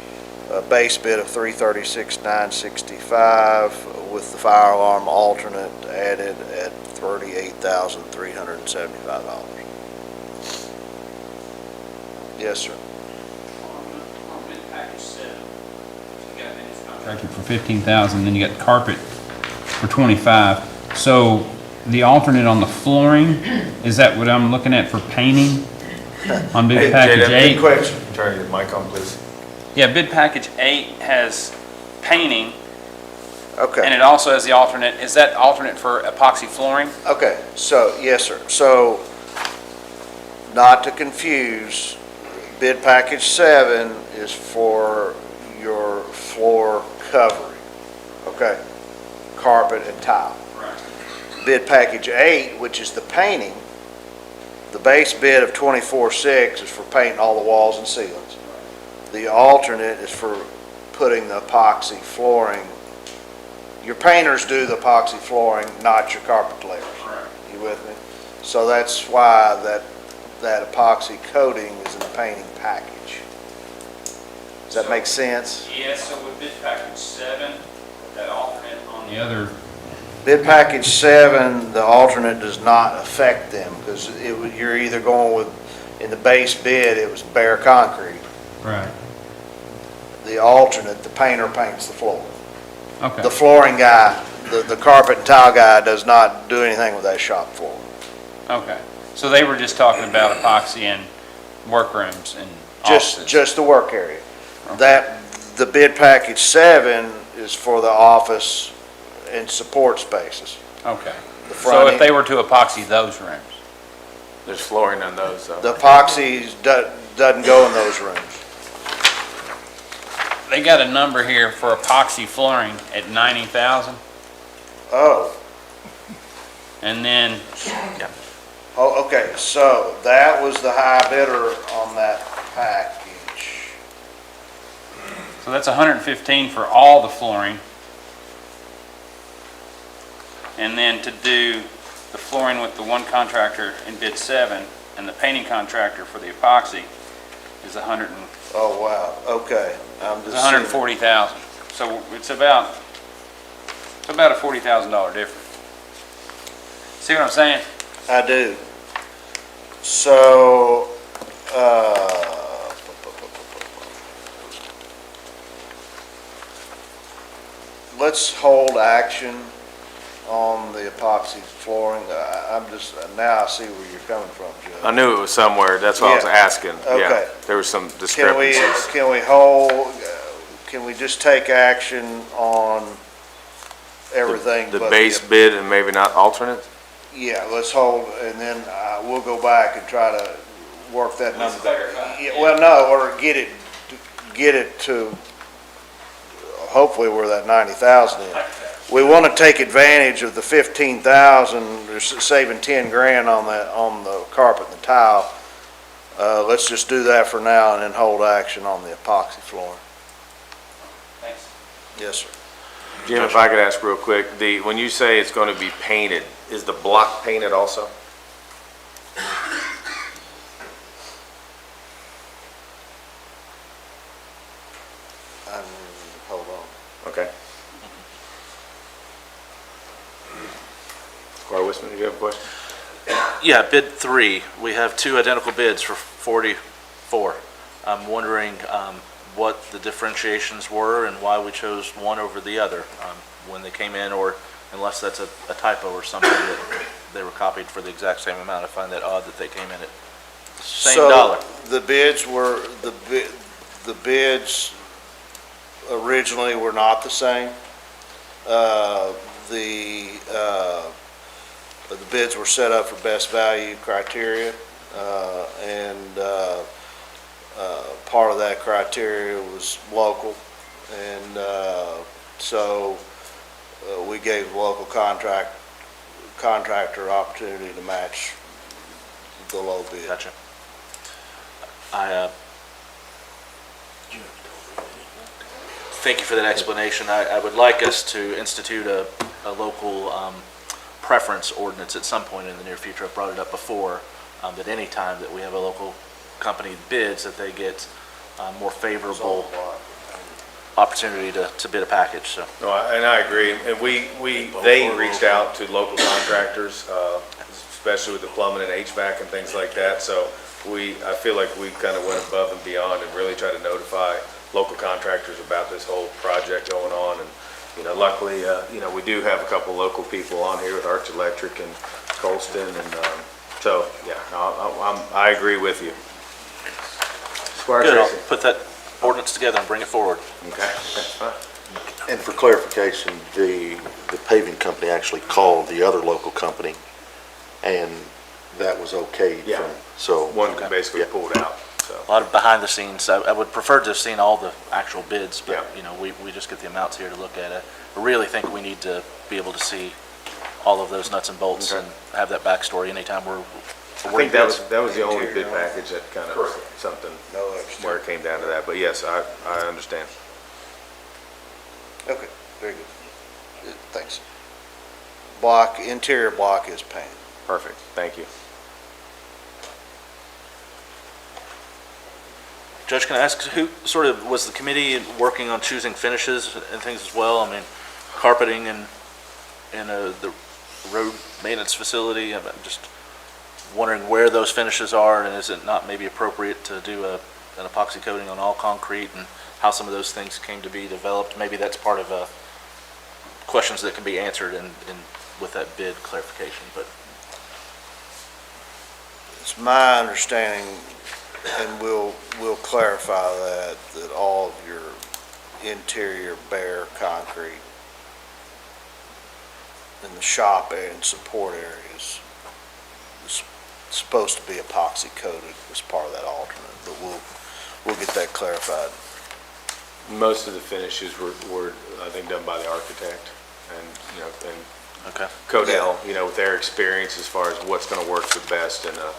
base bid of $336,965 with the fire alarm alternate added at $38,375. Yes, sir. Contractor for 15,000, then you got carpet for 25. So the alternate on the flooring, is that what I'm looking at for painting? On bid package 8? Good question. Turn your mic on, please. Yeah, bid package 8 has painting. Okay. And it also has the alternate, is that alternate for epoxy flooring? Okay, so, yes, sir. So, not to confuse, bid package 7 is for your floor covering, okay? Carpet and tile. Right. Bid package 8, which is the painting, the base bid of $24,600 is for painting all the walls and ceilings. The alternate is for putting the epoxy flooring. Your painters do the epoxy flooring, not your carpet layers. Right. You with me? So that's why that epoxy coating is in the painting package. Does that make sense? Yes, so with bid package 7, that alternate on the other. Bid package 7, the alternate does not affect them because you're either going with, in the base bid, it was bare concrete. Right. The alternate, the painter paints the floor. Okay. The flooring guy, the carpet and tile guy does not do anything with that shop floor. Okay. So they were just talking about epoxy and workrooms and offices. Just the work area. Okay. The bid package 7 is for the office and support spaces. Okay. The So front if they were to epoxy those rooms? There's flooring in those, though. The epoxy doesn't go in those rooms. They got a number here for epoxy flooring at 90,000, Oh, and then, oh, okay, so that was the high bidder on that package. so that's 115 for all the flooring. And then to do the flooring with the one contractor in bid 7 and the painting contractor for the epoxy is 100 and Oh, wow, okay. I'm it's just 140,000. So it's about a $40,000 difference. See what I'm saying? I do. So, let's hold action on the epoxy flooring. I'm just, now I see where you're coming from, Judge. I knew it was somewhere, that's why I was Yeah. asking. Okay. Yeah, there was some discrepancies. Can we hold, can we just take action on everything? The but base bid and maybe not alternate? Yeah, let's hold, and then we'll go back and try to work that number. Yeah, well, no, or get it to hopefully where that 90,000 is. We want to take advantage of the 15,000, they're saving 10 grand on the carpet and the tile. Let's just do that for now and then hold action on the epoxy flooring. Thanks. Yes, sir. Jim, if I could ask real quick, when you say it's going to be painted, is the block painted also? Hold on. Okay. Squire Wisman, do you have a question? Yeah, bid 3, we have two identical bids for 44. I'm wondering, what the differentiations were and why we chose one over the other when they came in, or unless that's a typo or something that they were copied for the exact same amount. I find that odd that they came in at the same dollar. The bids originally were not the same. The bids were set up for best value criteria, and part of that criteria was local, and so we gave the local contractor opportunity to match the low bid. Gotcha. Thank you for that explanation. I would like us to institute a local preference ordinance at some point in the near future. I've brought it up before, that any time that we have a local company bids, that they get more favorable opportunity to bid a package, so. No, and I agree, and they reached out to local contractors, especially with the plumbing and HVAC and things like that, so I feel like we kind of went above and beyond and really tried to notify local contractors about this whole project going on, and, luckily, we do have a couple local people on here with Arch Electric and Colston, and, so, yeah, I agree with you. Squire Good, I'll Tracy. put that ordinance together and bring it forward. Okay, that's fine. And for clarification, the paving company actually called the other local company, and that was okayed. Yeah. So. One basically pulled out, so. A lot of behind the scenes. I would prefer to have seen all the actual bids, but, Yeah. we just get the amounts here to look at it. I really think we need to be able to see all of those nuts and bolts and have that backstory anytime we're I think that was the only bid package that kind of something, where it came down to that, but yes, I understand. Okay, very good. Thanks. Interior block is painted. Perfect, thank you. Judge, can I ask, who sort of, was the committee working on choosing finishes and things as well? I mean, carpeting and the road maintenance facility, I'm just wondering where those finishes are, and is it not maybe appropriate to do an epoxy coating on all concrete, and how some of those things came to be developed? Maybe that's part of questions that can be answered with that bid clarification, but. It's my understanding, and we'll clarify that all of your interior bare concrete in the shop and support areas is supposed to be epoxy coated as part of that alternate, but we'll get that clarified. Most of the finishes were I think, done by the architect, and, Okay. Codell, with their experience as far as what's gonna work the best in a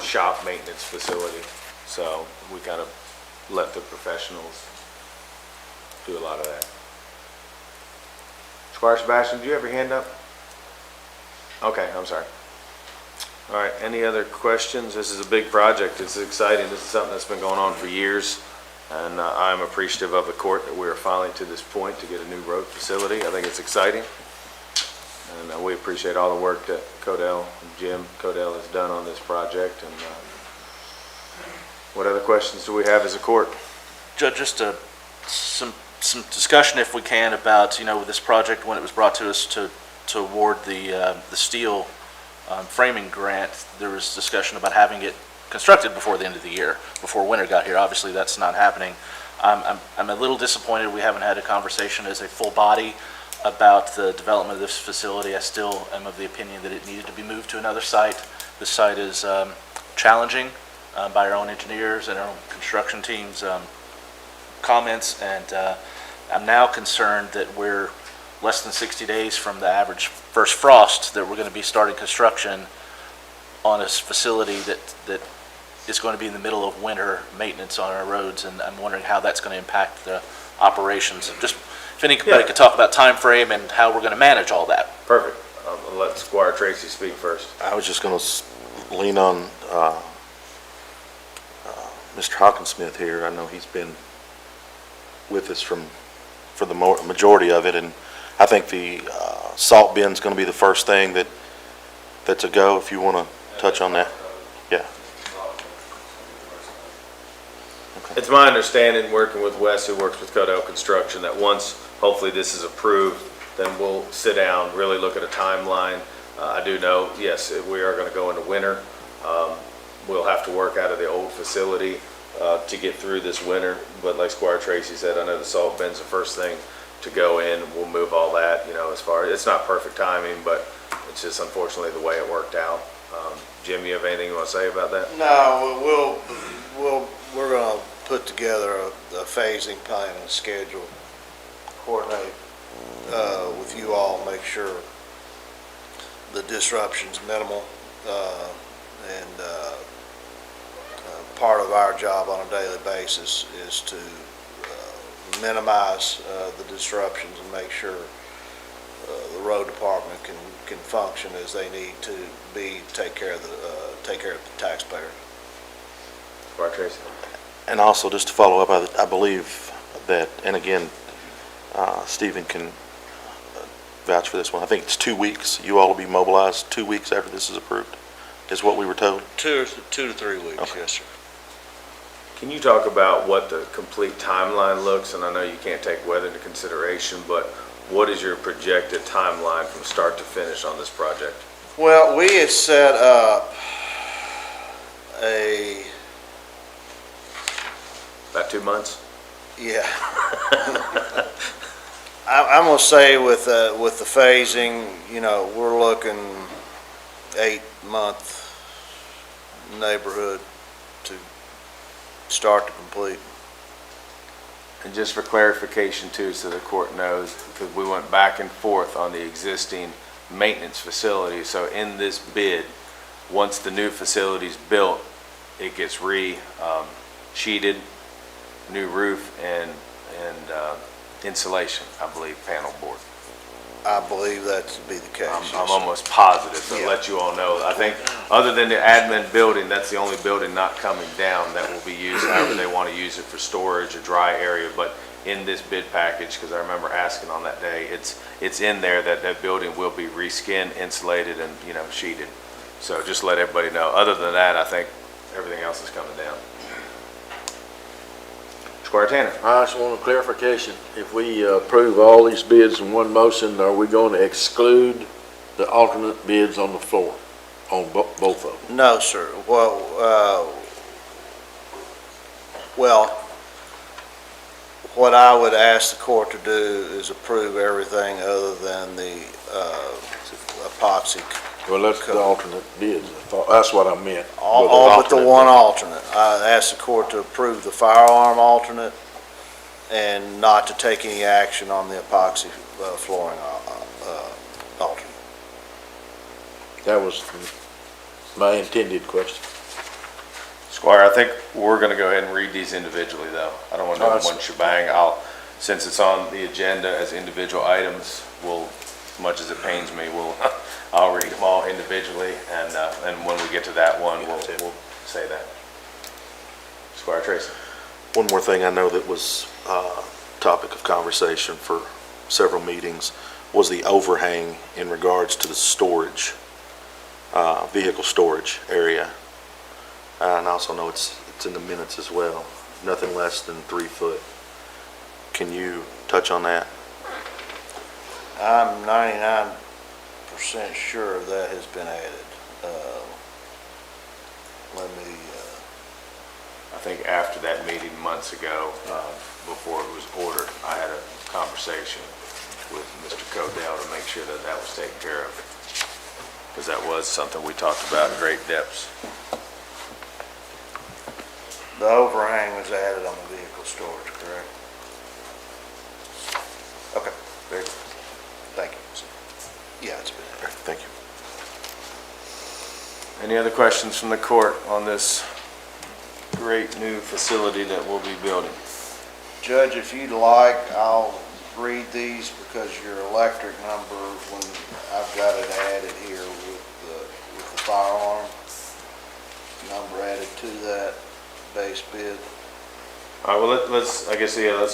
shop maintenance facility. So we kind of let the professionals do a lot of that. Squire Sebastian, do you have your hand up? Okay, I'm sorry. All right, any other questions? This is a big project. It's exciting. This is something that's been going on for years. And I'm appreciative of the court that we're finally to this point to get a new road facility. I think it's exciting. And we appreciate all the work that Jim Codell has done on this project. And what other questions do we have as a court? Judge, just some discussion, if we can, about, this project when it was brought to us to award the steel framing grant. There was discussion about having it constructed before the end of the year, before winter got here. Obviously, that's not happening. I'm a little disappointed we haven't had a conversation as a full body about the development of this facility. I still am of the opinion that it needed to be moved to another site. This site is challenging by our own engineers and our own construction team's comments, and I'm now concerned that we're less than 60 days from the average first frost that we're going to be starting construction on a facility that is going to be in the middle of winter maintenance on our roads, and I'm wondering how that's going to impact the operations. Just if anybody could talk about time frame and how we're going to manage all that. Perfect. I'll let Squire Tracy speak first. I was just going to lean on Mr. Hawkinsmith here. I know he's been with us for the majority of it, and I think the salt bin's going to be the first thing that's a go. If you want to touch on that, yeah. It's my understanding, working with Wes, who works with Codell Construction, that once, hopefully this is approved, then we'll sit down, really look at a timeline. I do know, yes, we are gonna go into winter. We'll have to work out of the old facility to get through this winter, but like Squire Tracy said, I know the salt bin's the first thing to go in. We'll move all that, as far, it's not perfect timing, but it's just unfortunately the way it worked out. Jim, you have anything you want to say about that? No, we're gonna put together a phasing plan and schedule, coordinate with you all, make sure the disruption's minimal, and part of our job on a daily basis is to minimize the disruptions and make sure the road department can function as they need to be, take care of the taxpayer. Squire Tracy? And also, just to follow up, I believe that, and again, Stephen can vouch for this one, I think it's 2 weeks. You all will be mobilized 2 weeks after this is approved, is what we were told? 2 to 3 weeks, Okay. yes, sir. Can you talk about what the complete timeline looks? And I know you can't take weather into consideration, but what is your projected timeline from start to finish on this project? Well, we had set up About 2 months? yeah. I'm gonna say with the phasing, we're looking 8-month neighborhood to start to complete. And just for clarification too, so the court knows, because we went back and forth on the existing maintenance facility. So in this bid, once the new facility's built, it gets sheeted, new roof and insulation, I believe, panel board. I believe that to be the case. I'm almost positive, so Yeah. let you all know. I think, other than the admin building, that's the only building not coming down that will be used however they want to use it for storage, a dry area. But in this bid package, because I remember asking on that day, it's in there that that building will be reskinned, insulated, and, sheeted. So just let everybody know. Other than that, I think everything else is coming down. Squire Tanner. I just want a clarification. If we approve all these bids in one motion, are we going to exclude the alternate bids on the floor, on both of them? No, sir. Well, what I would ask the court to do is approve everything other than the epoxy. Well, that's the alternate bids. That's what I meant. All but the one alternate. I asked the court to approve the fire alarm alternate and not to take any action on the epoxy flooring alternate. That was my intended question. Squire, I think we're going to go ahead and read these individually, though. I don't want to do one shebang. Since it's on the agenda as individual items, as much as it pains me, I'll read them all individually, and when we get to that one, we'll say that. Squire Tracy. One more thing I know that was topic of conversation for several meetings was the overhang in regards to the storage, vehicle storage area. And I also know it's in the minutes as well, nothing less than 3 foot. Can you touch on that? I'm 99% sure that has been added. I think after that meeting months ago, before it was ordered, I had a conversation with Mr. Codell to make sure that that was taken care of. Because that was something we talked about in great depths. The overhang was added on the vehicle storage, correct? Okay, very good. Thank you. Yeah, it's been added. Thank you. Any other questions from the court on this great new facility that we'll be building? Judge, if you'd like, I'll read these because your electric number, when I've got it added here with the fire alarm number added to that base bid. All right, well, let's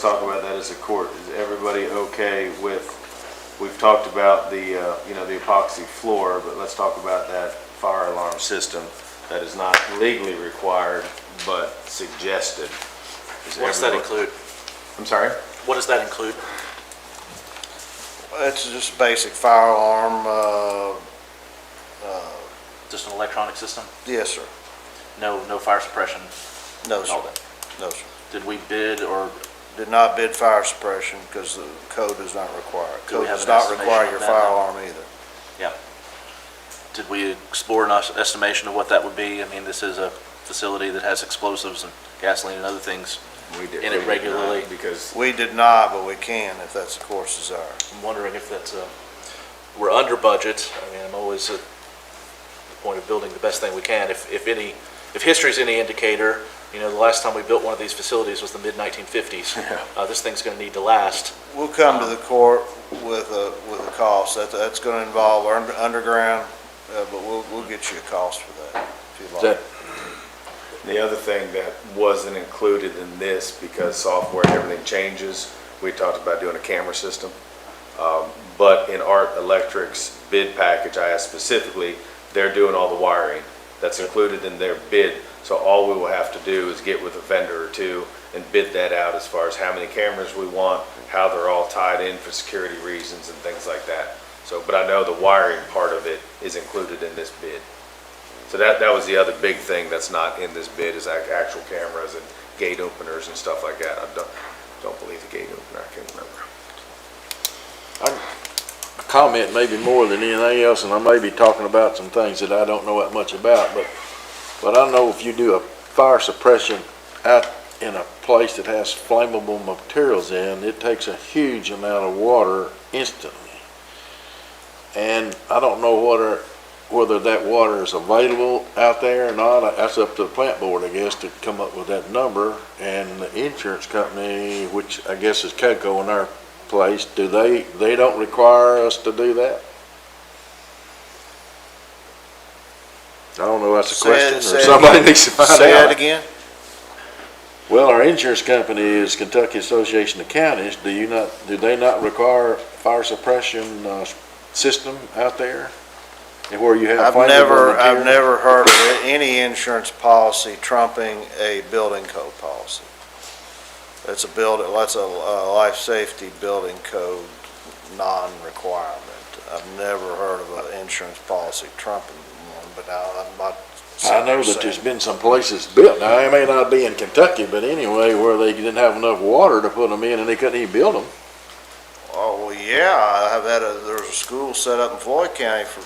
talk about that as a court. Is everybody okay with, we've talked about the, the epoxy floor, but let's talk about that fire alarm system that is not legally required, but suggested What does that include? I'm sorry? What does that include? It's just basic fire alarm, Just an electronic system? yes, sir. No fire suppression? No, and sir. all that? No, sir. Did we bid or Did not bid fire suppression because the code does not require it. Do we Code have does an not estimation require of your that fire now? alarm either. Yeah. Did we explore an estimation of what that would be? I mean, this is a facility that has explosives and gasoline and other things in it regularly. Because We did not, but we can if that's the court's desire. I'm wondering if that's, we're under budget. I mean, I'm always at the point of building the best thing we can. If history's any indicator, you know, the last time we built one of these facilities was the mid-1950s. This thing's gonna need to last. We'll come to the court with a cost. That's going to involve underground, but we'll get you a cost for that if you'd like. the other thing that wasn't included in this, because software and everything changes, we talked about doing a camera system. But in Art Electric's bid package, I asked specifically, they're doing all the wiring. That's included in their bid. So all we will have to do is get with a vendor or two and bid that out as far as how many cameras we want, how they're all tied in for security reasons and things like that. So, but I know the wiring part of it is included in this bid. So that was the other big thing that's not in this bid is actual cameras and gate openers and stuff like that. I don't believe the gate opener, I can't remember. Comment maybe more than anything else, and I may be talking about some things that I don't know that much about, but I know if you do a fire suppression out in a place that has flammable materials in, it takes a huge amount of water instantly. And I don't know whether that water is available out there or not. That's up to the plant board, I guess, to come up with that number. And the insurance company, which I guess is CADCO in our place, they don't require us to do that? I don't know, that's a question, or somebody needs to find out. Say that again? Well, our insurance company is Kentucky Association of Counties. Do they not require fire suppression system out there? And where you have I've flammable material? never heard of any insurance policy trumping a building code policy. That's a life safety building code non-requirement. I've never heard of an insurance policy trumping one, but I'm not. I know that there's been some places built, now it may not be in Kentucky, but anyway, where they didn't have enough water to put them in and they couldn't even build them. Oh, well, yeah, there was a school set up in Floyd County for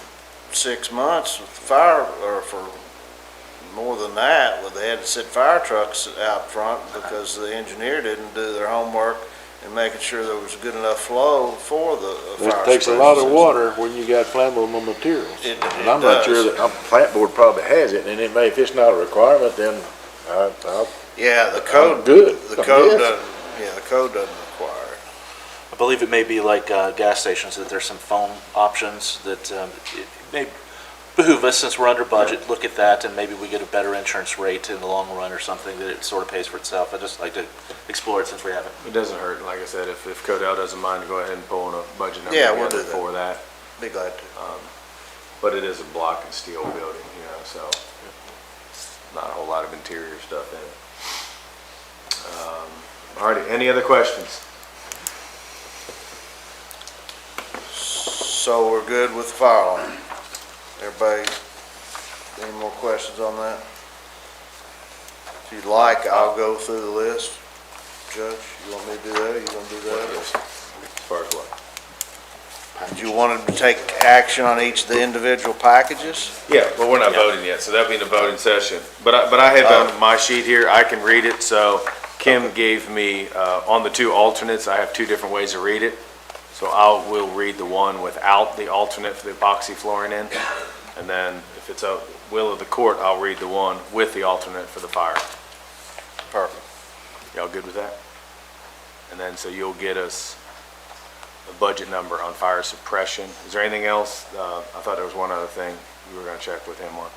6 months with fire, or for more than that, where they had to sit fire trucks out front because the engineer didn't do their homework and making sure there was good enough flow for the fire. It takes a lot of water when you got flammable materials. It And I'm not sure that, plant board probably has it, and it may, if it's not a requirement, then Yeah, the code, good. the code doesn't require it. I believe it may be like gas stations, that there's some phone options that it may behoove us, since we're under budget, look at that, and maybe we get a better insurance rate in the long run or something, that it sort of pays for itself. I'd just like to explore it since we haven't. It doesn't hurt, like I said, if Codell doesn't mind to go ahead and pull in a budget number Yeah, we'll do together for that. Be glad to. But it is a block and steel building, so not a whole lot of interior stuff in it. All righty, any other questions? So we're good with the fire alarm? Everybody, any more questions on that? If you'd like, I'll go through the list. Judge, you want me to do that, or you gonna do that? As far as what? Do you want to take action on each of the individual packages? Yeah, well, we're not voting yet, so that'll be in the voting session. But I have on my sheet here, I can read it, so Kim gave me, on the two alternates, I have two different ways to read it. So we'll read the one without the alternate for the epoxy flooring in, and then if it's a will of the court, I'll read the one with the alternate for the fire. Perfect. Y'all good with that? And then, so you'll get us a budget number on fire suppression. Is there anything else? I thought there was one other thing you were gonna check with him on.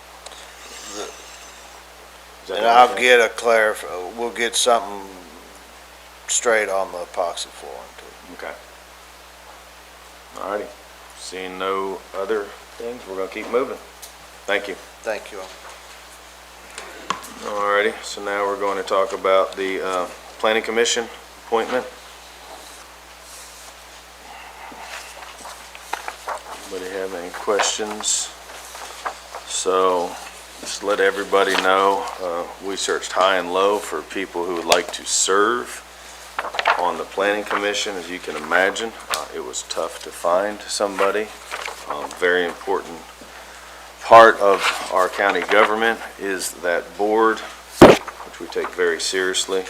And I'll get we'll get something straight on the epoxy flooring too. Okay. All righty. Seeing no other things, we're gonna keep moving. Thank you. Thank you. All righty, so now we're going to talk about the Planning Commission appointment. Anybody have any questions? So, just let everybody know, we searched high and low for people who would like to serve on the Planning Commission. As you can imagine, it was tough to find somebody. Very important part of our county government is that board, which we take very seriously.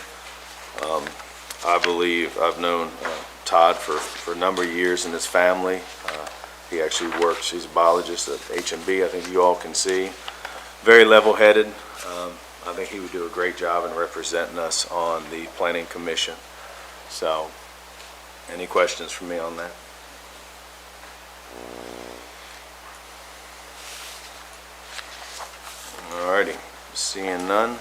I believe I've known Todd for a number of years and his family. He actually works, he's a biologist at H&B, I think you all can see. Very level-headed. I think he would do a great job in representing us on the Planning Commission. So, any questions from me on that? Alrighty, seeing none.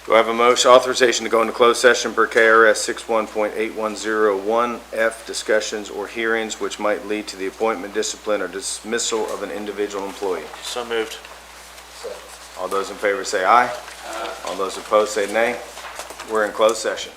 Do I have a motion, authorization to go into closed session per KRS 61.8101F, discussions or hearings which might lead to the appointment, discipline, or dismissal of an individual employee? So moved. All those in favor say aye. All those opposed say nay. We're in closed session.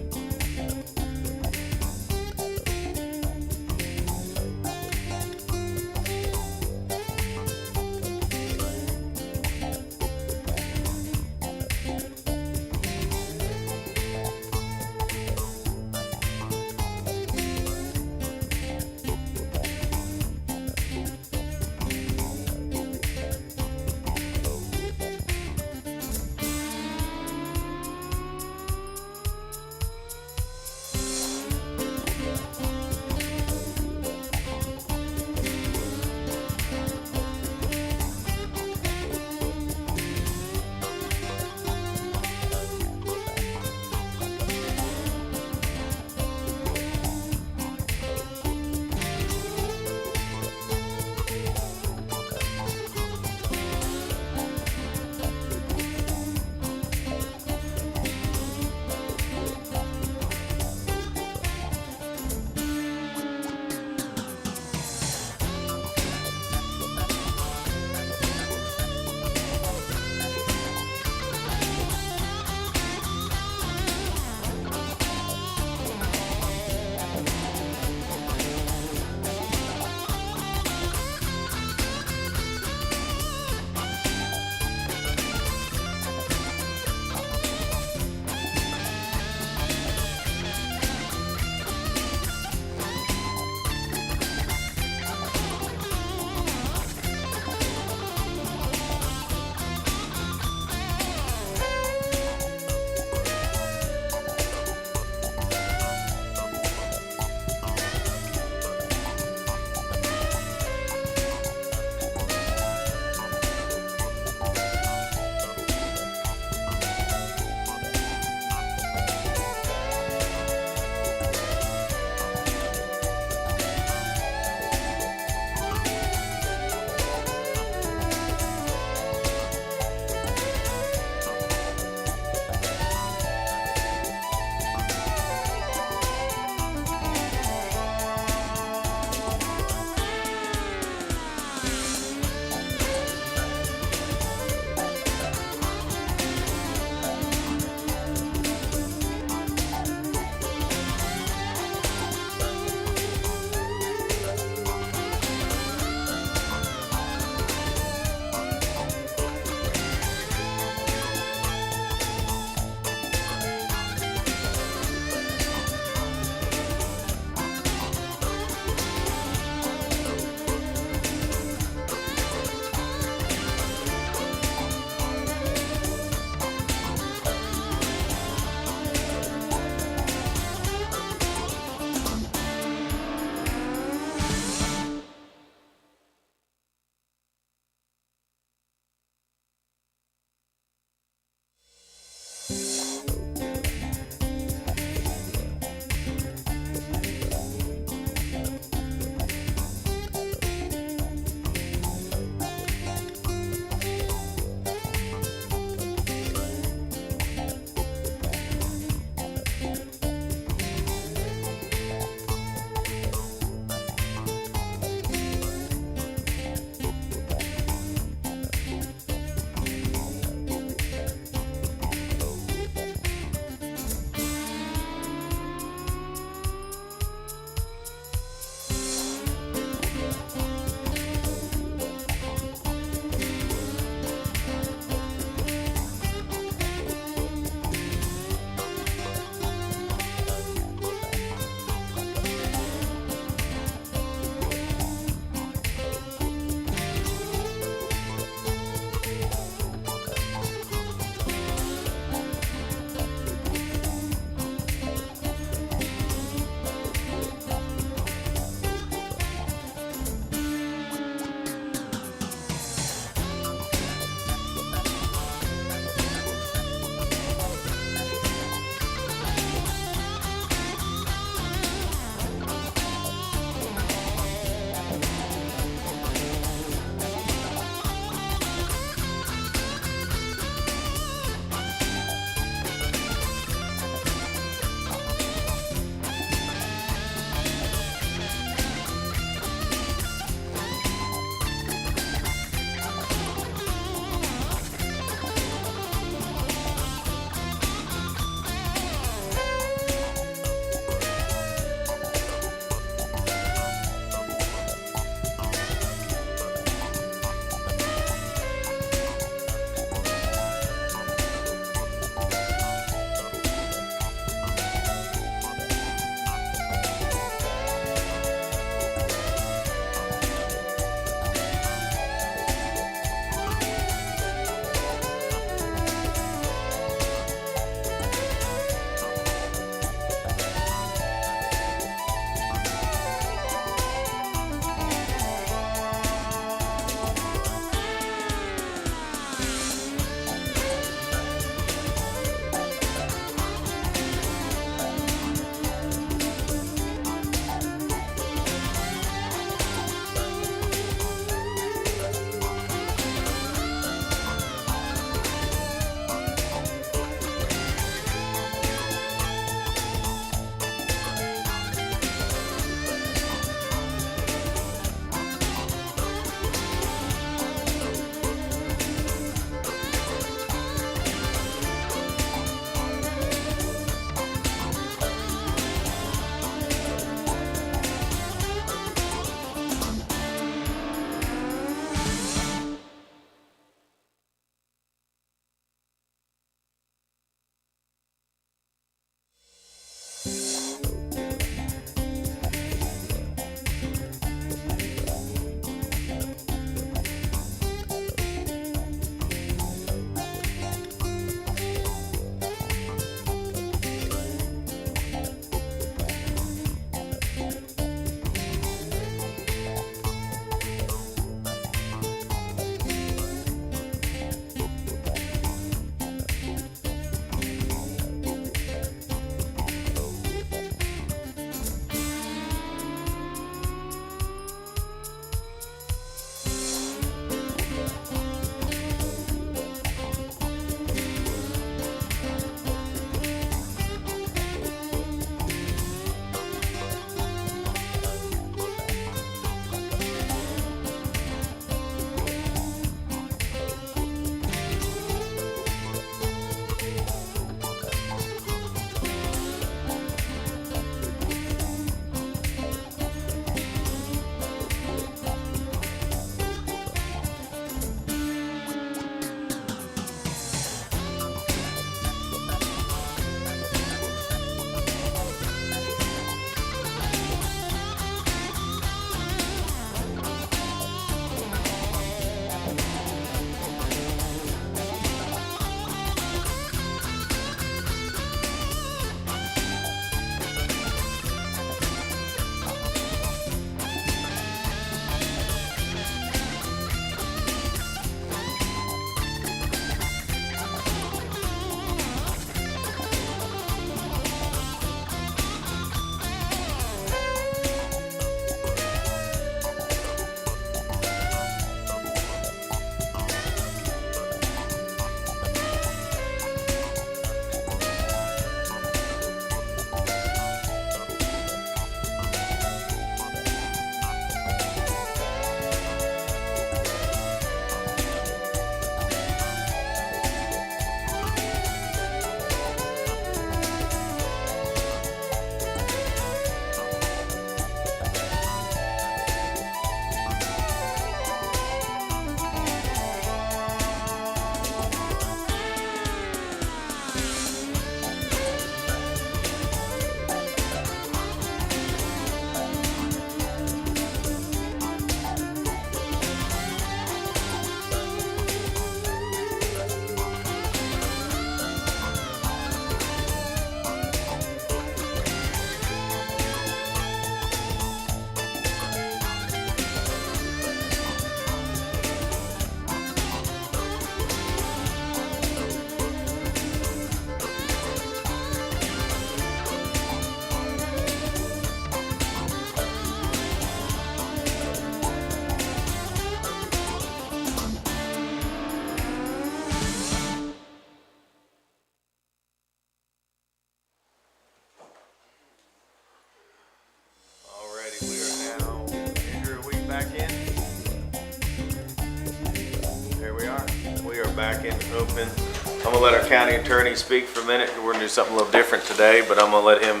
back in open. I'm gonna let our county attorney speak for a minute. We're gonna do something a little different today, but I'm gonna let him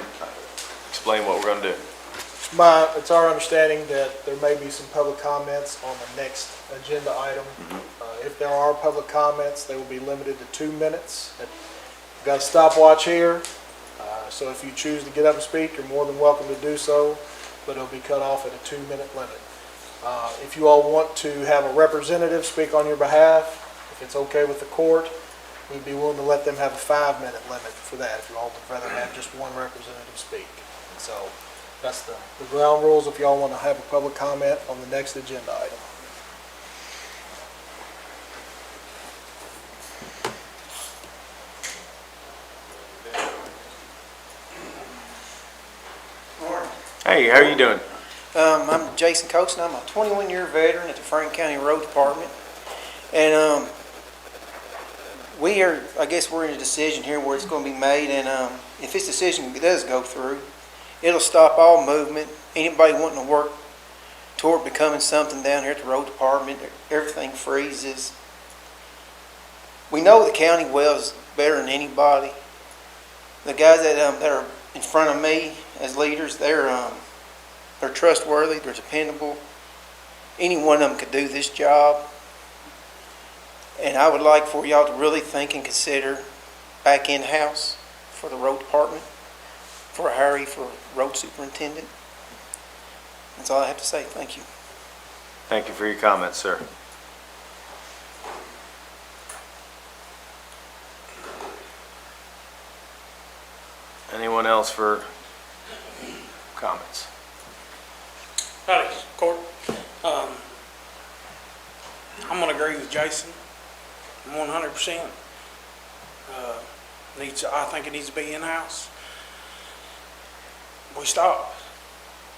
explain what we're gonna do. It's our understanding that there may be some public comments on the next agenda item. If there are public comments, they will be limited to 2 minutes. We've got a stopwatch here, so if you choose to get up and speak, you're more than welcome to do so, but it'll be cut off at a 2-minute limit. If you all want to have a representative speak on your behalf, if it's okay with the court, we'd be willing to let them have a 5-minute limit for that, if you all would rather have just one representative speak. And so that's the ground rules if y'all want to have a public comment on the next agenda item. Hey, how are you doing? I'm Jason Coates, I'm a 21-year veteran at the Franklin County Road Department. And I guess we're in a decision here where it's going to be made, and if this decision does go through, it'll stop all movement. Anybody wanting to work toward becoming something down here at the Road Department, everything freezes. We know the county well is better than anybody. The guys that are in front of me as leaders, they're trustworthy, they're dependable. Any one of them could do this job. And I would like for y'all to really think and consider back in-house for the road department, for Harry, for road superintendent. That's all I have to say. Thank you. Thank you for your comments, sir. Anyone else for comments? Howdy, Court. I'm gonna agree with Jason, 100%. I think it needs to be in-house. We stop.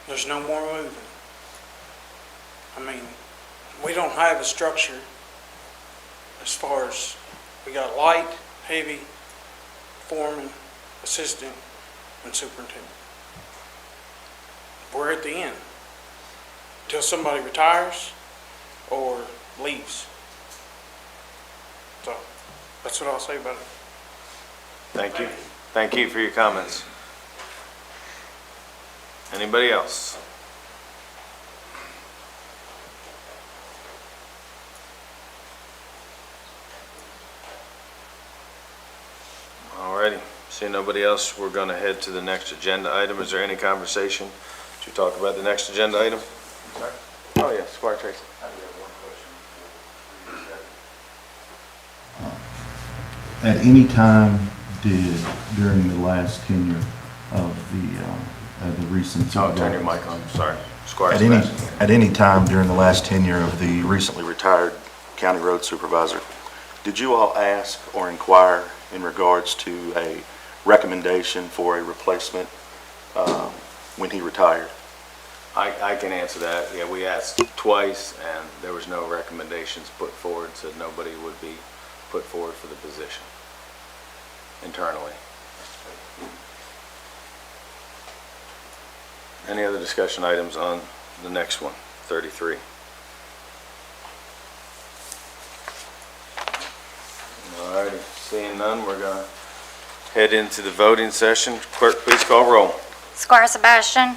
There's no more moving. I mean, we don't have a structure as far as, we got light, heavy, foreman, assistant, and superintendent. We're at the end until somebody retires or leaves. So that's what I'll say about it. Thank you. Thank you for your comments. Anybody else? Alrighty, seeing nobody else, we're gonna head to the next agenda item. Is there any conversation to talk about the next agenda item? Sorry? Oh, yeah, Squire Tracy. At any time during the last tenure of the recent. Oh, turn your mic on, sorry. Squire Sebastian. At any time during the last tenure of the recently retired county road supervisor, did you all ask or inquire in regards to a recommendation for a replacement when he retired? I can answer that. Yeah, we asked twice and there was no recommendations put forward, so nobody would be put forward for the position internally. Any other discussion items on the next one, 33? Alrighty, seeing none, we're gonna head into the voting session. Clerk, please call roll. Squire Sebastian,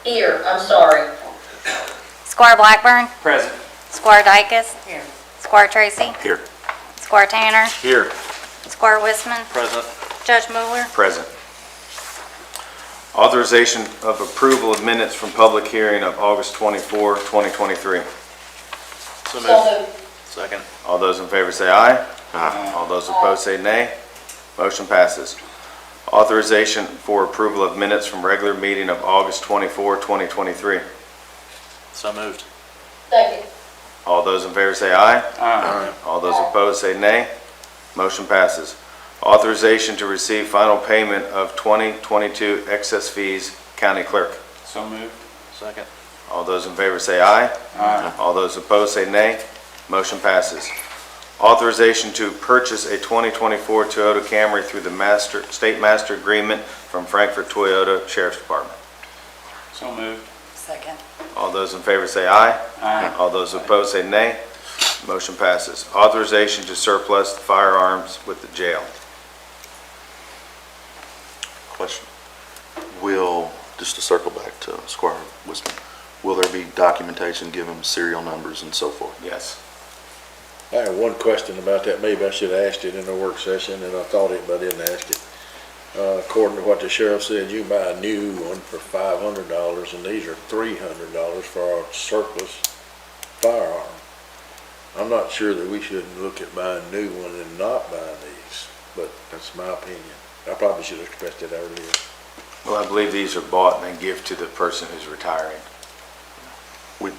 Here, I'm sorry. Squire Blackburn, Present. Squire Dykus, Here. Squire Tracy, Here. Squire Tanner, Here. Squire Wisman, Present. Judge Mueller. Present. Authorization of approval of minutes from public hearing of August 24, 2023. So moved. Second. All those in favor say aye. Aye. All those opposed say nay. Motion passes. Authorization for approval of minutes from regular meeting of August 24, 2023. So moved. Second. All those in favor say aye. Aye. All those opposed say nay. Motion passes. Authorization to receive final payment of 2022 excess fees, county clerk. So moved. Second. All those in favor say aye. Aye. All those opposed say nay. Motion passes. Authorization to purchase a 2024 Toyota Camry through the state master agreement from Frankfurt Toyota Sheriff's Department. So moved. Second. All those in favor say aye. Aye. All those opposed say nay. Motion passes. Authorization to surplus the firearms with the jail. Question. Just to circle back to Squire Wisman, will there be documentation, give them serial numbers and so forth? Yes. I have one question about that. Maybe I should have asked it in the work session, and I thought it, but I didn't ask it. According to what the sheriff said, you can buy a new one for $500, and these are $300 for our surplus firearm. I'm not sure that we shouldn't look at buying a new one and not buying these, but that's my opinion. I probably should have expressed it earlier. Well, I believe these are bought and then give to the person who's retiring.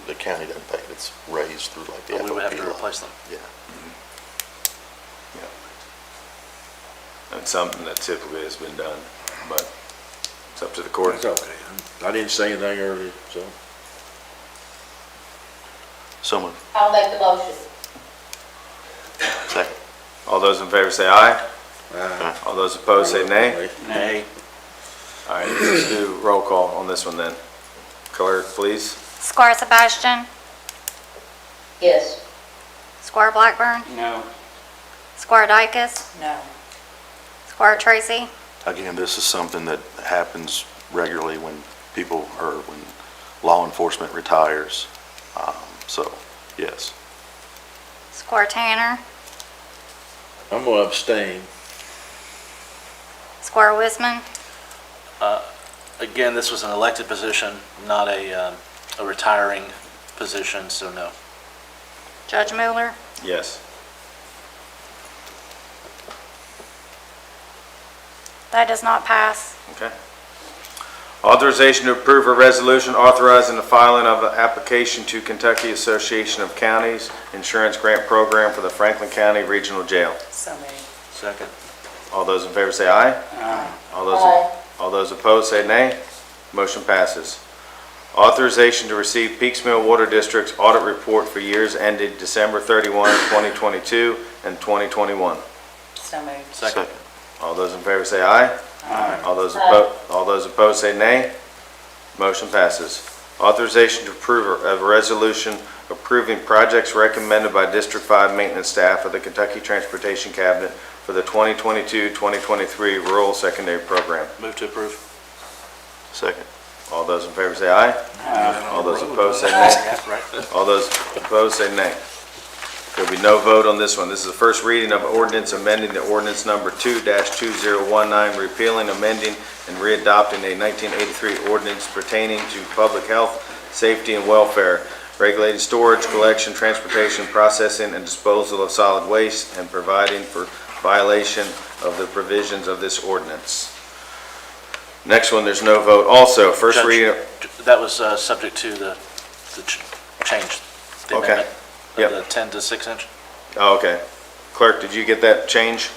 The county doesn't pay it, it's raised through like the But we would have to FOP law. replace them. Yeah. It's something that typically has been done, but it's up to the court. It's okay. I didn't say anything earlier, so. Someone, I'll make the motion. second. All those in favor say aye. Aye. All those opposed say nay. Nay. All right, let's do roll call on this one then. Clerk, please. Squire Sebastian, Yes. Squire Blackburn, No. Squire Dykus, No. Squire Tracy, Again, this is something that happens regularly when when law enforcement retires. So, yes. Squire Tanner, I'm gonna abstain. Squire Wisman, Again, this was an elected position, not a retiring position, so no. Judge Mueller, Yes. that does not pass. Okay. Authorization to approve a resolution authorizing the filing of an application to Kentucky Association of Counties Insurance Grant Program for the Franklin County Regional Jail. So many. Second. All those in favor say aye. Aye. All those opposed say nay. Motion passes. Authorization to receive Peaks Mill Water District's audit report for years ended December 31, 2022 and 2021. So moved. Second. All those in favor say aye. Aye. All those opposed say nay. Motion passes. Authorization to approve a resolution approving projects recommended by District 5 maintenance staff of the Kentucky Transportation Cabinet for the 2022-2023 Rural Secondary Program. Move to approve. Second. All those in favor say aye. Aye. All those opposed say nay. Right. All those opposed say nay. There'll be no vote on this one. This is the first reading of ordinance amending the ordinance number 2-2019, repealing, amending, and readopting a 1983 ordinance pertaining to public health, safety, and welfare, regulating storage, collection, transportation, processing, and disposal of solid waste, and providing for violation of the provisions of this ordinance. Next one, there's no vote. Also, first Judge, reading. That was subject to the change. The Okay. amendment of Yep. The 10 to 6 inch. Oh, okay. Clerk, did you get that change?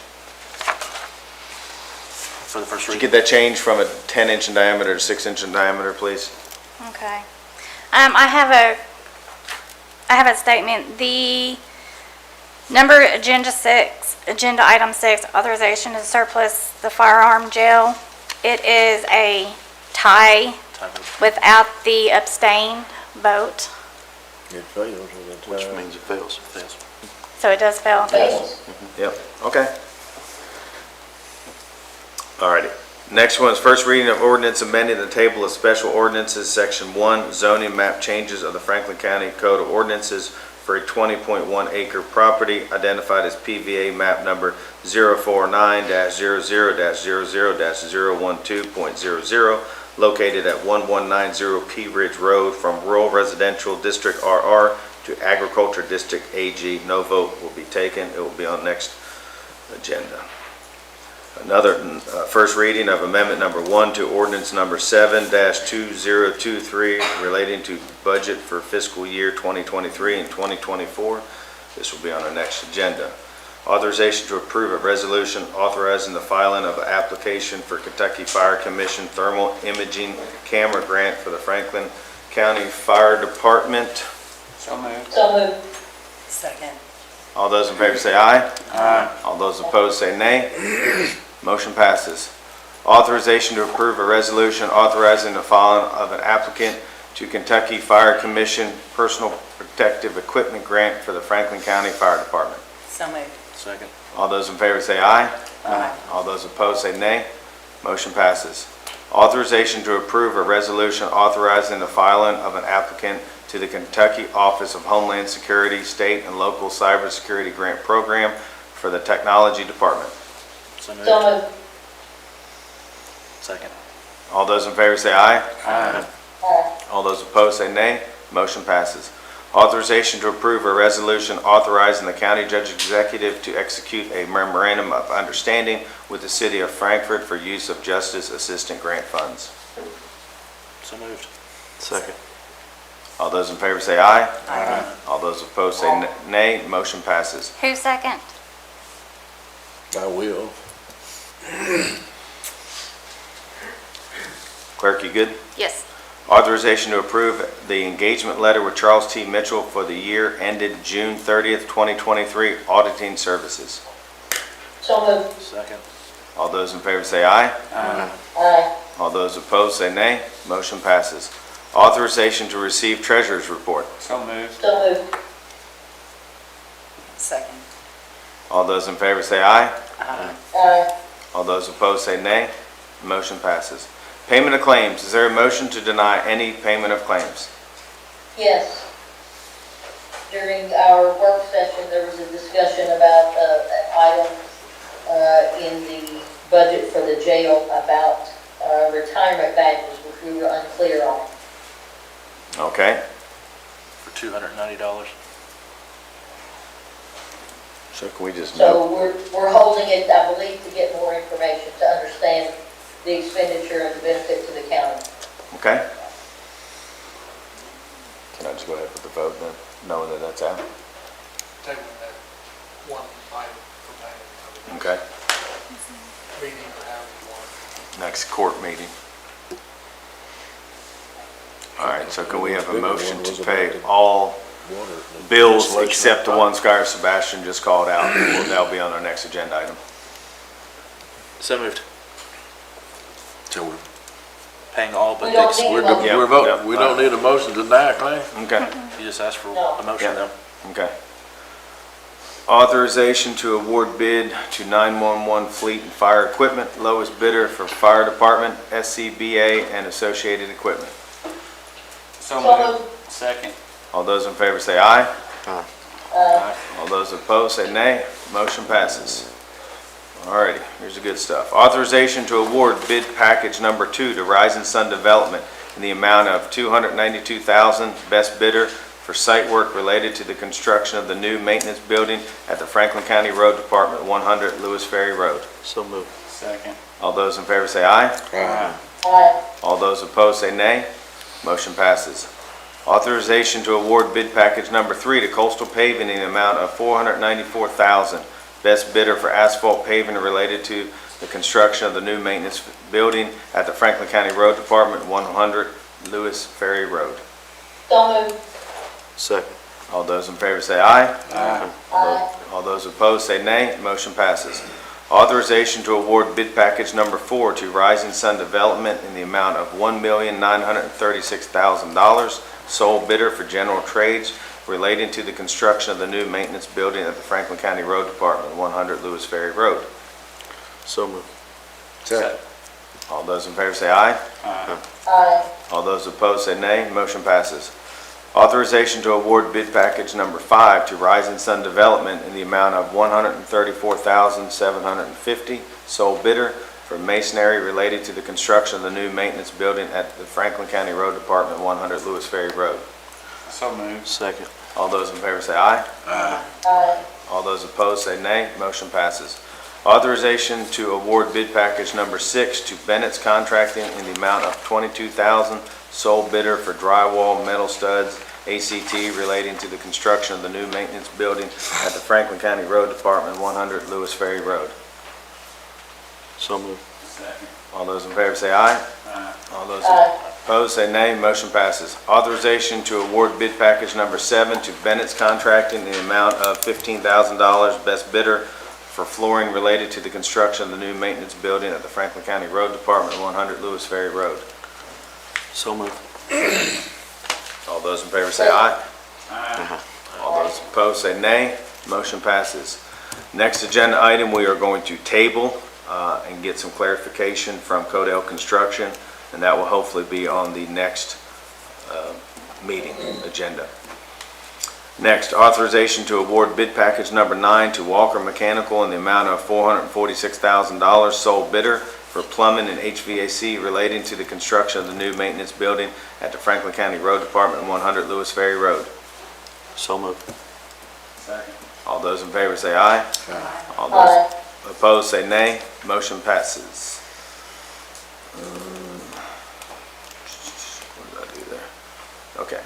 For the first Did you reading. get that change from a 10-inch in diameter to 6-inch in diameter, please? Okay. I have a statement. The number agenda item 6, authorization to surplus the firearm jail. It is a tie without the abstain vote, It fails with a Which tie. means it fails. Fails. so it does fail. Yep, okay. Alrighty. Next one is first reading of ordinance amending the table of special ordinances, section 1, zoning map changes of the Franklin County Code of Ordinances for a 20.1 acre property identified as PVA map number 049-00-00-012.00, located at 1190 P Ridge Road from Rural Residential District RR to Agriculture District AG. No vote will be taken. It will be on next agenda. Another first reading of amendment number 1 to ordinance number 7-2023 relating to budget for fiscal year 2023 and 2024. This will be on our next agenda. Authorization to approve a resolution authorizing the filing of an application for Kentucky Fire Commission thermal imaging camera grant for the Franklin County Fire Department. So moved. So moved. Second. All those in favor say aye. Aye. All those opposed say nay. Motion passes. Authorization to approve a resolution authorizing the filing of an applicant to Kentucky Fire Commission Personal Protective Equipment Grant for the Franklin County Fire Department. So moved. Second. All those in favor say aye. Aye. All those opposed say nay. Motion passes. Authorization to approve a resolution authorizing the filing of an applicant to the Kentucky Office of Homeland Security State and Local Cybersecurity Grant Program for the Technology Department. So moved. So moved. Second. All those in favor say aye. Aye. Aye. All those opposed say nay. Motion passes. Authorization to approve a resolution authorizing the county judge executive to execute a memorandum of understanding with the city of Frankfort for use of justice assistant grant funds. So moved. Second. All those in favor say aye. Aye. All those opposed say nay. Motion passes. Who's second? I will. Clerk, you good? Yes. Authorization to approve the engagement letter with Charles T. Mitchell for the year ended June 30th, 2023, auditing services. So moved. Second. All those in favor say aye. Aye. All those opposed say nay. Motion passes. Authorization to receive treasurer's report. So moved. So moved. Second. All those in favor say aye. Aye. Aye. All those opposed say nay. Motion passes. Payment of claims. Is there a motion to deny any payment of claims? Yes. During our work session, there was a discussion about an item in the budget for the jail about retirement badges, which we were unclear on. Okay. For $290. So can we just So we're holding it, I believe, to get more information, to understand the expenditure and the benefit to the county. Okay. Can I just go ahead with the vote then, knowing that that's out? Tabling that one item for payment. Okay. Meeting or however you want. Next court meeting. All right, so can we have a motion to pay all bills except the one Skylar Sebastian just called out? That'll be on our next agenda item. So moved. So Paying all but We the, don't ex- need- we're voting, we don't need a motion to deny a claim? Okay. you just asked for No. a motion though. Okay. Authorization to award bid to 911 Fleet and Fire Equipment, lowest bidder for Fire Department, SCBA, and associated equipment. So So moved. moved. Second. All those in favor say aye. Aye. All those opposed say nay. Motion passes. Alrighty, here's the good stuff. Authorization to award bid package number 2 to Rise and Sun Development in the amount of $292,000, best bidder for site work related to the construction of the new maintenance building at the Franklin County Road Department, 100 Lewis Ferry Road. So moved. Second. All those in favor say aye. Aye. All those opposed say nay. Motion passes. Authorization to award bid package number 3 to Coastal Paving in the amount of $494,000. Best bidder for asphalt paving related to the construction of the new maintenance building at the Franklin County Road Department, 100 Lewis Ferry Road. So moved. Second. All those in favor say aye. Aye. All those opposed say nay. Motion passes. Authorization to award bid package number 4 to Rising Sun Development in the amount of $1,936,000. Sole bidder for general trades relating to the construction of the new maintenance building at the Franklin County Road Department, 100 Lewis Ferry Road. So moved. Second. All those in favor say aye. Aye. All those opposed say nay. Motion passes. Authorization to award bid package number 5 to Rising Sun Development in the amount of $134,750. Sole bidder for masonry related to the construction of the new maintenance building at the Franklin County Road Department, 100 Lewis Ferry Road. So moved. Second. All those in favor say aye. Aye. All those opposed say nay. Motion passes. Authorization to award bid package number 6 to Bennett's Contracting in the amount of $22,000. Sole bidder for drywall, metal studs, ACT relating to the construction of the new maintenance building at the Franklin County Road Department, 100 Lewis Ferry Road. So moved. Second. All those in favor say aye. Aye. All those Aye. Opposed, say nay. Motion passes. Authorization to award bid package number 7 to Bennett's Contracting in the amount of $15,000, best bidder for flooring related to the construction of the new maintenance building at the Franklin County Road Department, 100 Lewis Ferry Road. So moved. All those in favor say aye. All those opposed say nay. Motion passes. Next agenda item, we are going to table and get some clarification from Codell Construction, and that will hopefully be on the next meeting agenda. Next, authorization to award bid package number 9 to Walker Mechanical in the amount of $446,000, sole bidder for plumbing and HVAC relating to the construction of the new maintenance building at the Franklin County Road Department, 100 Lewis Ferry Road. So moved. Second. All those in favor say aye. All those opposed say nay. Motion passes. What did I do there? Okay.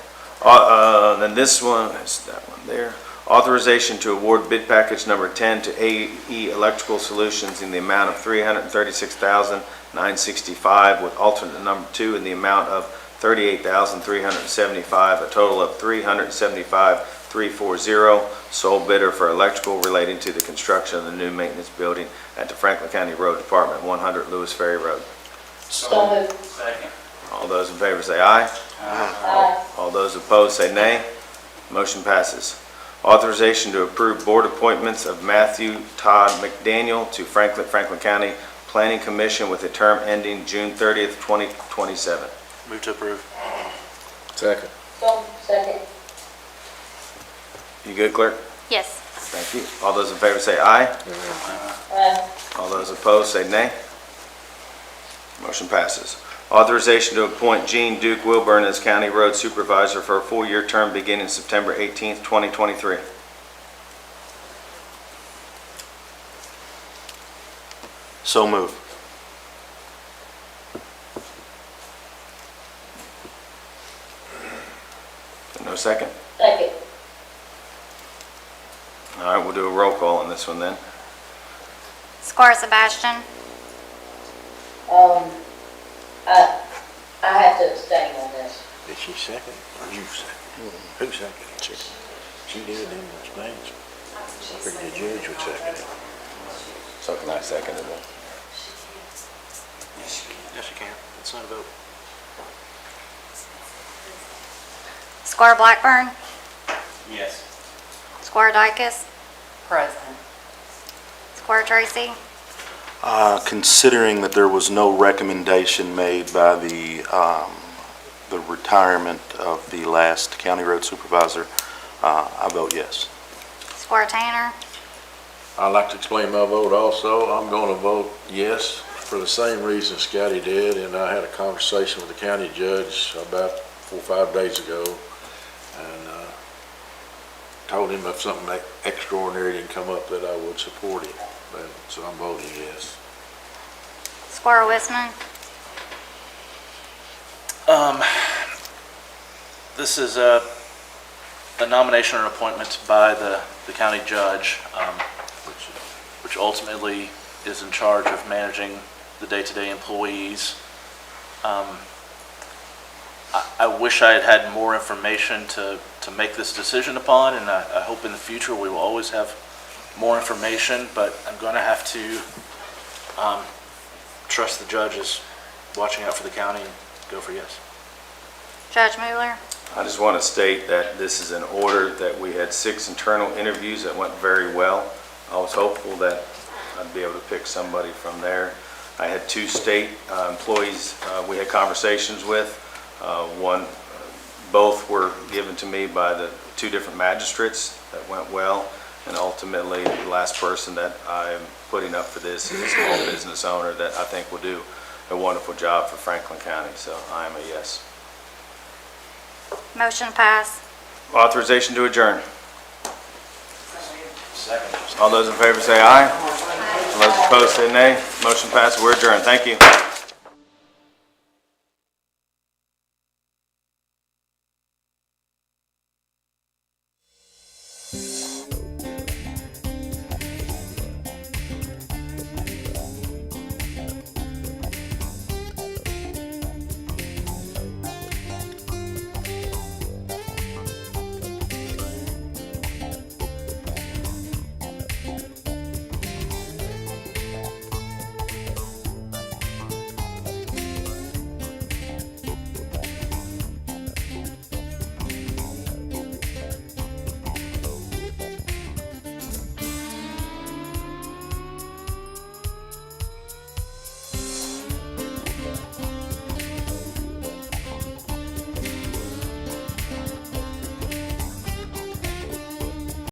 Then this one, is that one there. Authorization to award bid package number 10 to AE Electrical Solutions in the amount of $336,965 with alternate number 2 in the amount of $38,375, a total of $375,340, sole bidder for electrical relating to the construction of the new maintenance building at the Franklin County Road Department, 100 Lewis Ferry Road. So moved. Second. All those in favor say aye. Aye. All those opposed say nay. Motion passes. Authorization to approve board appointments of Matthew Todd McDaniel to Franklin County Planning Commission with a term ending June 30th, 2027. Move to approve. Second. Second. You good, clerk? Yes. Thank you. All those in favor say aye. Aye. All those opposed say nay. Motion passes. Authorization to appoint Gene Duke Wilburn as County Road Supervisor for a full-year term beginning September 18th, 2023. So moved. No second? Second. All right, we'll do a roll call on this one then. Squire Sebastian, I have to abstain on this. Did she second or you second? Who seconded? She did, didn't explain. I figured the judge would second it. So can I second it then? Yes, you can. It's not a vote. Squire Blackburn, Yes. Squire Dykus, Present. Squire Tracy, Considering that there was no recommendation made by the retirement of the last county road supervisor, I vote yes. Squire Tanner, I'd like to explain my vote also. I'm going to vote yes for the same reason Scotty did, and I had a conversation with the county judge about 4 or 5 days ago, and told him if something extraordinary didn't come up that I would support him. So I'm voting yes. Squire Wisman, This is a nomination or appointment by the county judge, which ultimately is in charge of managing the day-to-day employees. I wish I had had more information to make this decision upon, and I hope in the future we will always have more information, but I'm going to have to trust the judges watching out for the county and go for yes. Judge Mueller, I just want to state that this is an order that we had 6 internal interviews that went very well. I was hopeful that I'd be able to pick somebody from there. I had 2 state employees we had conversations with. Both were given to me by the 2 different magistrates that went well, and ultimately the last person that I'm putting up for this is a small business owner that I think will do a wonderful job for Franklin County, so I am a yes. motion pass. Authorization to adjourn. Second. All those in favor say aye. All those opposed say nay. Motion passed. We're adjourned. Thank you.